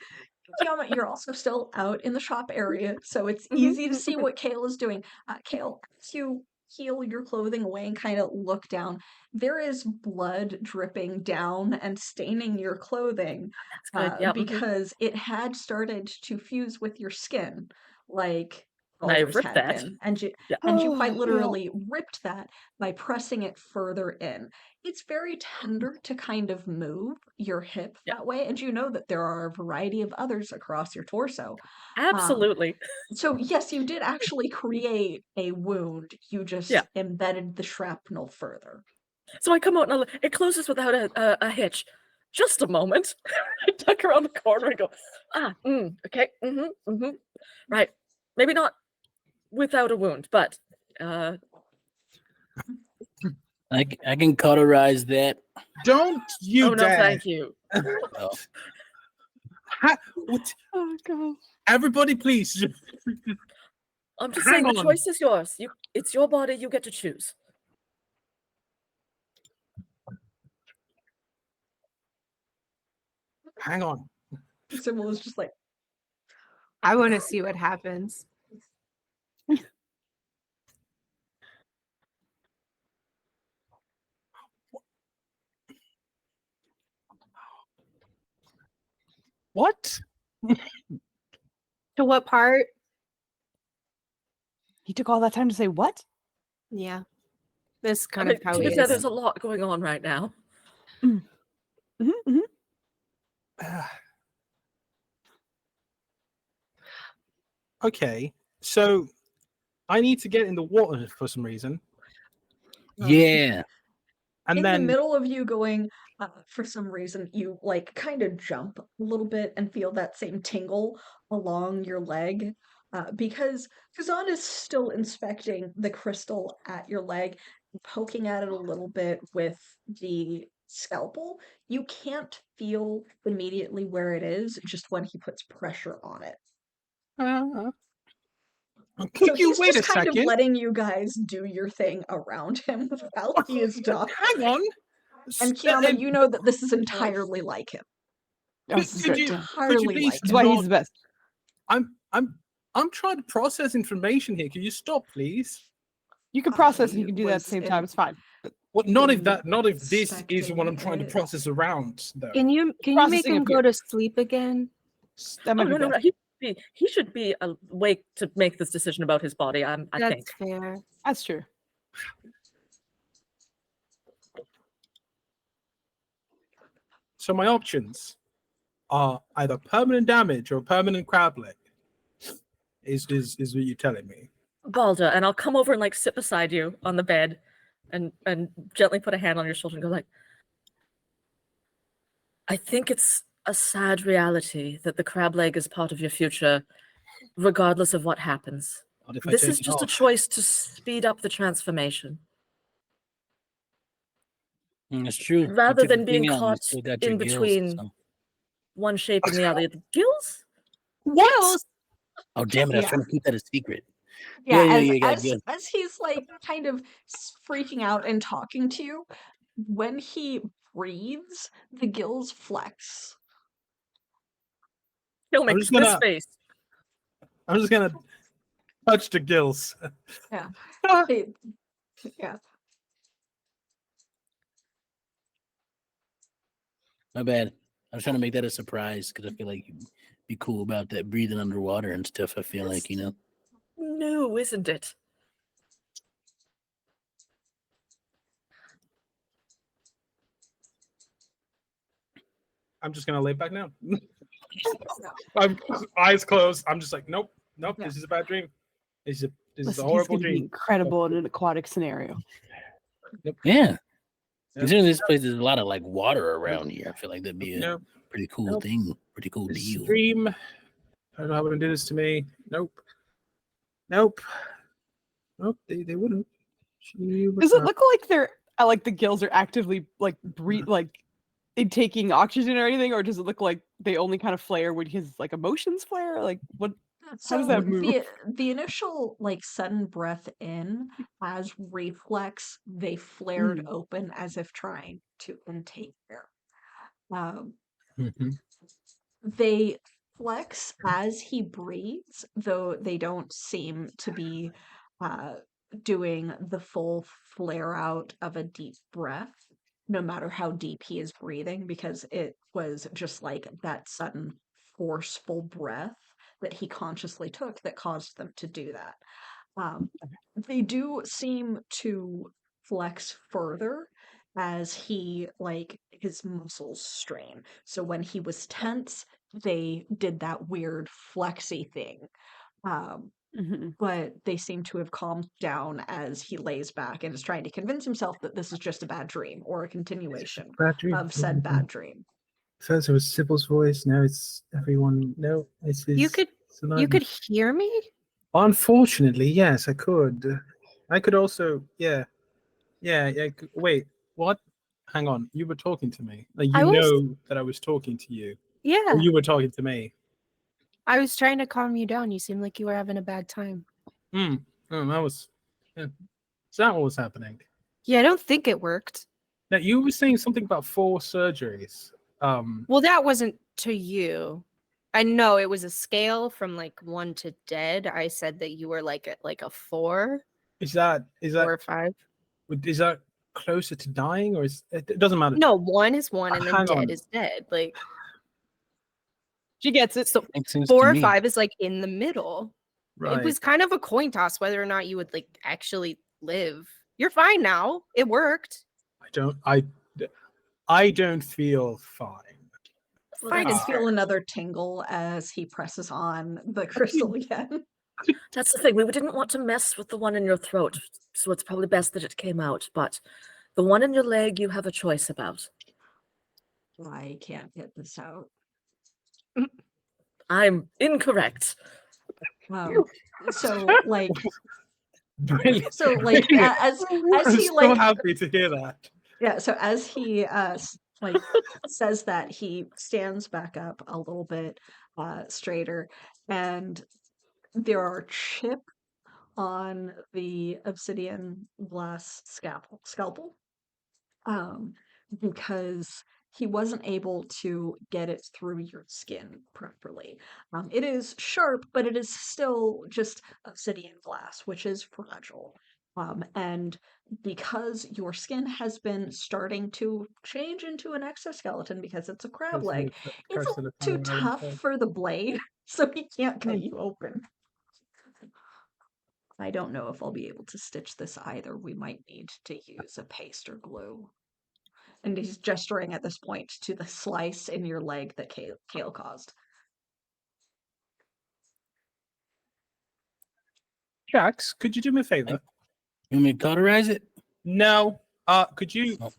Kiama, you're also still out in the shop area, so it's easy to see what Kale is doing. Kale, as you peel your clothing away and kind of look down, there is blood dripping down and staining your clothing
That's good. Yeah.
because it had started to fuse with your skin, like
And I
Baldur's
ripped
had
that.
been, and you
Yeah.
and you quite
Oh,
literally ripped that by pressing it further in. It's very tender to kind of move your hip
Yeah.
that way, and you know that there are a variety of others across your torso.
Absolutely.
So yes, you did actually create a wound. You just
Yeah.
embedded the shrapnel further.
So I come out and it closes without a hitch. Just a moment. I duck around the corner and go, okay, right. Maybe not without a wound, but
I can cauterize that.
Don't you
oh no,
dare!
thank you.
Oh,
What?
Oh god.
Everybody, please.
I'm just
Hang
saying the
on.
choice is yours. It's your body, you get to choose.
Hang on.
Sybil is just like,
I want to see what happens.
What?
To what part?
He took all that time to say what?
Yeah. This
I
kind
mean,
of how
to
he
be fair,
is.
there's a lot going on right now.
Mm-hmm.
Okay, so I need to get in the water for some reason,
Yeah.
and
in the
then
middle of you going, for some reason, you like kind of jump a little bit and feel that same tingle along your leg. Because Kazan is still inspecting the crystal at your leg, poking at it a little bit with the scalpel. You can't feel immediately where it is, just when he puts pressure on it.
could
So
you
he's
wait
just
a
kind of
second?
letting you guys do your thing around him while he is done.
Hang on.
And Kiama, you know that this is entirely like him.
Oh, this is
Could
great.
you,
Yeah.
could you
Entirely
please
like
That's
him.
why
not?
he's the best.
I'm trying to process information here. Can you stop, please?
You can process and
I
you can do that at the
was
same time. It's fine.
What? Not if this is what
inspecting
I'm trying to
it.
process around, though.
Can you make
Processing
him
up
go
here.
to sleep again?
That
Oh,
might be
no,
best.
he should be awake to make this decision about his body, I think.
That's fair.
That's true.
So my options are either permanent damage or permanent crab leg. Is what you're telling me?
Balder, and I'll come over and like sit beside you on the bed and gently put a hand on your shoulder and go like, I think it's a sad reality that the crab leg is part of your future, regardless of what happens.
What if I
This
take
is
it
just a
off?
choice to speed up the transformation.
It's true. You
Rather
took the
than being
thing out and you
caught
still got your
in
gills,
between
so-
one shape and the other. The gills?
What?
Oh damn it! I was
Yeah.
trying to keep that a secret.
Yeah,
You got gills.
as he's like kind of freaking out and talking to you, when he breathes, the gills flex.
He'll
I'm
make
just
this
gonna
face.
touch the gills.
Yeah. They- yeah.
My bad. I was trying to make that a surprise because I feel like you'd be cool about that breathing underwater and stuff. I feel like,
No, isn't it?
I'm just gonna lay back down. I'm eyes closed. I'm just like, nope.
Yeah.
This is a bad dream. This is a
Listen, he's
horrible
going to be
dream.
incredible in an aquatic scenario.
yeah.
Yep.
Considering this place, there's a lot of like water around here. I feel like that'd be a
Nope.
pretty cool
Nope.
thing, pretty cool
This is a
deal.
dream. I don't know how to do this to me. Nope. Nope. They wouldn't.
Does it look like they're like the gills are actively like breathe like taking oxygen or anything, or does it look like they only kind of flare when his like emotions flare? Like what? How does
So
that move?
the initial like sudden breath in, as reflex, they flared open as if trying to intake air. Um,
Mhm.
they flex as he breathes, though they don't seem to be uh, doing the full flare out of a deep breath, no matter how deep he is breathing, because it was just like that sudden forceful breath that he consciously took that caused them to do that. They do seem to flex further as he like his muscles strain. So when he was tense, they did that weird flexy thing. But they seem to have calmed down as he lays back and is trying to convince himself that this is just a bad dream or a continuation
Bad dream.
of said bad dream.
First it was Sybil's voice. Now it's everyone. No, it's his.
You could hear me?
Unfortunately, yes, I could. I could also. Yeah. Wait. What? Hang on. You were talking to me. Like,
I
you
was-
know that I was talking to you.
Yeah.
Or you were talking to me.
I was trying to calm you down. You seemed like you were having a bad time.
Oh, that was. Yeah. Is that what was happening?
Yeah, I don't think it worked.
Now you were saying something about 4 surgeries.
Well, that wasn't to you. I know it was a scale from like 1 to dead. I said that you were like a 4,
Is that
4 or 5.
closer to dying, or it doesn't matter?
No, 1 is 1, and then
Hang
dead
on.
is dead. Like
She gets it.
so,
Makes sense
4
to
or
me.
5 is like in the middle.
Right.
It was kind of a coin toss whether or not you would like actually live. You're fine now. It worked.
I don't feel fine.
Well,
You
that's
feel another tingle as he presses on the crystal again.
That's the thing. We didn't want to mess with the one in your throat, so it's probably best that it came out. But the one in your leg, you have a choice about.
I can't get this out.
I'm incorrect.
So like,
Brilliant.
so like as
I'm
he
so
like
happy to hear that.
yeah, so as he like says that, he stands back up a little bit straighter, and there are chips on the obsidian glass scalpel because he wasn't able to get it through your skin properly. It is sharp, but it is still just obsidian glass, which is fragile. And because your skin has been starting to change into an exoskeleton because it's a crab leg, it's a little too tough for the blade, so he can't cut you open. I don't know if I'll be able to stitch this either. We might need to use a paste or glue. And he's gesturing at this point to the slice in your leg that Kale caused.
Jax, could you do me a favor?
You want me to cauterize it?
No. Could you
Oh.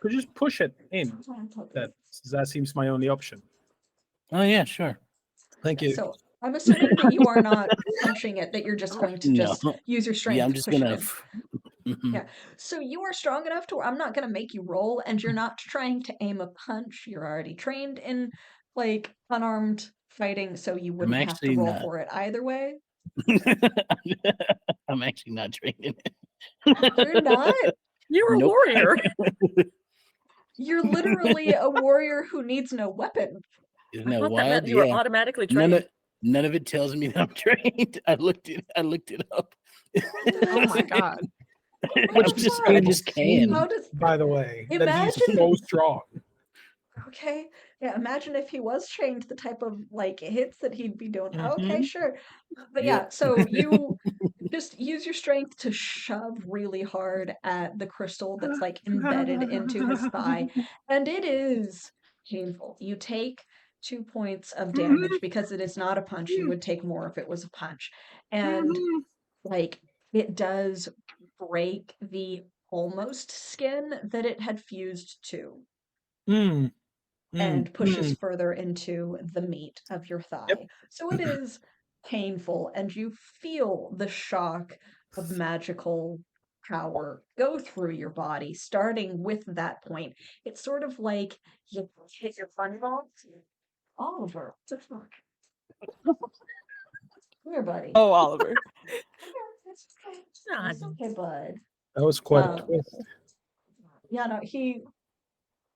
just push it in? That seems my only option.
Oh yeah, sure.
Thank you.
So I'm assuming that you are not punching it, that you're just going to just
No.
use your strength
Yeah, I'm
to
just
push
gonna.
it in. Yeah. So you are strong enough to where I'm not going to make you roll, and you're not trying to aim a punch. You're already trained in like unarmed fighting, so you wouldn't have to
actually
roll
not.
for it either way.
I'm actually not trained in it.
You're not.
You're a
Nope.
warrior.
You're literally a warrior who needs no weapon.
Isn't
I
that
thought that
wild?
meant you were
Yeah.
automatically trained.
None of it tells me that I'm trained. I looked it up.
Oh my god.
I just can.
How does
By the way, that he's
Imagine-
so strong.
Okay. Yeah, imagine if he was trained the type of like hits that he'd be doing. Okay,
Mhm.
sure. But
Yeah.
yeah, so you just use your strength to shove really hard at the crystal that's like embedded into his thigh, and it is painful. You take 2 points of damage because it is not a punch. You would take more if it was a punch. And like it does break the almost skin that it had fused to and pushes further into the meat of your thigh. So it is painful, and you feel the shock of magical power go through your body, starting with that point. It's sort of like you hit your funny bone. Oliver, what the fuck? Come here, buddy.
Oh, Oliver.
It's okay. It's okay, bud.
That was quite a
Um,
twist.
Yeah, no, he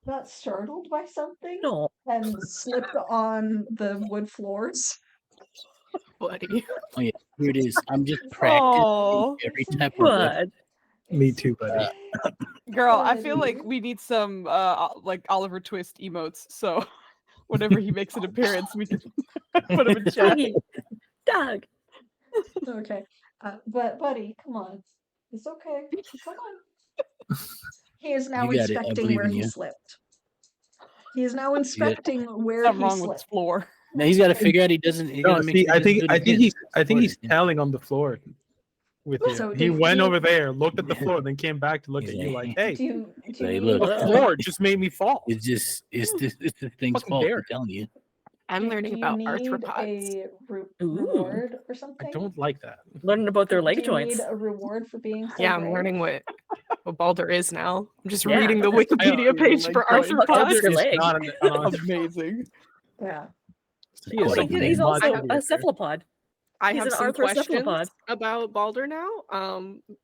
got startled by something
No.
and slipped on the wood floors.
Buddy.
Oh yeah, here it is. I'm just practicing
Oh,
every type of weapon.
Good.
Me too, buddy.
girl, I feel like
Buddy.
we need some like Oliver Twist emotes. So whenever he makes an appearance, we can put him in chat.
Doggy. Dog.
Okay. But buddy, come on. It's okay. Come on. He is now
You got it. I
inspecting
believe
where
in
he
you.
slipped. He is now inspecting where
Something
he
wrong with this
slipped.
floor.
Now he's got to figure out he doesn't. He
No,
gotta make
see,
sure he doesn't do it again.
I think he's
Yeah.
telling on the floor with you.
So
He
do
went
you-
over there, looked at the
Yeah.
floor, then came back to look
He's
at you
like,
like, "Hey,
Do you
Hey,
need
look.
the floor just made me fall."
It's the thing's
Fucking
fault.
dare.
I'm telling you.
I'm learning
do you
about
need
arthropods.
a
Ooh.
reward or
I
something?
don't like that.
Learning about their
Do
leg
you
joints.
need a reward for being so
Yeah, I'm
brave?
learning what Balder is now. I'm just
Yeah.
reading the
I
Wikipedia
know,
page
like,
for
how fucked up
arthropods.
is your
It's
leg?
not an
Amazing.
Yeah.
He is
Oh,
something
he's
much
also a
weirder.
cephalopod.
I
He's
have
an
some questions
arthrocephalopod.
about Balder now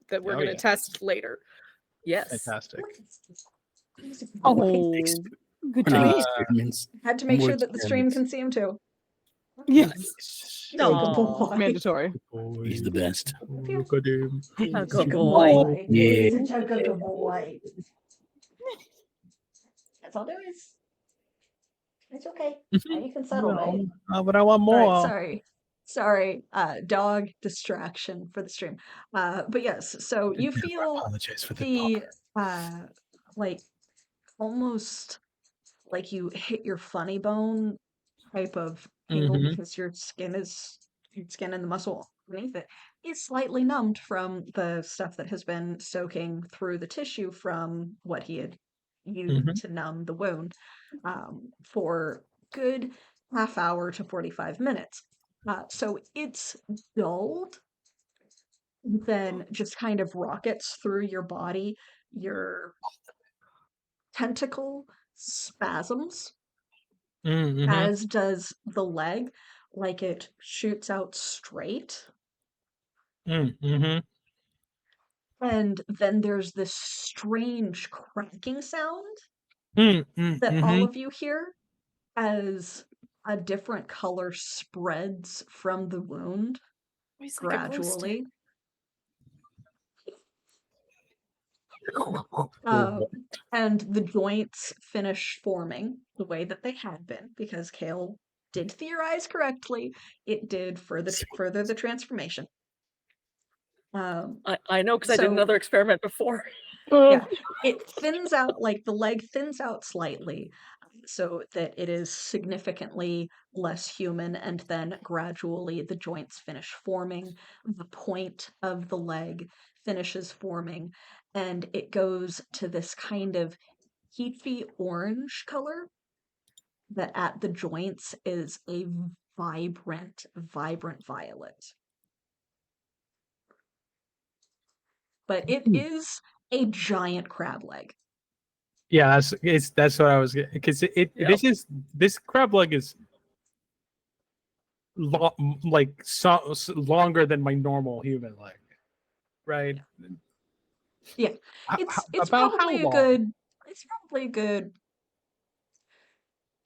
that we're
Oh,
going to
yeah.
test later.
Yes.
Fantastic.
Oh, good to
Running
me.
experiments.
Had to make
More
sure that the stream
experiments.
can see him too.
Yes.
Go, good
Aw,
boy.
Mandatory.
He's the best.
Look at him.
a
He's
good
a
boy.
Yeah.
He's such a good boy. That's all there is. It's okay. Now you can settle, mate.
But I want
All
more.
right, sorry. Dog distraction for the stream. But yes, so you
Never
feel
apologize for the
the like almost like you hit your funny bone type of tingle
Mhm.
because your skin and the muscle underneath it is slightly numbed from the stuff that has been soaking through the tissue from what he had used
Mhm.
to numb the wound for good half hour to 45 minutes. So it's dulled, then just kind of rockets through your body. Your tentacle spasms,
Mhm.
as does the leg, like it shoots out straight.
Mhm.
And then there's this strange cracking sound that all
Mhm.
of you hear as a different color spreads from the wound
He's like a glow stick.
gradually. Um, and the joints finish forming the way that they had been because Kale did theorize correctly. It did further the transformation.
I know because I did
So
another experiment before.
yeah, it thins out, like the leg thins out slightly so that it is significantly less human, and then gradually the joints finish forming. The point of the leg finishes forming, and it goes to this kind of peachy orange color that at the joints is a vibrant violet. But it is a giant crab leg.
Yeah, that's what I was because
Yep.
this crab leg is longer than my normal human leg, right?
Yeah. It's probably a good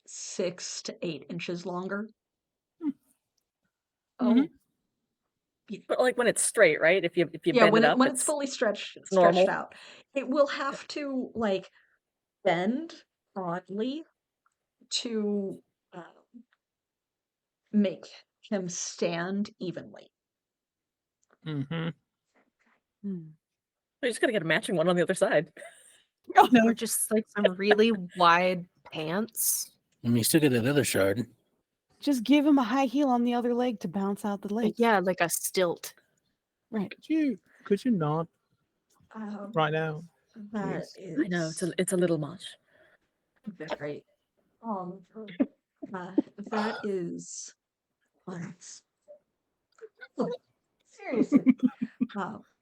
6 to 8 inches longer.
Mhm.
Oh, but like when it's straight, right? If you
Yeah,
bend it up,
when it's fully stretched
normal.
out. It will have to like bend oddly to make him stand evenly.
Mhm.
You just gotta get a matching one on the other side.
Or just like some really wide pants.
I mean, you still got that other shard.
Just give him a high heel on the other leg to bounce out the leg.
Yeah, like a stilt.
Right.
Could you not right now?
That
Please.
I know it's a little much.
very that is seriously.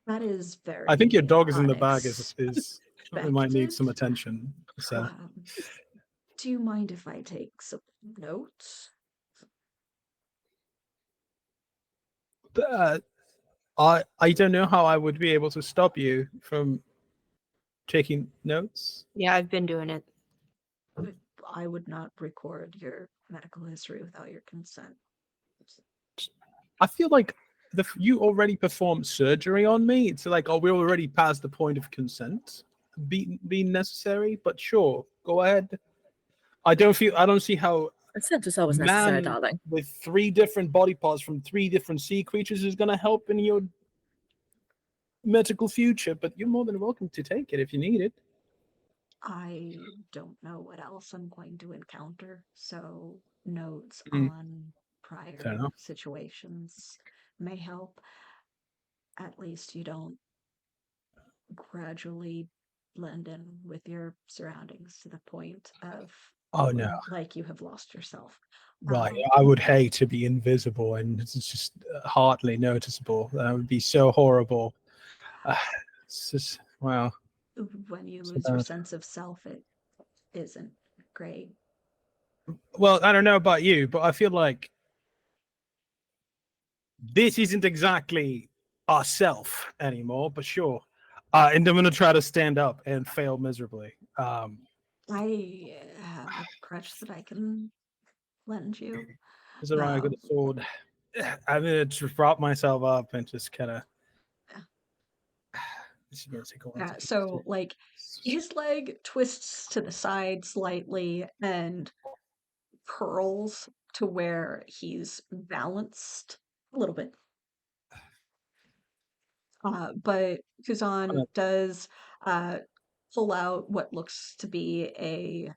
That is very
I think your dog is in the bag. Is it might need
unexpected.
some attention. So
Do you mind if I take some notes?
I don't know how I would be able to stop you from taking notes.
Yeah, I've been doing it.
I would not record your medical history without your consent.
I feel like you already performed surgery on me. It's like, oh, we're already past the point of consent being necessary. But sure, go ahead. I don't see how
Consent is always necessary,
man
darling.
with 3 different body parts from 3 different sea creatures is going to help in your medical future. But you're more than welcome to take it if you need it.
I don't know what else I'm going to encounter, so notes
Mm.
on
Fair
prior
enough.
situations may help. At least you don't gradually blend in with your surroundings to the point of
Oh no.
like you have lost yourself.
Right. I would hate to be invisible and it's just hardly noticeable. That would be so horrible. It's just, wow.
When you
So
lose your
bad.
sense of self, it isn't great.
Well, I don't know about you, but I feel like this isn't exactly ourself anymore, but sure. And I'm going to try to stand up and fail miserably.
I have a crutch that I can lend you.
Is it wrong? I got a sword. I'm gonna just prop myself up and just kind of. This is gonna take a while.
Yeah, so like his leg twists to the side slightly and curls to where he's balanced a little bit. But Kuzan does pull out what looks to be a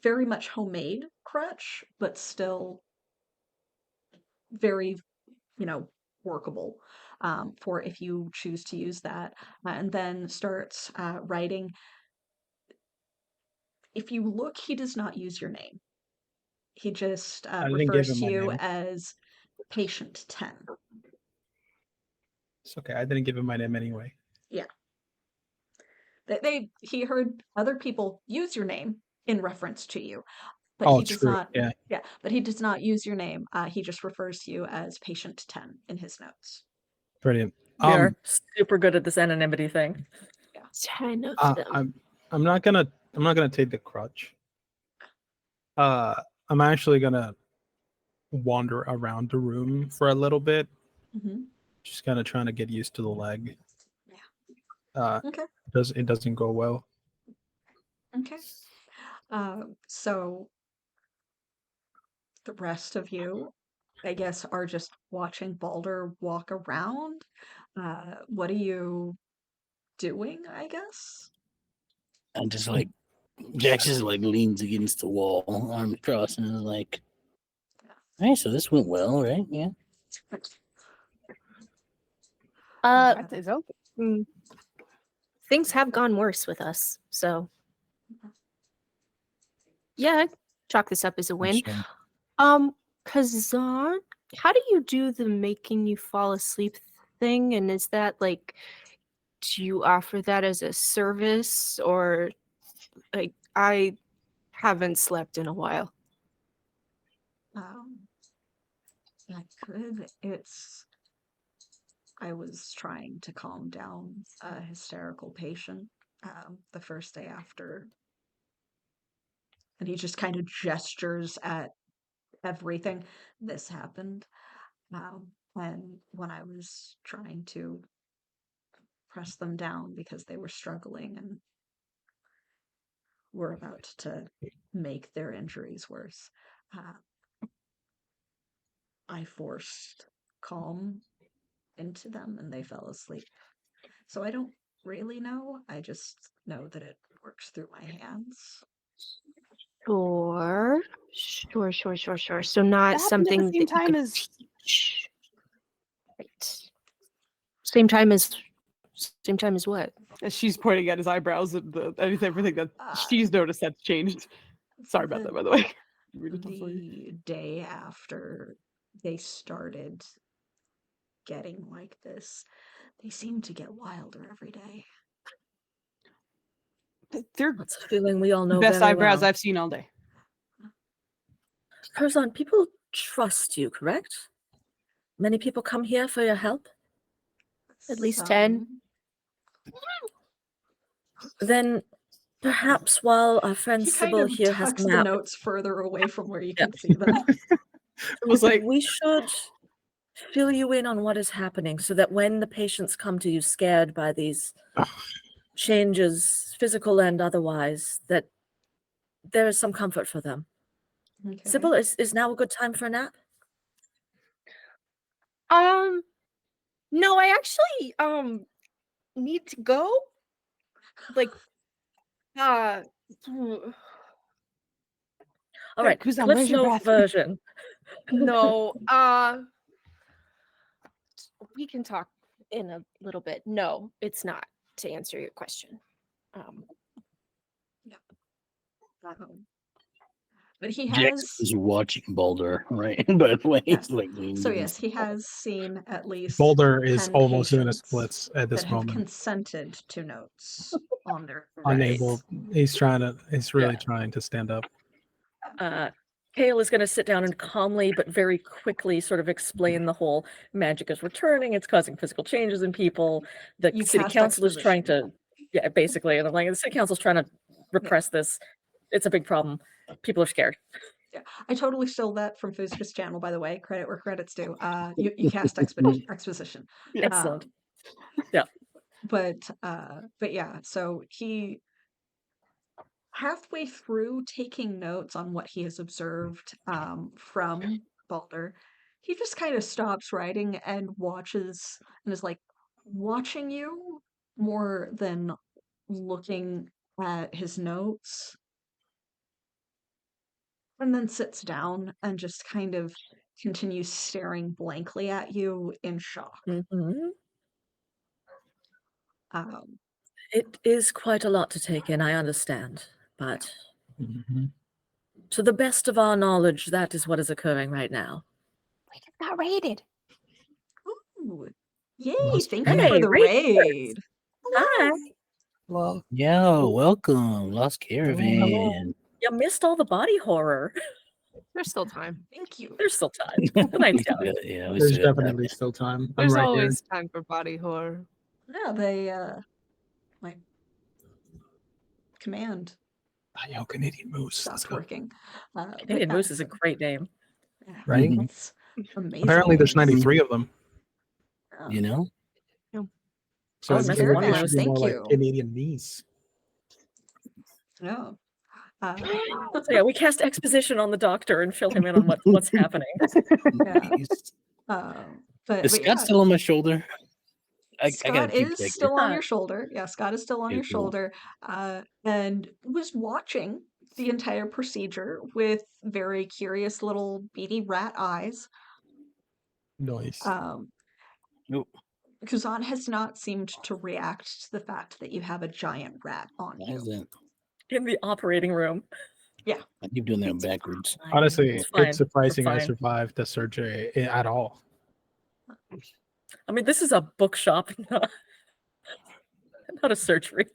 very much homemade crutch, but still very, workable for if you choose to use that. And then starts writing. If you look, he does not use your name. He just
I didn't give
refers
him
to
my
you
name.
as Patient 10.
It's okay. I didn't give him my name anyway.
Yeah. He heard other people use your name in reference to you, but
Oh,
he does
true.
not.
Yeah.
Yeah, but he does not use your name. He just refers to you as Patient 10 in his notes.
Brilliant.
We are super good at this anonymity thing.
10 of them.
I'm not gonna take the crutch. I'm actually gonna wander around the room for a little bit, just kind of trying to get used to the leg.
Yeah. Okay.
It doesn't go well.
Okay. So the rest of you, I guess, are just watching Balder walk around. What are you doing, I guess?
And just like Jax just like leans against the wall, arms crossed, and is like, "All right, so this went well, right? Yeah."
That is open.
Things have gone worse with us, so yeah, I'd chalk this up as a win. Kazan, how do you do the making you fall asleep thing? And is that like, do you offer that as a service, or like I haven't slept in a while?
I could. I was trying to calm down a hysterical patient the first day after. And he just kind of gestures at everything. This happened. And when I was trying to press them down because they were struggling and were about to make their injuries worse, I forced calm into them and they fell asleep. So I don't really know. I just know that it works through my hands.
Sure. So not something
at the same
that you
time
could
as
teach. Right. Same time as what?
she's pointing at his eyebrows and everything that she's noticed that's changed. Sorry about that, by the way.
The day after they started getting like this, they seem to get wilder every day.
They're
That's a feeling we all know
best
very
eyebrows
well.
I've seen all day.
Curzon, people trust you, correct? Many people come here for your help?
At least 10.
Then perhaps while our friend
He kind
Sybil
of
here has
tucks
a
the
nap,
notes further away from where you can see them.
It was like,
we should fill you in on what is happening so that when the patients come to you scared by these changes, physical and otherwise, that there is some comfort for them.
Okay.
Sybil, is now a good time for a nap?
No, I actually need to go. Like
All right,
Kuzan,
Cliff
where's your
Note
bathroom?
version.
no, we can talk in a little bit. No, it's not, to answer your question.
But he
Jax
has.
is watching Balder, right? By the way, he's like leaning
So
against
yes, he has seen at least
Boulder is
10
almost doing a
patients
splits at this
that have
moment.
consented to notes on their
Unable. He's really
Yeah.
trying to stand up.
Kale is going to sit down and calmly but very quickly sort of explain the whole magic is returning, it's causing physical changes in people. The
You
city
cast
council is trying to
exposition.
Yeah, basically. And I'm like, the city council's trying to repress this. It's a big problem. People are scared.
Yeah, I totally stole that from Foozca's channel, by the way. Credit where credit's due. You cast exposition.
Excellent.
Um,
Yeah.
but yeah, so he halfway through taking notes on what he has observed from Balder, he just kind of stops writing and watches and is like watching you more than looking at his notes, and then sits down and just kind of continues staring blankly at you in shock.
Mhm.
Um,
It is quite a lot to take in, I understand. But
Mhm.
to the best of our knowledge, that is what is occurring right now.
We just got raided.
ooh, yay!
Lost
Thank you for
Hey,
the
raiders!
raid.
Hi.
Well,
Yo, welcome, Lost
hello.
Caravan.
You missed all the body horror.
There's still time.
Thank you.
There's still time. The night's young.
Yeah, we
There's
still got time.
definitely still time. I'm
There's
right
always time for body horror.
Yeah, they my command
there. Yo, Canadian Moose.
stopped working. But
Canadian
yeah,
Moose is a great name.
yeah,
Right?
Mhm.
it's amazing.
Apparently, there's
names.
93 of them.
Yeah.
You know,
So
Oh,
it
nice
should
one,
be
Moose.
Thank
more like
you.
Canadian Knees.
Yeah.
So yeah, we cast exposition on the doctor and fill him in on what's happening.
Yeah.
Is
But
Scott
yeah,
still on my shoulder? I gotta
Scott
keep
is
checking.
still on
Yeah.
your shoulder. Yeah, Scott is still on
Okay,
your
cool.
shoulder, and was watching the entire procedure with very curious little beady rat eyes.
Nice.
Nope.
Kuzan has not seemed to react to the fact that you have a giant rat on
Why is
you.
that?
In the operating room.
I keep doing that backwards.
Honestly,
It's fine.
it's surprising
We're
I
fine.
survived the surgery at all.
I mean, this is a bookshop, not a surgery.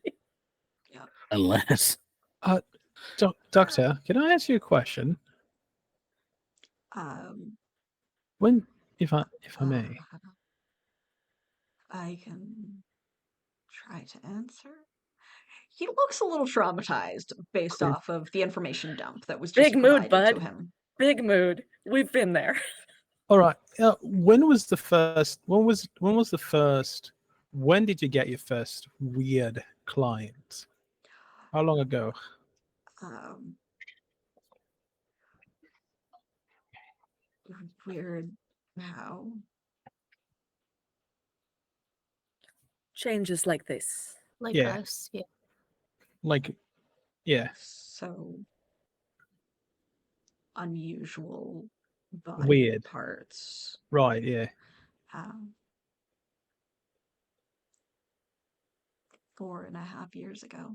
Unless
Doctor, can I ask you a question?
Um,
When, if I may,
I can try to answer. He looks a little traumatized based
Cool.
off of the information dump that was
Big
just
mood,
provided to
bud.
him.
Big mood. We've been there.
all right. When was the first? When did you get your first weird client? How long ago?
Um, weird how.
Changes like this.
Like
Yeah.
us. Yeah.
Like, yeah,
So unusual body
Weird.
parts.
right, yeah.
Um, 4.5 years ago.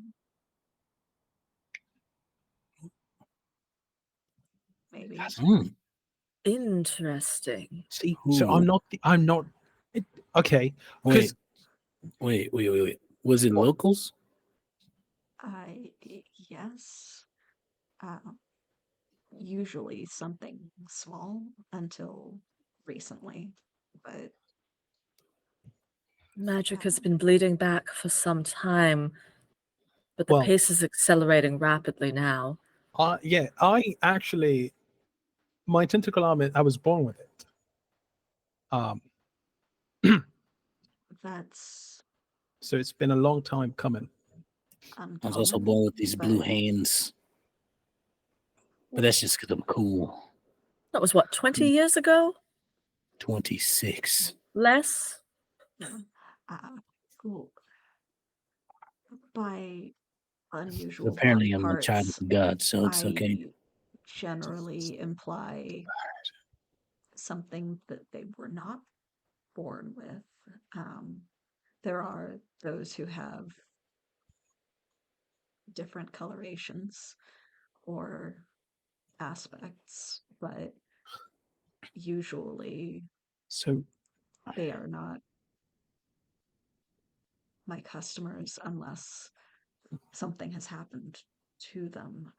Maybe.
Interesting.
See, so I'm not. Okay,
wait,
'cause-
wait. Was it locals?
Yes. Usually something small until recently, but
Magic has been bleeding back for some time, but the
Well-
pace is accelerating rapidly now.
yeah, I actually, my tentacle arm, I was born with it.
that's
So it's been a long time coming.
I was also born with these blue
but
hands, but that's just because I'm cool.
That was what, 20 years ago?
26.
Less?
cool. By unusual
Apparently,
body
I'm a child
parts,
of God, so it's okay.
I generally imply something that they were not born with. There are those who have different colorations or aspects, but usually
So
they are not my customers unless something has happened to them.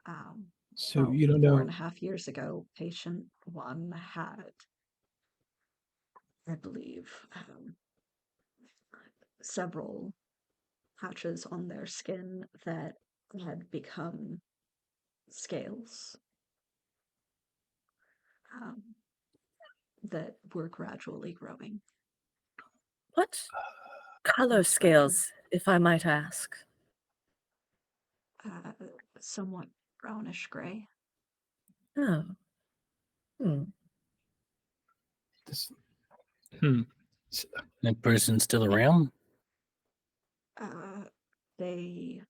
so you don't
Four
know.
and a half years ago, patient one had, I believe, several patches on their skin that had become scales that were gradually growing.
What color scales, if I might ask?
Somewhat brownish gray.
Oh.
This,
That person's still around?
They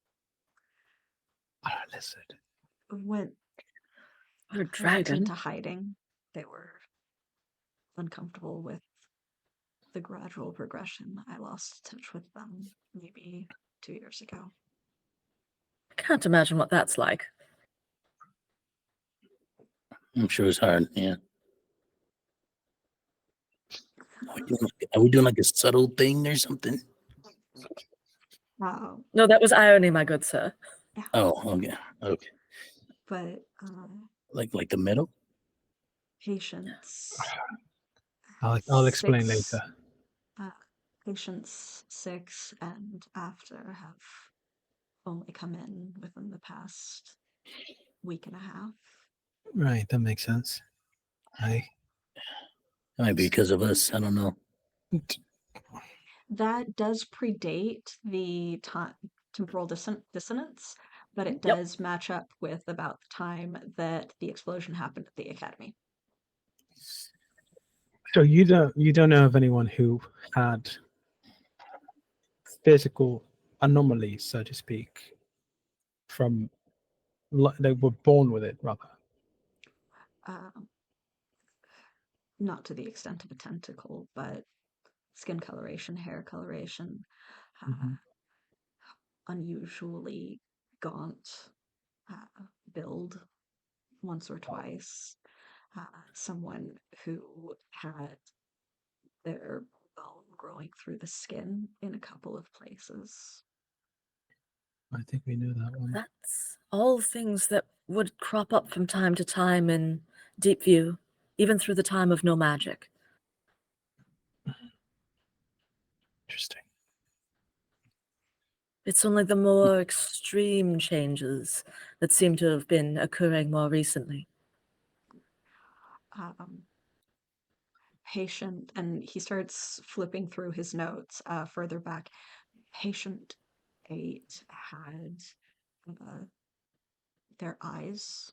listen.
went
Or
went
dragon.
into hiding. They were uncomfortable with the gradual progression. I lost touch with them maybe 2 years ago.
I can't imagine what that's like.
I'm sure it's hard, yeah. Are we doing like a subtle thing or something?
No, that was irony, my good sir.
Oh, okay. Okay.
But
Like the middle?
patients.
I'll explain
6
later.
Patients 6 and after have only come in within the past week and a half.
Right, that makes sense.
It might be because of us. I don't know.
That does predate the temporal dissonance, but it
Yep.
does match up with about the time that the explosion happened at the academy.
So you don't know of anyone who had physical anomalies, so to speak, from they were born with it, rather.
Not to the extent of a tentacle, but skin coloration, hair coloration, unusually gaunt build once or twice. Someone who had their bone growing through the skin in a couple of places.
I think we knew that one.
That's all things that would crop up from time to time in Deep View, even through the time of no magic.
Interesting.
It's only the more extreme changes that seem to have been occurring more recently.
Patient, and he starts flipping through his notes further back. Patient 8 had their eyes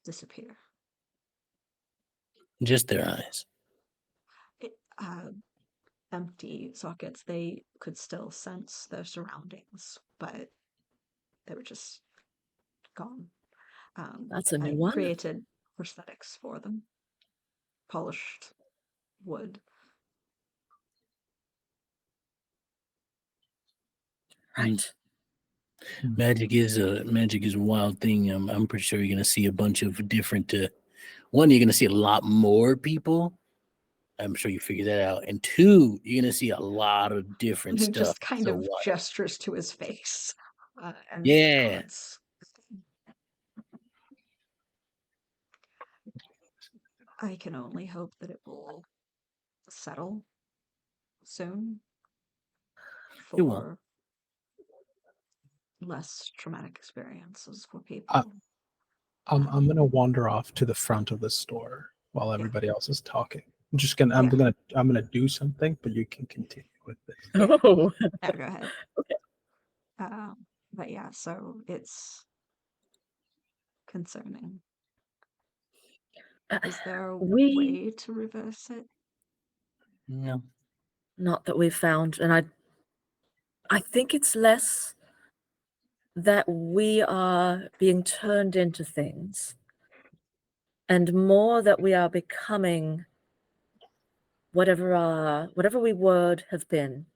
disappear.
Just their eyes.
Empty sockets. They could still sense their surroundings, but they were just gone.
That's a new
I
one.
created prosthetics for them. Polished wood.
Right.
Magic is a wild thing. I'm pretty sure you're gonna see a bunch of different. One, you're gonna see a lot more people. I'm sure you figure that out. And 2, you're gonna see a lot of different
He
stuff.
just kind
So
of
what?
gestures to his face and
Yeah.
nods. I can only hope that it will settle soon
It will.
for less traumatic experiences for people.
I'm gonna wander off to the front of the store while everybody else is talking. I'm gonna do something, but you can continue with this.
Oh.
Yeah, go ahead.
Okay.
But yeah, so it's concerning. Is there a way to reverse it?
No.
Not that we've found, and I think it's less that we are being turned into things and more that we are becoming whatever we would have been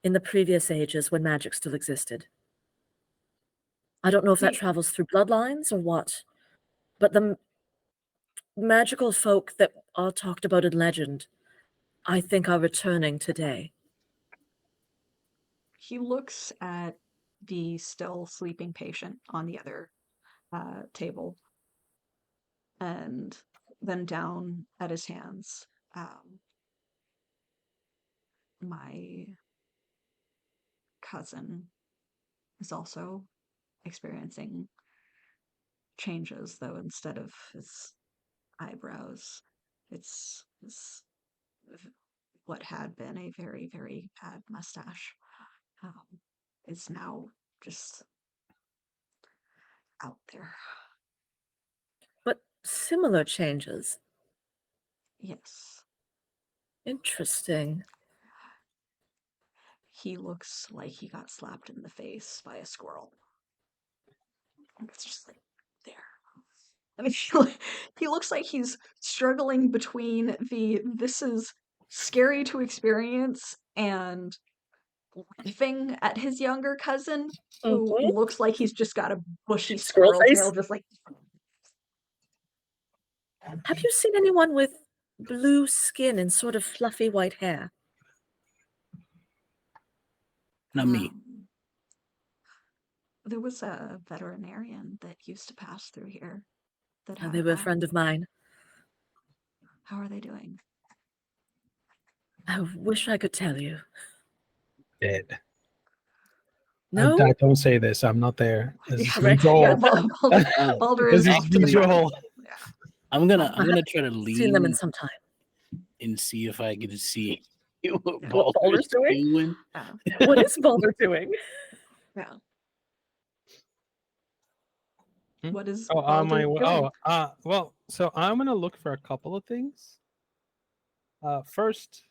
in the previous ages when magic still existed. I don't know if that travels through bloodlines or what, but the magical folk that are talked about in legend, I think, are returning today.
He looks at the still sleeping patient on the other table and then down at his hands. My cousin is also experiencing changes, though instead of his eyebrows, it's what had been a very, very bad mustache is now just out there.
But similar changes.
Yes.
Interesting.
He looks like he got slapped in the face by a squirrel. It's just like there. I mean, he looks like he's struggling between this is scary to experience and laughing at his younger cousin, who
Mhm.
looks like he's just got a bushy
Squirrel
squirrel
face.
tail, just like.
Have you seen anyone with blue skin and sort of fluffy white hair?
Not me.
There was a veterinarian that used to pass through here that
Oh,
had
they
a
were a
rat.
friend of mine.
How are they doing?
I wish I could tell you.
Dead.
No?
Don't say this. I'm not there. This is
Right.
Joel.
Yeah,
Oh,
Baldur
This
is
is
off
me,
to the
Joel.
Yeah.
I'm gonna try to
Seen them in
lean
some time.
and see if I get to see what
Yeah.
What
Baldur's
Baldur's doing?
doing.
Yeah.
What is Baldur doing?
Yeah.
Hmm?
What is
Oh, on my
Baldur doing?
well, so I'm gonna look for a couple of things. First,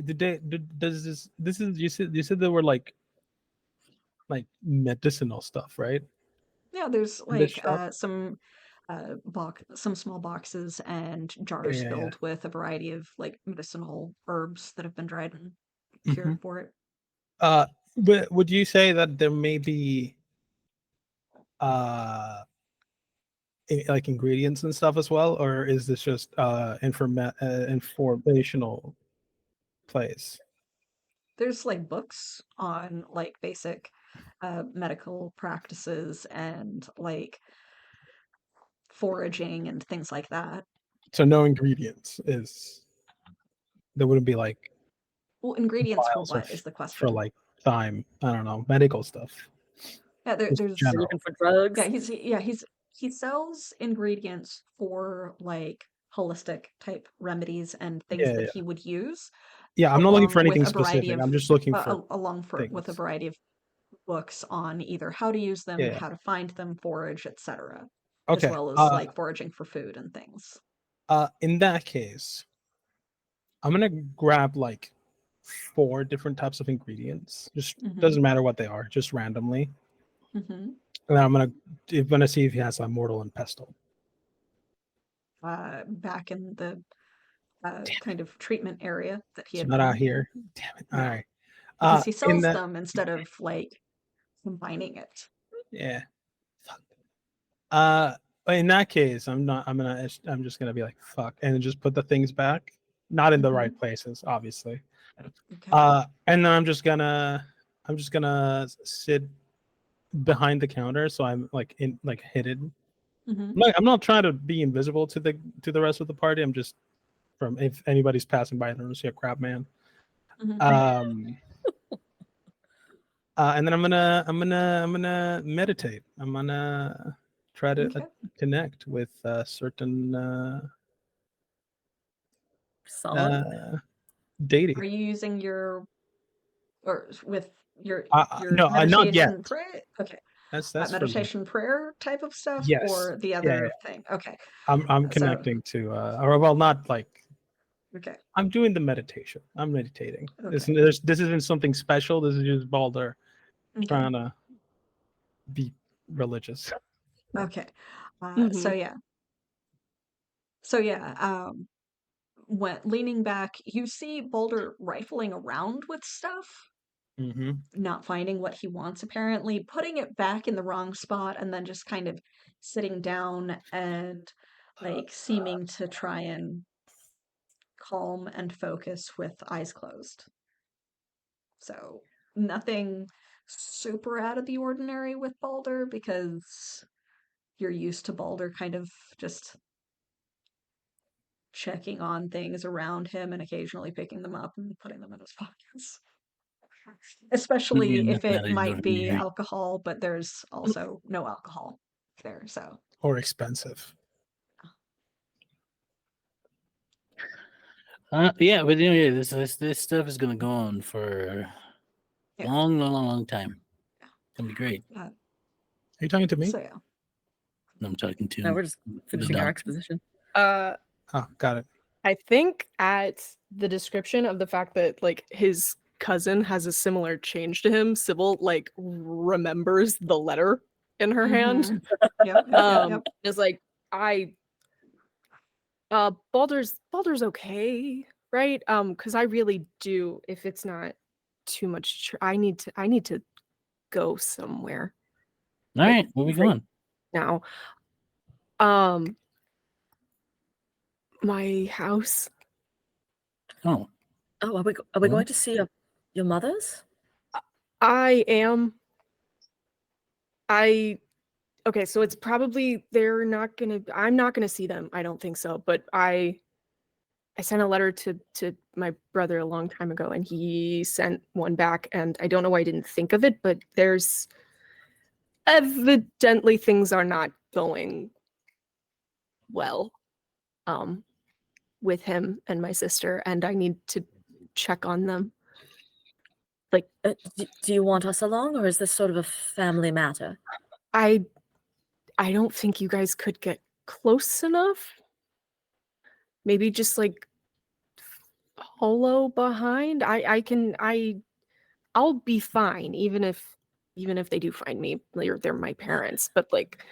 does this is you said there were like medicinal stuff, right?
Yeah, there's
In this
like
shop.
some small boxes and jars
Yeah.
filled with a variety of like medicinal herbs that have been dried and
Hmm.
cured for it.
But would you say that there may be uh like ingredients and stuff as well, or is this just informational place?
There's like books on like basic medical practices and like foraging and things like that.
So no ingredients is there wouldn't be like
Well, ingredients for
files
what is the
for
question?
like thyme, I don't know, medical stuff.
Yeah,
Just
there's
You're
general.
looking for drugs?
he sells ingredients for like holistic type remedies and things
Yeah,
that
yeah.
he would use
Yeah, I'm not looking for
along with
anything
a variety
specific.
of
I'm just looking for
with a
things.
variety of books on either how to use them,
Yeah.
how to find them, forage, etc., as
Okay.
well as like foraging for food and things.
In that case, I'm gonna grab like 4 different types of ingredients. Just doesn't matter what they are, just randomly.
Mm-hmm.
And then I'm gonna see if he has a mortal and pestle.
Back in the kind of treatment area that he
It's
had
not out
been.
here. Damn it.
No,
All right.
because he
In
sells
that,
them instead of like combining it.
yeah. Fuck. In that case, I'm just gonna be like fuck and just put the things back, not in the
Mhm.
right places, obviously.
Okay.
And then I'm just gonna sit behind the counter, so I'm like hidden.
Mm-hmm.
I'm not trying to be invisible to the rest of the party. I'm just from if anybody's passing by, I don't see a crab man.
Mm-hmm.
Um, and then I'm gonna meditate. I'm gonna try to
Okay.
connect with a certain
Someone?
deity.
Are you using your
No, not yet.
meditation prayer? Okay.
That's for later.
Meditation prayer type of stuff
Yes.
or the
Yeah,
other
yeah.
thing? Okay.
I'm
So,
connecting to or well, not like
okay.
I'm doing the meditation. I'm meditating.
Okay.
This isn't something special. This is just Baldur
Okay.
trying to be religious.
Okay. So
Mhm.
yeah. So yeah, when leaning back, you see Boulder rifling around with stuff,
Mm-hmm.
not finding what he wants apparently, putting it back in the wrong spot, and then just kind of sitting down and like seeming to try and calm and focus with eyes closed. So nothing super out of the ordinary with Balder because you're used to Balder kind of just checking on things around him and occasionally picking them up and putting them in his pockets. especially if
Now
it
that you
might
don't
be
hear.
alcohol, but there's also no alcohol there. So
Or expensive.
Yeah, but yeah, this stuff is gonna go on for a
Yeah.
long time. It's gonna be great.
Are you talking to me?
so yeah.
I'm talking to
No, we're just
the
finishing our
doctor.
exposition.
Oh, got it.
I think at the description of the fact that like his cousin has a similar change to him, Sybil like remembers the letter in her hand.
Mhm. Yep.
Is like Baldur's okay, right? Because I really do, if it's not too much I need to go somewhere
All
like
right, where we
right
going?
now. My house.
Oh,
Oh, are we
Well-
going to see your mother's?
I am. Okay, so it's probably I'm not gonna see them. I don't think so. But I sent a letter to my brother a long time ago, and he sent one back, and I don't know why I didn't think of it, but there's evidently things are not going well with him and my sister, and I need to check on them. Like
Do you want us along, or is this sort of a family matter?
I don't think you guys could get close enough. Maybe just like follow behind. I'll be fine even if they do find me. They're my parents, but like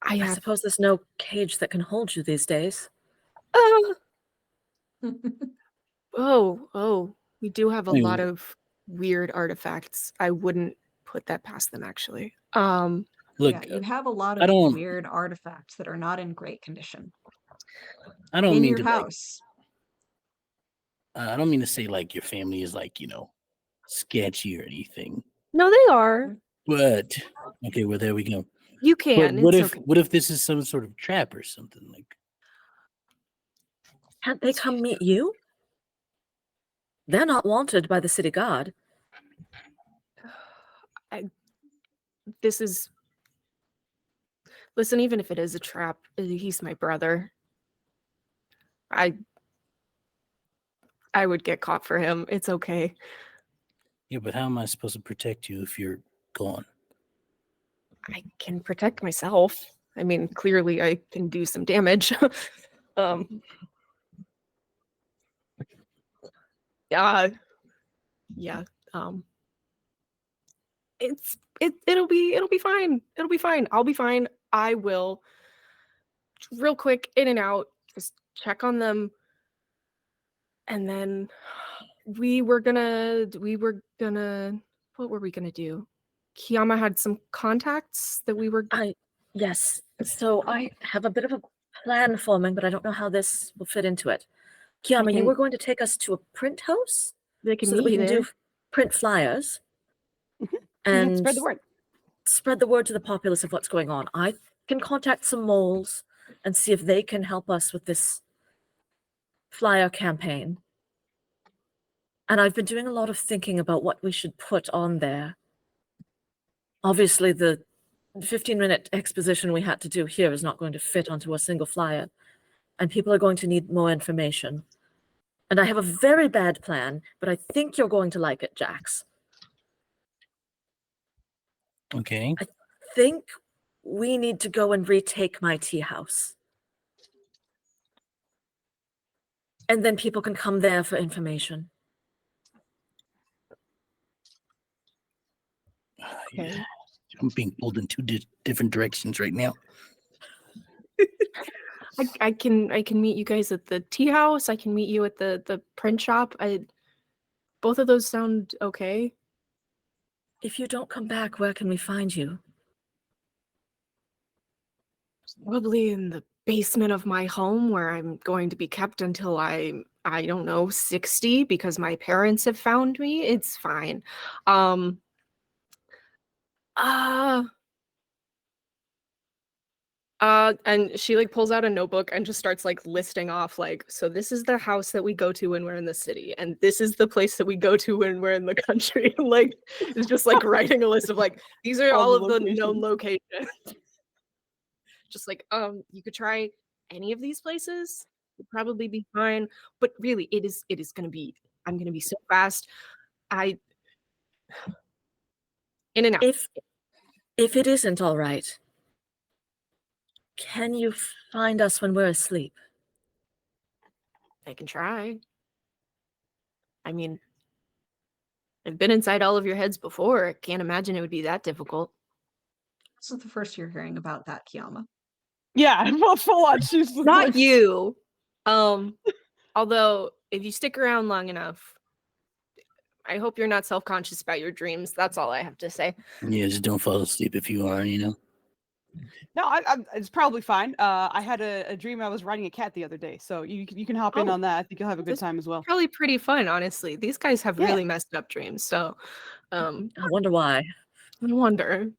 I suppose there's no cage that can hold you these days.
We do have a
Wait,
lot of weird artifacts. I wouldn't put that past them actually.
look,
Yeah, you have a lot
I
of
don't,
weird artifacts that are not in great condition
I don't
in
mean
your
to like,
house.
I don't mean to say like your family is like sketchy or anything,
No, they are.
but okay, well there we go.
You
But
can.
what
It's
if
okay.
what if this is some sort of trap or something like?
Can't they come meet you? They're not wanted by the city guard.
This is Listen, even if it is a trap, he's my brother. I would get caught for him. It's okay.
Yeah, but how am I supposed to protect you if you're gone?
I can protect myself. I mean, clearly I can do some damage. Yeah. Yeah. It'll be fine. It'll be fine. I'll be fine. I will real quick in and out, just check on them. And then we were gonna what were we gonna do? Kiama had some contacts that we were
Yes. So I have a bit of a plan forming, but I don't know how this will fit into it. Kiama, you were going to take us to a print house
they can
so
meet
that we
you
can
there.
do print flyers
And
and
spread the word.
spread the word to the populace of what's going on. I can contact some moles and see if they can help us with this flyer campaign. And I've been doing a lot of thinking about what we should put on there. Obviously, the 15-minute exposition we had to do here is not going to fit onto a single flyer, and people are going to need more information. And I have a very bad plan, but I think you're going to like it, Jax.
Okay.
I think we need to go and retake my tea house. And then people can come there for information.
Yeah, I'm being pulled in two different directions right now.
I can meet you guys at the tea house. I can meet you at the print shop. Both of those sound okay.
If you don't come back, where can we find you?
Probably in the basement of my home where I'm going to be kept until I don't know, 60 because my parents have found me. It's fine. And she like pulls out a notebook and just starts like listing off like, so this is the house that we go to when we're in the city, and this is the place that we go to when we're in the country. Like, it's just like writing a list of like, these are all of the known locations. Just like, you could try any of these places, you'd probably be fine. But really, it is gonna be, I'm gonna be so fast. In and out.
If it isn't all right, can you find us when we're asleep?
I can try. I mean, I've been inside all of your heads before. I can't imagine it would be that difficult.
This is the first you're hearing about that, Kiama.
Yeah, well, full on. She's
Not
like,
you. Although if you stick around long enough, I hope you're not self-conscious about your dreams. That's all I have to say.
Yeah, just don't fall asleep if you are, you know.
no, it's probably fine. I had a dream I was riding a cat the other day, so you can hop in
Oh,
on that. I think you'll have a good
this-
time as well.
Probably pretty fun, honestly. These guys have
Yeah.
really messed up dreams, so
I wonder why.
I wonder.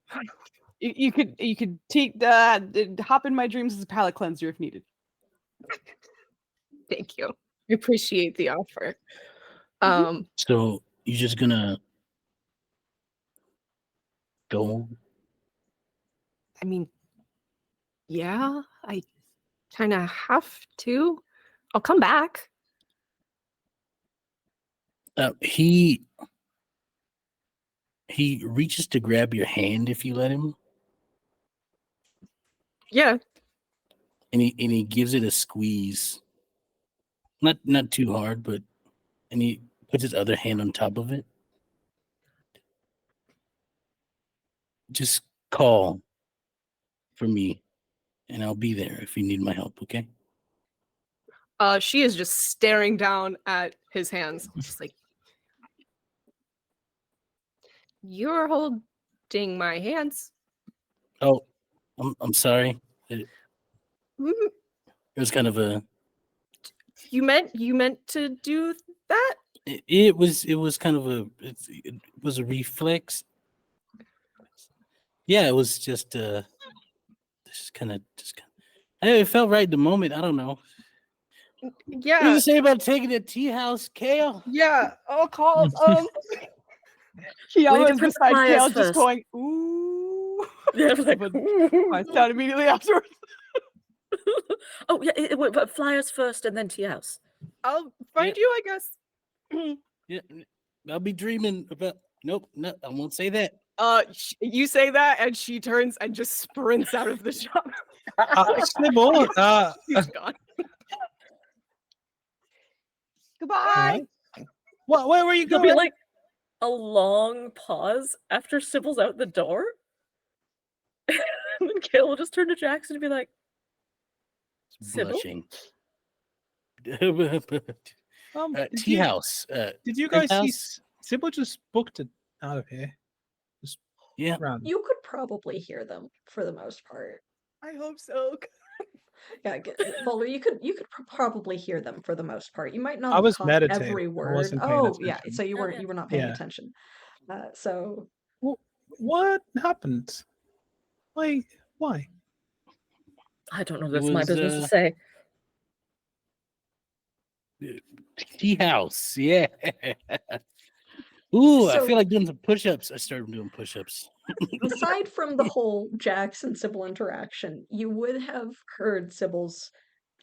You could take hop in my dreams as a palate cleanser if needed.
Thank you. I appreciate the offer.
So you're just gonna go?
I mean, yeah, I kind of have to. I'll come back.
He reaches to grab your hand if you let him,
Yeah.
and he gives it a squeeze. Not too hard, but and he puts his other hand on top of it. Just call for me, and I'll be there if you need my help. Okay?
She is just staring down at his hands, just like, you're holding my hands.
Oh, I'm sorry. It
Mhm.
was kind of a.
You meant to do that?
It was kind of a. It was a reflex. Yeah, it was just just kind of. Hey, it felt right in the moment. I don't know. What did
Yeah.
you say about taking a tea house, Kale?
Yeah. I'll call.
Kiama
need to
is
put
beside
flyers
Kale, just
first.
going, ooh.
Yeah, like,
But I sound immediately afterwards.
oh yeah, but flyers first and then tea house.
I'll find you, I guess.
Yeah, I'll be dreaming about. Nope, no, I won't say that.
You say that, and she turns and just sprints out of the shop.
Snibble,
She's gone.
Goodbye.
where were you
There'll
going?
be like a long pause after Sybil's out the door. And then Kale will just turn to Jackson and be like, Sybil?
Blushing.
Did
Tea
you-
house.
Did you guys see
house?
Sybil just booked it out of here? Just
Yeah.
random.
You could probably hear them for the most part.
I hope so.
Yeah, Boulder, you could probably hear them for the most part. You might not
I
have
was
caught
meditating.
every
I
word.
wasn't paying
Oh, yeah.
attention.
So you
Oh, yeah.
were not paying
Yeah.
attention. So
What happened? Why?
I don't know.
It
That's my
was,
business to say.
Tea house. Yeah. Ooh, I
So-
feel like doing some push-ups. I started doing push-ups.
aside from the whole Jax and Sybil interaction, you would have heard Sybil's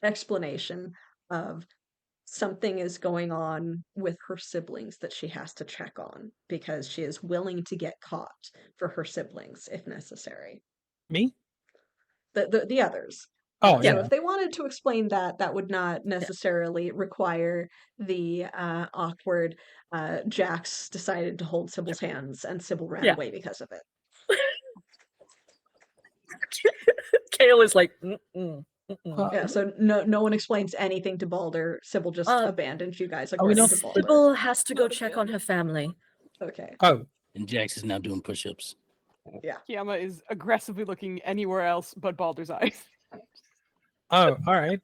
explanation of something is going on with her siblings that she has to check on because she is willing to get caught for her siblings if necessary.
Me?
The others.
Oh,
So
yeah.
if they wanted to explain that, that would not necessarily require the awkward Jax decided to hold Sybil's hands and Sybil ran
Yeah.
away because of it.
Kale is like, mm-mm, mm-mm.
Yeah, so no one explains anything to Balder. Sybil just abandons you guys
we
according
don't-
to Balder.
Sybil has to go check on her family.
Okay.
Oh,
And Jax is now doing push-ups.
Kiama is aggressively looking anywhere else but Baldur's eyes.
all right.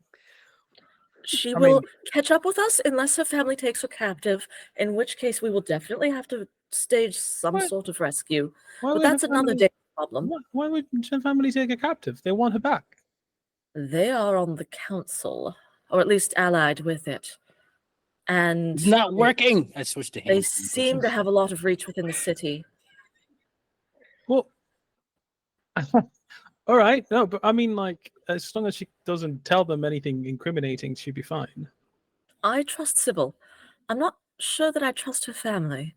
She
I
will
mean-
catch up with us unless her family takes her captive, in which case we will definitely have to stage some
What?
sort of rescue.
Why
But
would her
that's another
family-
day problem.
Why would her family take her captive? They want her back.
They are on the council, or at least allied with it. And
It's not working. I switched to
they
hands.
seem to have a lot of reach within the city.
Well, all right. No, but I mean, like, as long as she doesn't tell them anything incriminating, she'd be fine.
I trust Sybil. I'm not sure that I trust her family.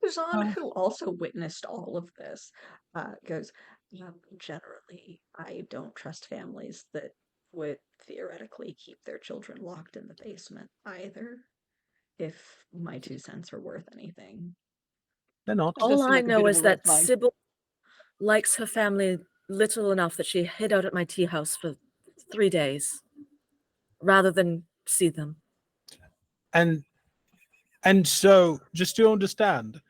Suzanne, who also witnessed all of this, goes, generally, I don't trust families that would theoretically keep their children locked in the basement either, if my 2 cents are worth anything.
They're not.
It does
All
seem
I
like a bit
know
of
is
a red
that
flag.
Sybil likes her family little enough that she hid out at my tea house for 3 days rather than see them.
And so, just to understand,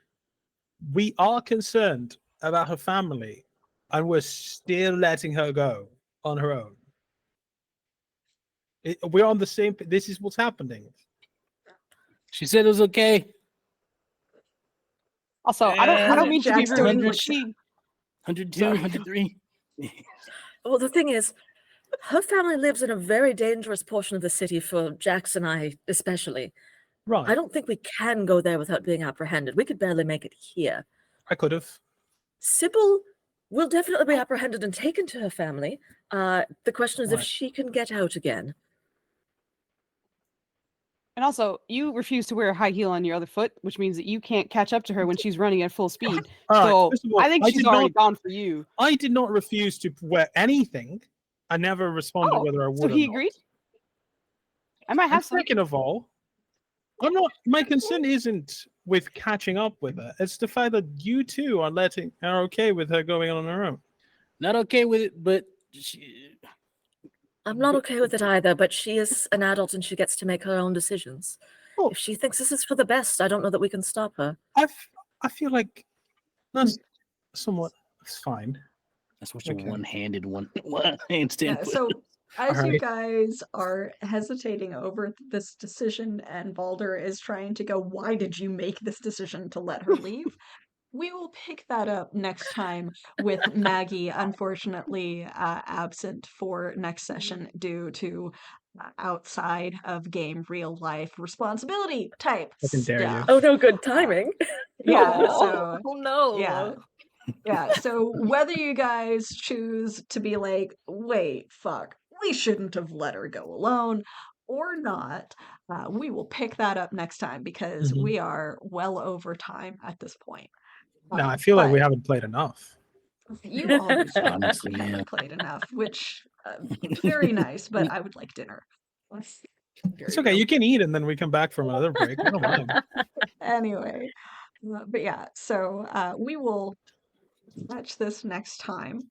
we are concerned about her family, and we're still letting her go on her own. We're on the same. This is what's happening.
She said it was okay.
Also, I don't mean to be
Jack's doing
rude, but
like
she
102,
Sorry.
103.
Well, the thing is, her family lives in a very dangerous portion of the city for Jax and I especially.
Right.
I don't think we can go there without being apprehended. We could barely make it here.
I could have.
Sybil will definitely be apprehended and taken to her family. The question is if
Right.
she can get out again.
and also you refuse to wear a high heel on your other foot, which means that you can't catch up to her when she's running at full speed.
All right,
So
first of all,
I think
I
she's
did
already
not-
gone for you.
I did not refuse to wear anything. I never responded
Oh,
whether I would.
so
or
he
not.
agreed? I might
And
have some.
second of all, I'm not. My concern isn't with catching up with her. It's the fact that you two are okay with her going on her own.
Not okay with it, but
I'm not okay with it either, but she is an adult and she gets to make her own decisions.
Well,
If she thinks this is for the best, I don't know that we can stop her.
I feel like that's somewhat fine.
that's what your
Okay.
one-handed one handstand.
Yeah, so as you
Alright.
guys are hesitating over this decision and Balder is trying to go, why did you make this decision to let her leave? We will pick that up next time with Maggie, unfortunately absent for next session due to outside of game real life responsibility type
Fucking dare you.
stuff.
Oh no, good timing.
Yeah,
Oh,
so
oh no.
yeah. Yeah, so whether you guys choose to be like, wait, fuck, we shouldn't have let her go alone, or not, we will pick that up next time because
Mhm.
we are well over time at this point.
No, I feel like we
but
haven't played enough.
you always feel like
Honestly,
you
yeah.
haven't played enough, which very nice, but I would like dinner.
It's okay. You can eat and then we come back from another break. I don't mind.
Anyway, but yeah, so we will catch this next time.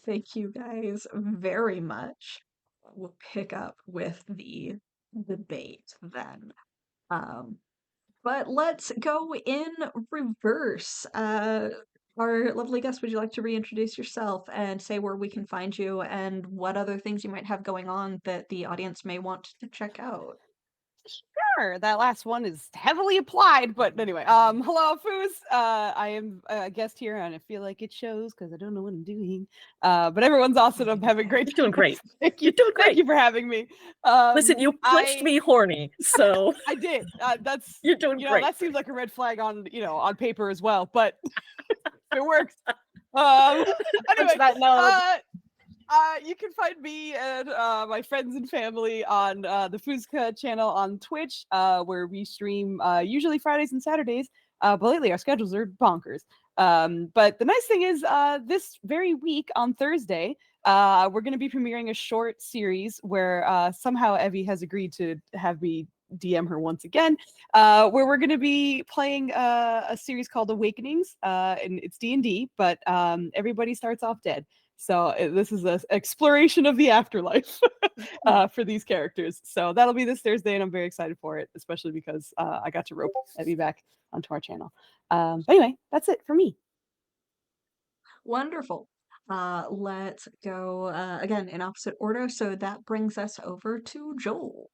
Thank you guys very much. We'll pick up with the debate then. But let's go in reverse. Our lovely guest, would you like to reintroduce yourself and say where we can find you and what other things you might have going on that the audience may want to check out?
Sure, that last one is heavily applied, but anyway, hello, Foos. I am a guest here, and I feel like it shows because I don't know what I'm doing. But everyone's awesome. I'm having a great.
You're doing great.
Thank you.
You're doing
Thank
great.
you for having me.
Listen, you punched
I-
me horny, so
I did. That's
you're doing
you know
great.
that seems like a red flag on on paper as well, but it works. Anyway,
Punch that knob.
you can find me and my friends and family on the Foozca channel on Twitch, where we stream usually Fridays and Saturdays. But lately our schedules are bonkers. But the nice thing is, this very week on Thursday, we're going to be premiering a short series where somehow Evie has agreed to have me DM her once again, where we're going to be playing a series called Awakenings, and it's D&D, but everybody starts off dead. So this is an exploration of the afterlife for these characters. So that'll be this Thursday, and I'm very excited for it, especially because I got to rope Evie back onto our channel. But anyway, that's it for me.
Wonderful. Let's go again in opposite order. So that brings us over to Joel.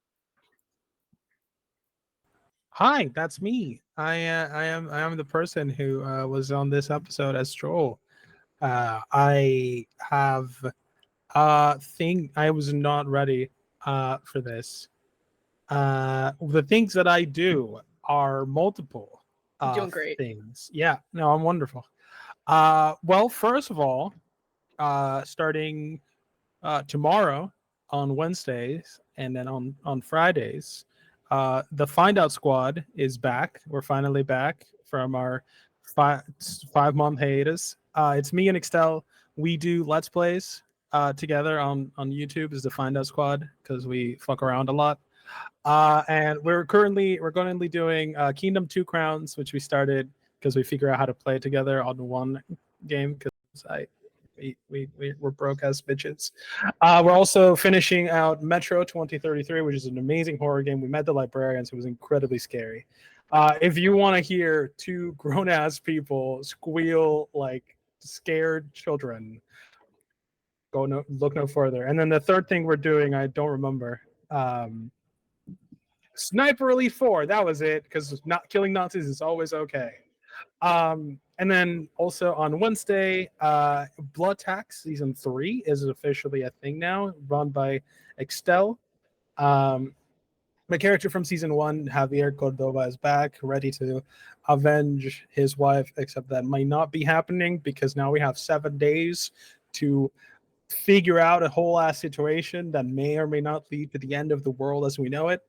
Hi, that's me. I am the person who was on this episode as Joel. I have thing I was not ready for this. The things that I do are multiple
You're doing great.
things. Yeah, no, I'm wonderful. Well, first of all, starting tomorrow on Wednesdays and then on Fridays, the Find Out Squad is back. We're finally back from our 5 month hiatus. It's me and Excel. We do Let's Plays together on YouTube as the Find Out Squad because we fuck around a lot. And we're currently doing Kingdom 2 Crowns, which we started because we figure out how to play together on one game because we're broke ass bitches. We're also finishing out Metro 2033, which is an amazing horror game. We met the librarians. It was incredibly scary. If you want to hear two grown ass people squeal like scared children, look no further. And then the third thing we're doing, I don't remember. Sniper Elite 4, that was it, because not killing Nazis is always okay. And then also on Wednesday, Blood Tax Season 3 is officially a thing now, run by Excel. My character from Season 1, Javier Cordova, is back, ready to avenge his wife, except that might not be happening because now we have 7 days to figure out a whole ass situation that may or may not lead to the end of the world as we know it.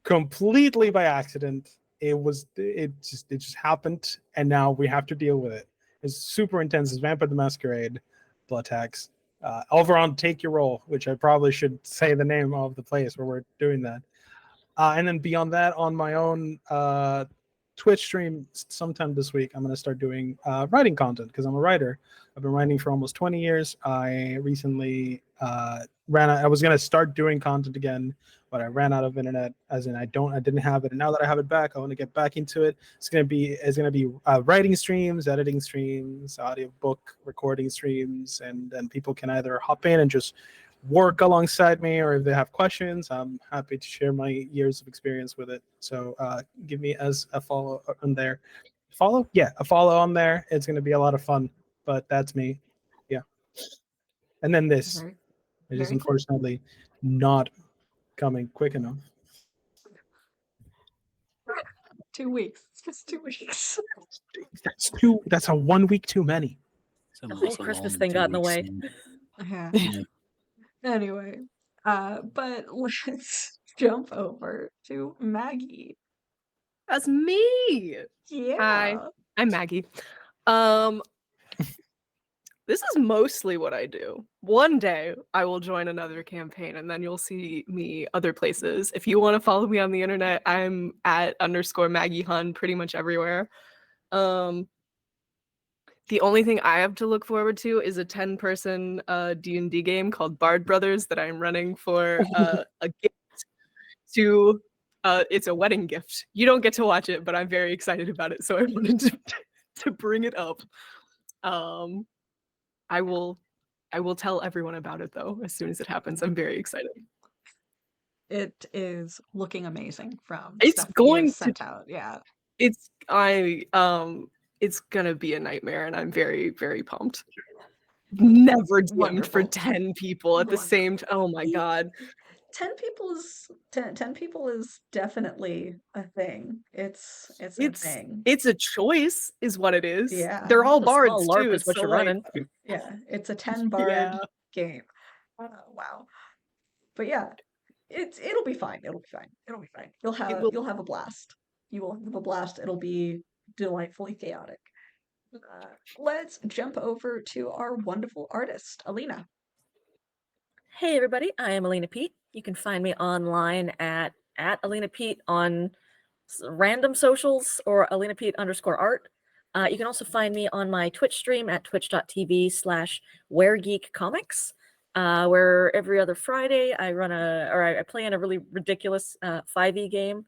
Completely by accident. It just happened, and now we have to deal with it. It's super intense. It's Vampire the Masquerade, Blood Tax. Over on Take Your Roll, which I probably should say the name of the place where we're doing that. And then beyond that, on my own Twitch stream sometime this week, I'm going to start doing writing content because I'm a writer. I've been writing for almost 20 years. I recently I was going to start doing content again, but I ran out of internet, as in I didn't have it. And now that I have it back, I want to get back into it. It's going to be writing streams, editing streams, audiobook recording streams, and then people can either hop in and just work alongside me, or if they have questions, I'm happy to share my years of experience with it. So give me as a follow on there. A follow on there. It's going to be a lot of fun, but that's me. Yeah. And then this, which is unfortunately not coming quick enough.
2 weeks. It's just 2 weeks.
That's a 1 week too many.
The whole Christmas thing got in the way.
Yeah. Anyway, but let's jump over to Maggie.
That's me.
Yeah.
Hi, I'm Maggie. This is mostly what I do. One day I will join another campaign and then you'll see me other places. If you want to follow me on the internet, I'm at _Maggie Hun pretty much everywhere. The only thing I have to look forward to is a 10-person D&D game called Bard Brothers that I'm running for a gift to. It's a wedding gift. You don't get to watch it, but I'm very excited about it, so I wanted to bring it up. I will tell everyone about it though as soon as it happens. I'm very excited.
It is looking amazing from
It's
stuff
going to
sent out. Yeah.
It's gonna be a nightmare, and I'm very, very pumped. Never DM'd for 10 people at the same time. Oh my god.
10 people is definitely a thing. It's a thing.
It's a choice, is what it is.
Yeah.
They're all
A
bards
small LARP
too.
is what
so
you're
like,
running.
Yeah, it's a 10 bard
Yeah.
game. Wow. But yeah, it'll be fine. It'll be fine. It'll be fine. You'll have a blast. You will have a blast. It'll be delightfully chaotic. Let's jump over to our wonderful artist, Alina.
Hey everybody, I am Alina Pete. You can find me online at Alina Pete on random socials or Alina Pete _art. You can also find me on my Twitch stream at twitch.tv/WhereGeekComics, where every other Friday I play in a really ridiculous 5e game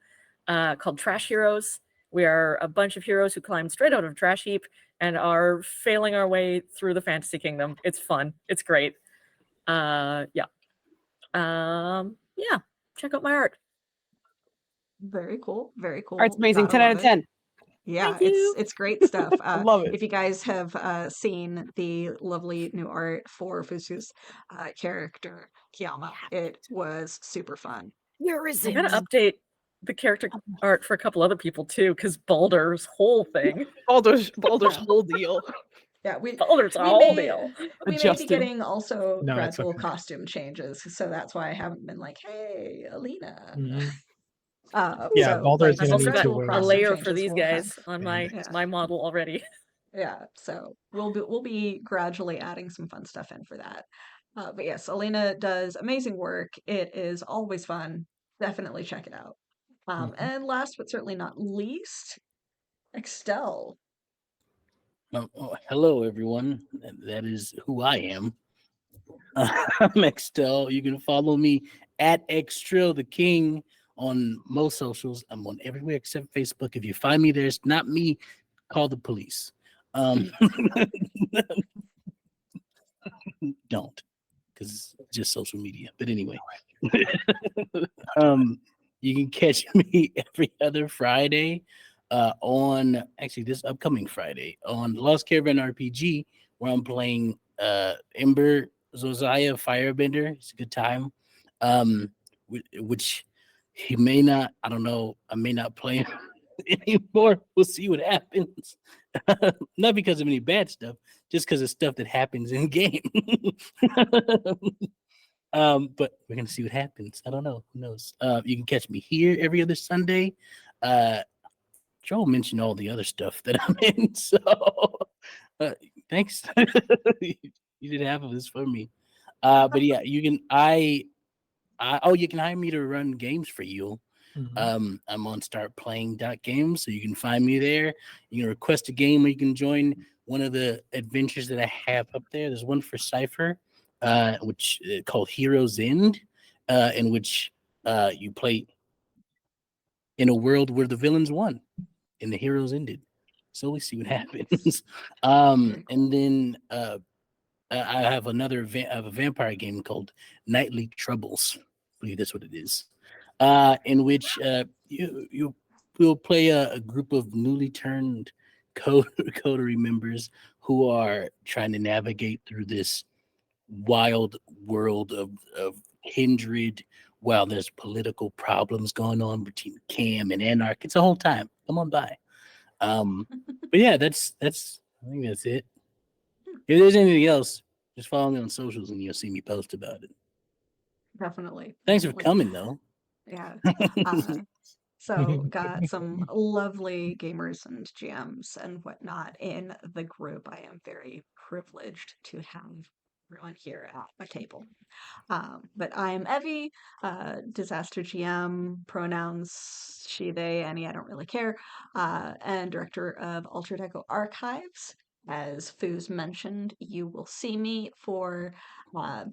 called Trash Heroes. We are a bunch of heroes who climb straight out of a trash heap and are failing our way through the fantasy kingdom. It's fun. It's great. Yeah, check out my art.
Very cool. Very cool.
Art's amazing.
Gotta
10 out
love
of
it.
10.
Yeah,
Thank you.
it's great stuff.
I love it.
If you guys have seen the lovely new art for Fuzu's character Kiama, it was super fun.
Where is
I
it?
gotta update the character art for a couple other people too, because Balder's whole thing.
Baldur's
Yeah.
whole deal.
Yeah, we
Balder's a
we
whole
may
deal.
we may be
Adjusted.
getting also
No, it's
gradual
okay.
costume changes, so that's why I haven't been like, hey, Alina.
Mhm.
Uh,
Yeah,
so
Baldur's
like
I've
gonna
also
need
got
to
gradual
wear
a
costume
layer for
changes
these
will have
guys on
spandex.
my model already.
yeah, so we'll be gradually adding some fun stuff in for that. But yes, Alina does amazing work. It is always fun. Definitely check it out.
Mhm.
And last but certainly not least, Extel.
Hello, everyone. That is who I am. I'm Extel. You can follow me at Extril the King on most socials. I'm on everywhere except Facebook. If you find me there, it's not me. Call the police. Don't, because it's just social media. But anyway, you can catch me every other Friday on actually this upcoming Friday on Lost Caravan RPG, where I'm playing Ember Zosiah Firebender. It's a good time. Which he may not, I don't know, I may not play him anymore. We'll see what happens. Not because of any bad stuff, just because of stuff that happens in game. But we're gonna see what happens. I don't know. Who knows? You can catch me here every other Sunday. Joel mentioned all the other stuff that I'm in, so thanks. You did half of this for me. But yeah, you can you can hire me to run games for you.
Mhm.
I'm on startplaying.games, so you can find me there. You can request a game, or you can join one of the adventures that I have up there. There's one for Cypher, which called Heroes End, in which you play in a world where the villains won and the heroes ended. So we see what happens. And then I have I have a vampire game called Nightly Troubles. I believe that's what it is. In which you will play a group of newly turned coterie members who are trying to navigate through this wild world of kindred while there's political problems going on between Cam and Anarch. It's a whole time. Come on by. But yeah, that's I think that's it. If there's anything else, just follow me on socials and you'll see me post about it.
Definitely,
Thanks for
definitely.
coming though.
Yeah. So got some lovely gamers and GMs and whatnot in the group. I am very privileged to have everyone here at my table. But I'm Evie, disaster GM, pronouns she, they, any, I don't really care, and director of Altered Echo Archives. As Foos mentioned, you will see me for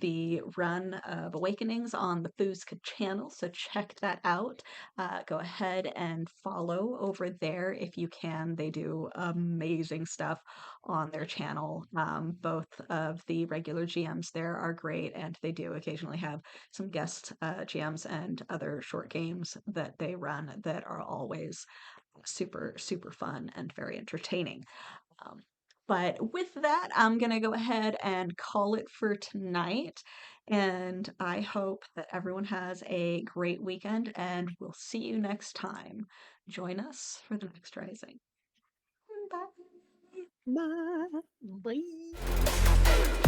the run of Awakenings on the Foozca channel, so check that out. Go ahead and follow over there if you can. They do amazing stuff on their channel. Both of the regular GMs there are great, and they do occasionally have some guest GMs and other short games that they run that are always super, super fun and very entertaining. Um, but with that, I'm going to go ahead and call it for tonight. And I hope that everyone has a great weekend, and we'll see you next time. Join us for the next Rising. Bye.
Bye.